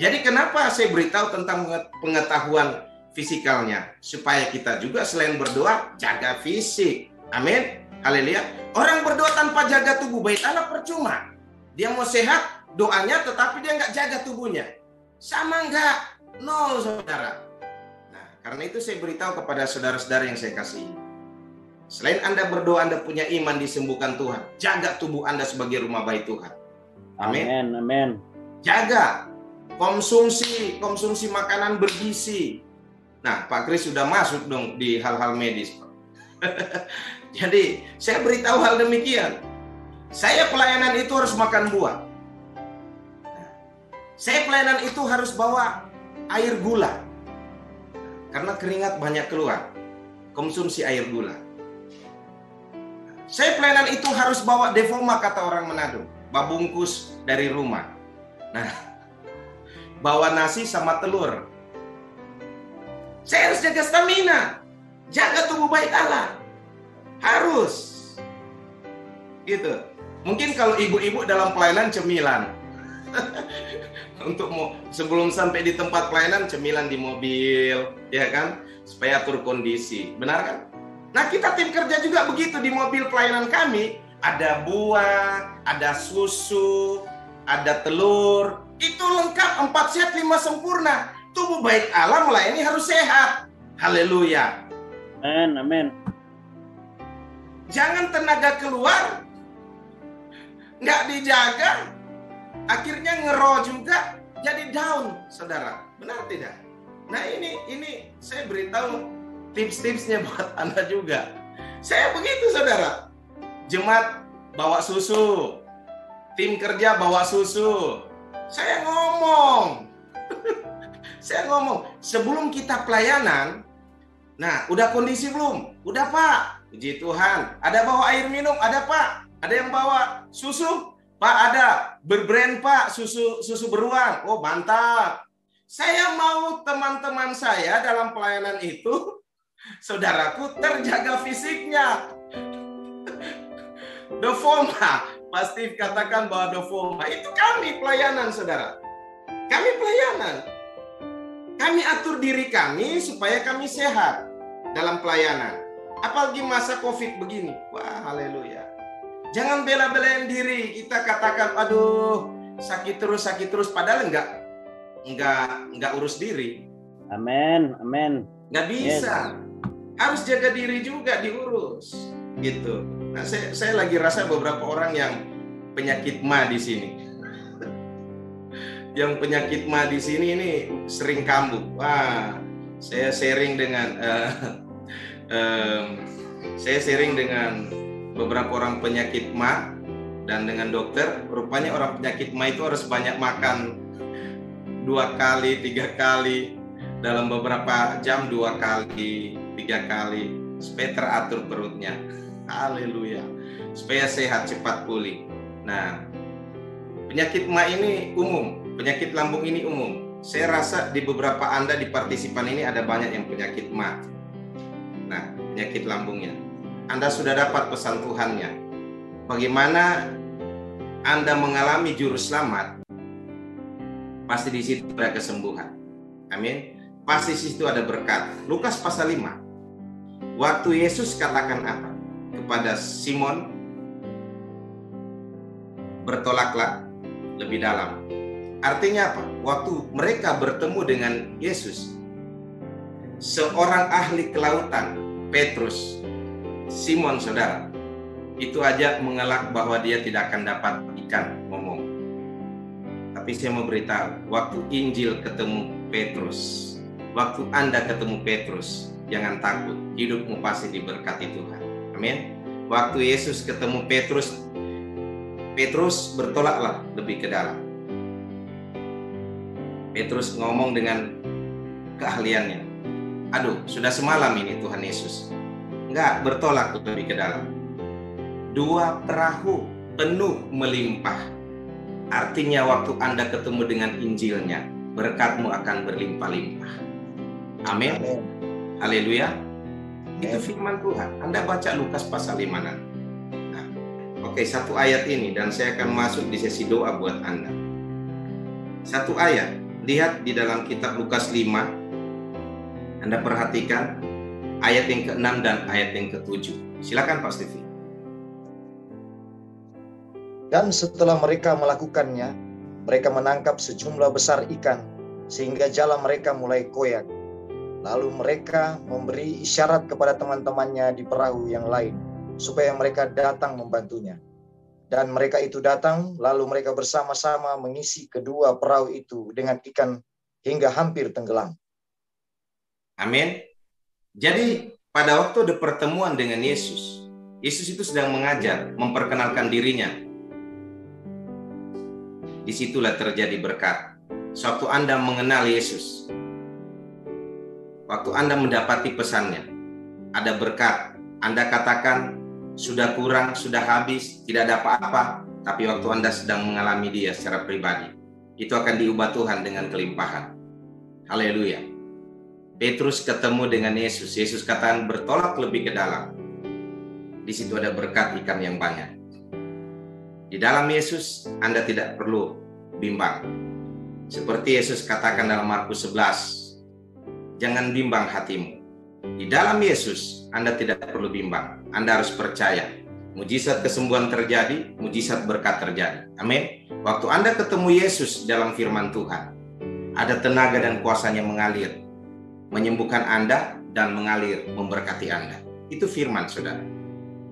Jadi kenapa saya beritahu tentang pengetahuan fisikalnya? Supaya kita juga selain berdoa, jaga fisik. Amin. Haleluya. Orang berdoa tanpa jaga tubuh baik Allah percuma. Dia mau sehat, doanya tetapi dia nggak jaga tubuhnya. Sama nggak? Nol, saudara. Nah, karena itu saya beritahu kepada saudara-saudara yang saya kasihi. Selain Anda berdoa, Anda punya iman disembuhkan Tuhan. Jaga tubuh Anda sebagai rumah baik Tuhan. Amin. Amin. Jaga konsumsi makanan bergizi. Nah, Pak Kris sudah masuk dong di hal-hal medis. Jadi, saya beritahu hal demikian. Saya pelayanan itu harus makan buah. Saya pelayanan itu harus bawa air gula. Karena keringat banyak keluar. Konsumsi air gula. Saya pelayanan itu harus bawa devoma, kata orang Manado. Babungkus dari rumah. Nah, bawa nasi sama telur. Saya harus jaga stamina. Jaga tubuh baik Allah. Harus. Gitu. Mungkin kalau ibu-ibu dalam pelayanan cemilan. Untuk sebelum sampai di tempat pelayanan cemilan di mobil, ya kan? Supaya atur kondisi. Benar kan? Nah, kita tim kerja juga begitu di mobil pelayanan kami. Ada buah, ada susu, ada telur. Itu lengkap, 4 sehat 5 sempurna. Tubuh baik Allah melayani harus sehat. Haleluya. Amin. Jangan tenaga keluar, nggak dijaga, akhirnya ngero juga, jadi down, saudara. Benar tidak? Nah, ini saya beritahu tips-tipsnya buat Anda juga. Saya begitu, saudara. Jemaat bawa susu, tim kerja bawa susu. Saya ngomong, sebelum kita pelayanan. Nah, udah kondisi belum? Udah, Pak. Puji Tuhan. Ada bawa air minum? Ada, Pak. Ada yang bawa susu? Pak, ada. Berbrand, Pak. Susu beruang. Oh, mantap. Saya mau teman-teman saya dalam pelayanan itu, saudaraku, terjaga fisiknya. Devoma. Pasti katakan bahwa devoma. Itu kami pelayanan, saudara. Kami pelayanan. Kami atur diri kami supaya kami sehat dalam pelayanan. Apalagi masa COVID begini. Wah, haleluya. Jangan bela-belain diri. Kita katakan, aduh, sakit terus. Padahal enggak urus diri. Amin. Nggak bisa. Harus jaga diri juga, diurus. Gitu. Nah, saya lagi rasa beberapa orang yang penyakit ma di sini. Yang penyakit ma di sini ini sering kambuh. Wah, saya sharing dengan beberapa orang penyakit ma dan dengan dokter. Rupanya orang penyakit ma itu harus banyak makan 2 kali, 3 kali dalam beberapa jam, 2 kali, 3 kali supaya teratur perutnya. Haleluya. Supaya sehat, cepat pulih. Nah, penyakit ma ini umum. Penyakit lambung ini umum. Saya rasa di beberapa Anda di partisipan ini ada banyak yang penyakit ma. Nah, penyakit lambungnya. Anda sudah dapat pesan Tuhannya. Bagaimana Anda mengalami juru selamat? Pasti di situ ada kesembuhan. Amin. Pasti di situ ada berkat. Lukas pasal 5. Waktu Yesus katakan apa? Kepada Simon, bertolaklah lebih dalam. Artinya apa? Waktu mereka bertemu dengan Yesus, seorang ahli kelautan, Petrus, Simon, saudara, itu aja mengelak bahwa dia tidak akan dapat ikan, ngomong. Tapi saya mau beritahu, waktu Injil ketemu Petrus, waktu Anda ketemu Petrus, jangan takut, hidupmu pasti diberkati Tuhan. Amin. Waktu Yesus ketemu Petrus, Petrus bertolaklah lebih ke dalam. Petrus ngomong dengan keahliannya. Aduh, sudah semalam ini Tuhan Yesus. Enggak, bertolak lebih ke dalam. 2 perahu penuh melimpah. Artinya waktu Anda ketemu dengan Injilnya, berkatmu akan berlimpah-limpah. Amin. Haleluya. Itu firman Tuhan. Anda baca Lukas pasal 5 nanti. Nah, oke, satu ayat ini dan saya akan masuk di sesi doa buat Anda. Satu ayat, lihat di dalam kitab Lukas 5. Anda perhatikan ayat yang ke-6 dan ayat yang ke-7. Silakan Pak Stevi. Dan setelah mereka melakukannya, mereka menangkap sejumlah besar ikan, sehingga jala mereka mulai koyak. Lalu mereka memberi isyarat kepada teman-temannya di perahu yang lain, supaya mereka datang membantunya. Dan mereka itu datang, lalu mereka bersama-sama mengisi kedua perahu itu dengan ikan hingga hampir tenggelam. Amin. Jadi pada waktu ada pertemuan dengan Yesus, Yesus itu sedang mengajar, memperkenalkan dirinya. Disitulah terjadi berkat. Suatu Anda mengenal Yesus, waktu Anda mendapati pesannya, ada berkat. Anda katakan, sudah kurang, sudah habis, tidak ada apa-apa. Tapi waktu Anda sedang mengalami dia secara pribadi, itu akan diubah Tuhan dengan kelimpahan. Haleluya. Petrus ketemu dengan Yesus. Yesus katakan bertolak lebih ke dalam. Di situ ada berkat ikan yang banyak. Di dalam Yesus, Anda tidak perlu bimbang. Seperti Yesus katakan dalam Markus 11, jangan bimbang hatimu. Di dalam Yesus, Anda tidak perlu bimbang. Anda harus percaya. Mujizat kesembuhan terjadi, mujizat berkat terjadi. Amin. Waktu Anda ketemu Yesus dalam firman Tuhan, ada tenaga dan kuasanya mengalir, menyembuhkan Anda dan mengalir memberkati Anda. Itu firman, saudara.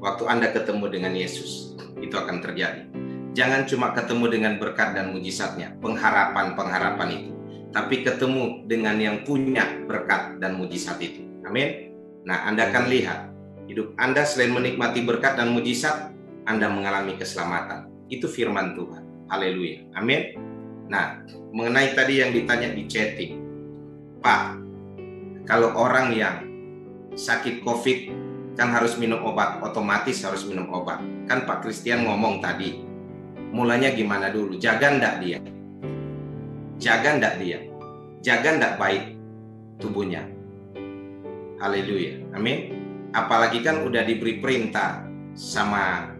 Waktu Anda ketemu dengan Yesus, itu akan terjadi. Jangan cuma ketemu dengan berkat dan mujizatnya, pengharapan-pengharapan itu, tapi ketemu dengan yang punya berkat dan mujizat itu. Amin. Nah, Anda akan lihat hidup Anda selain menikmati berkat dan mujizat, Anda mengalami keselamatan. Itu firman Tuhan. Haleluya. Amin. Nah, mengenai tadi yang ditanya di chatting, Pak, kalau orang yang sakit COVID kan harus minum obat, otomatis harus minum obat. Kan Pak Christian ngomong tadi, mulanya gimana dulu? Jaga ndak dia? Jaga ndak dia? Jaga ndak baik tubuhnya? Haleluya, amin. Apalagi kan udah diberi perintah sama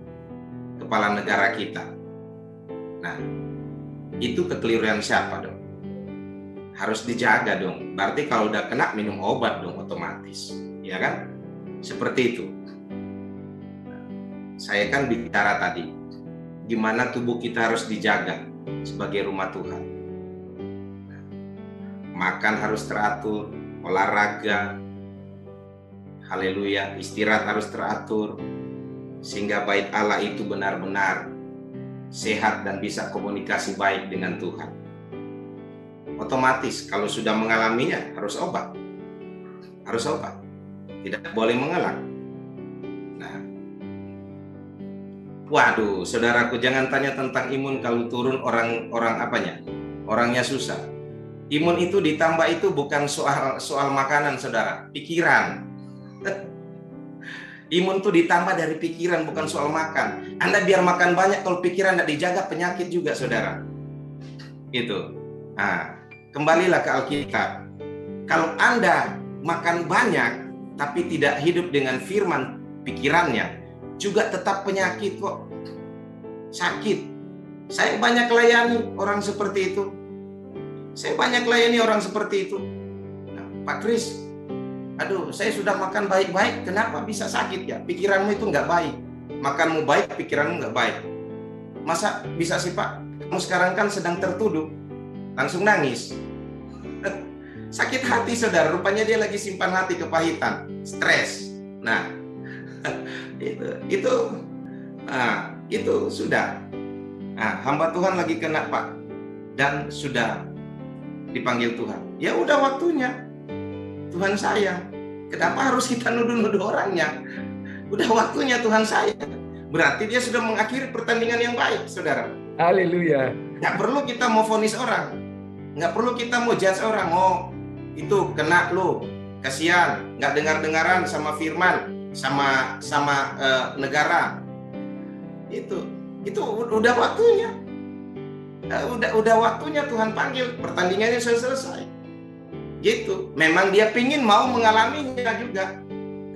kepala negara kita. Nah, itu kekeliruan siapa dong? Harus dijaga dong. Berarti kalau udah kena minum obat dong otomatis, ya kan? Seperti itu. Saya kan bicara tadi, gimana tubuh kita harus dijaga sebagai rumah Tuhan. Makan harus teratur, olahraga, haleluya, istirahat harus teratur, sehingga bait Allah itu benar-benar sehat dan bisa komunikasi baik dengan Tuhan. Otomatis kalau sudah mengalaminya harus obat. Harus obat. Tidak boleh mengelak. Nah, waduh, saudaraku, jangan tanya tentang imun kalau turun orang apanya, orangnya susah. Imun itu ditambah itu bukan soal makanan, saudara, pikiran. Imun itu ditambah dari pikiran, bukan soal makan. Anda biar makan banyak, kalau pikiran tidak dijaga, penyakit juga, saudara. Itu. Nah, kembalilah ke Alkitab. Kalau Anda makan banyak tapi tidak hidup dengan firman pikirannya, juga tetap penyakit kok. Sakit. Saya banyak layani orang seperti itu. Nah, Pak Kris, aduh, saya sudah makan baik-baik, kenapa bisa sakit ya? Pikiranmu itu nggak baik. Makanmu baik, pikiranmu nggak baik. Masa bisa sih Pak? Kamu sekarang kan sedang tertuduh. Langsung nangis. Sakit hati, saudara. Rupanya dia lagi simpan hati kepahitan, stres. Nah, itu sudah. Nah, hamba Tuhan lagi kena Pak, dan sudah dipanggil Tuhan. Ya udah waktunya. Tuhan sayang. Kenapa harus kita nuduh-nuduh orangnya? Udah waktunya Tuhan sayang. Berarti dia sudah mengakhiri pertandingan yang baik, saudara. Haleluya. Nggak perlu kita mau vonis orang. Nggak perlu kita mau judge orang. Oh, itu kena lu, kasihan, nggak dengar-dengaran sama firman, sama negara. Itu udah waktunya. Udah waktunya Tuhan panggil, pertandingannya sudah selesai. Gitu. Memang dia pingin mau mengalaminya juga.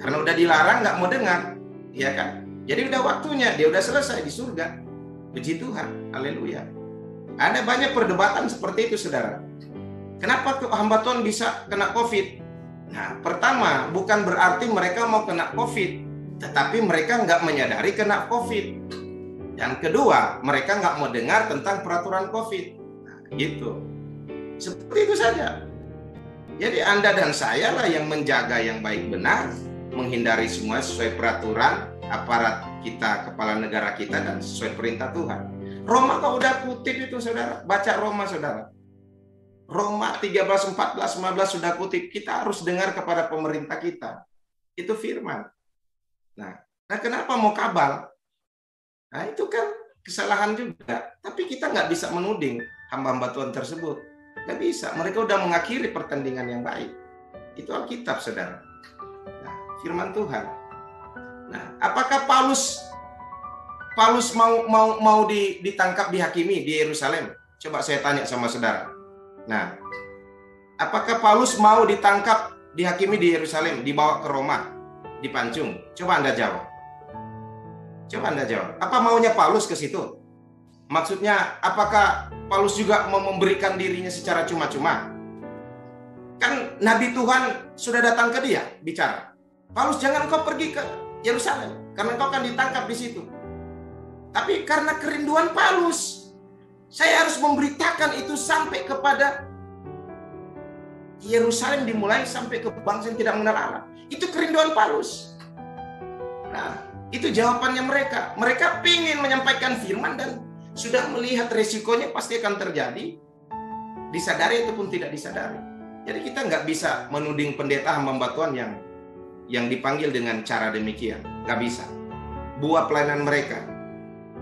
Karena udah dilarang nggak mau dengar, ya kan? Jadi udah waktunya, dia udah selesai di surga. Puji Tuhan, haleluya. Ada banyak perdebatan seperti itu, saudara. Kenapa hamba Tuhan bisa kena COVID? Nah, pertama, bukan berarti mereka mau kena COVID, tetapi mereka nggak menyadari kena COVID. Yang kedua, mereka nggak mau dengar tentang peraturan COVID. Nah, gitu. Seperti itu saja. Jadi Anda dan saya lah yang menjaga yang baik benar, menghindari semua sesuai peraturan aparat kita, kepala negara kita, dan sesuai perintah Tuhan. Roma kau udah kutip itu, saudara. Baca Roma, saudara. Roma 13, 14, 15 sudah kutip. Kita harus dengar kepada pemerintah kita. Itu firman. Nah, kenapa mau kabal? Nah, itu kan kesalahan juga. Tapi kita nggak bisa menuding hamba-hamba Tuhan tersebut. Nggak bisa. Mereka udah mengakhiri pertandingan yang baik. Itu Alkitab, saudara. Nah, firman Tuhan. Nah, apakah Paulus mau ditangkap, dihakimi di Yerusalem? Coba saya tanya sama saudara. Nah, apakah Paulus mau ditangkap, dihakimi di Yerusalem, dibawa ke Roma, dipancung? Coba Anda jawab. Apa maunya Paulus ke situ? Maksudnya, apakah Paulus juga mau memberikan dirinya secara cuma-cuma? Kan Nabi Tuhan sudah datang ke dia, bicara. Paulus, jangan kau pergi ke Yerusalem, karena kau akan ditangkap di situ. Tapi karena kerinduan Paulus, saya harus memberitakan itu sampai kepada Yerusalem, dimulai sampai ke bangsa yang tidak mengenal Allah. Itu kerinduan Paulus. Nah, itu jawabannya mereka. Mereka ingin menyampaikan firman dan sudah melihat resikonya pasti akan terjadi, disadari ataupun tidak disadari. Jadi kita nggak bisa menuding pendeta hamba Tuhan yang dipanggil dengan cara demikian. Nggak bisa. Buah pelayanan mereka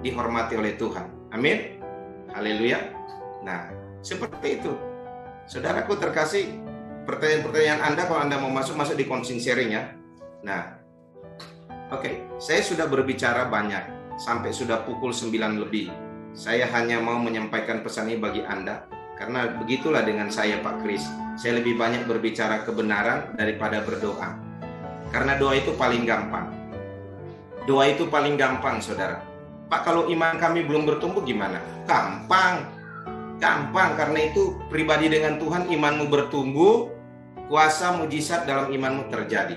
dihormati oleh Tuhan. Amin. Haleluya. Nah, seperti itu. Saudaraku terkasih, pertanyaan-pertanyaan Anda kalau Anda mau masuk di counseling sharing ya. Nah, oke, saya sudah berbicara banyak sampai sudah pukul 9 lebih. Saya hanya mau menyampaikan pesan ini bagi Anda karena begitulah dengan saya, Pak Kris. Saya lebih banyak berbicara kebenaran daripada berdoa. Karena doa itu paling gampang. Doa itu paling gampang, saudara. Pak, kalau iman kami belum bertumbuh gimana? Gampang. Karena itu pribadi dengan Tuhan, imanmu bertumbuh, kuasa mujizat dalam imanmu terjadi.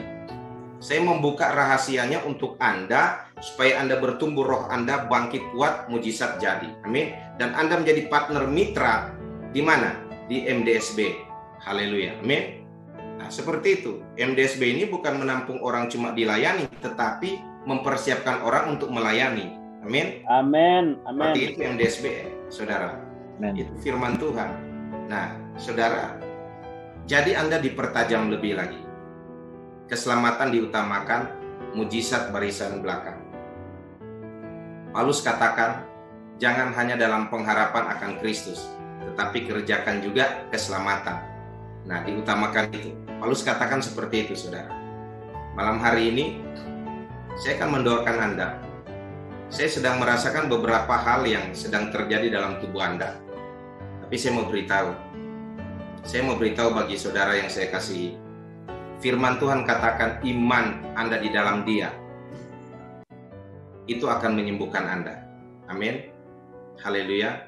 Saya membuka rahasianya untuk Anda, supaya Anda bertumbuh, roh Anda bangkit kuat, mujizat jadi. Amin. Dan Anda menjadi partner mitra di mana? Di MDSB. Haleluya. Amin. Nah, seperti itu. MDSB ini bukan menampung orang cuma dilayani, tetapi mempersiapkan orang untuk melayani. Amin. Amin. Seperti itu MDSB, saudara. Amin. Itu firman Tuhan. Nah, saudara, jadi Anda dipertajam lebih lagi. Keselamatan diutamakan, mujizat barisan belakang. Paulus katakan, jangan hanya dalam pengharapan akan Kristus, tetapi kerjakan juga keselamatan. Nah, diutamakan itu. Paulus katakan seperti itu, saudara. Malam hari ini, saya akan mendoakan Anda. Saya sedang merasakan beberapa hal yang sedang terjadi dalam tubuh Anda. Tapi saya mau beritahu bagi saudara yang saya kasihi. Firman Tuhan katakan iman Anda di dalam Dia. Itu akan menyembuhkan Anda. Amin. Haleluya.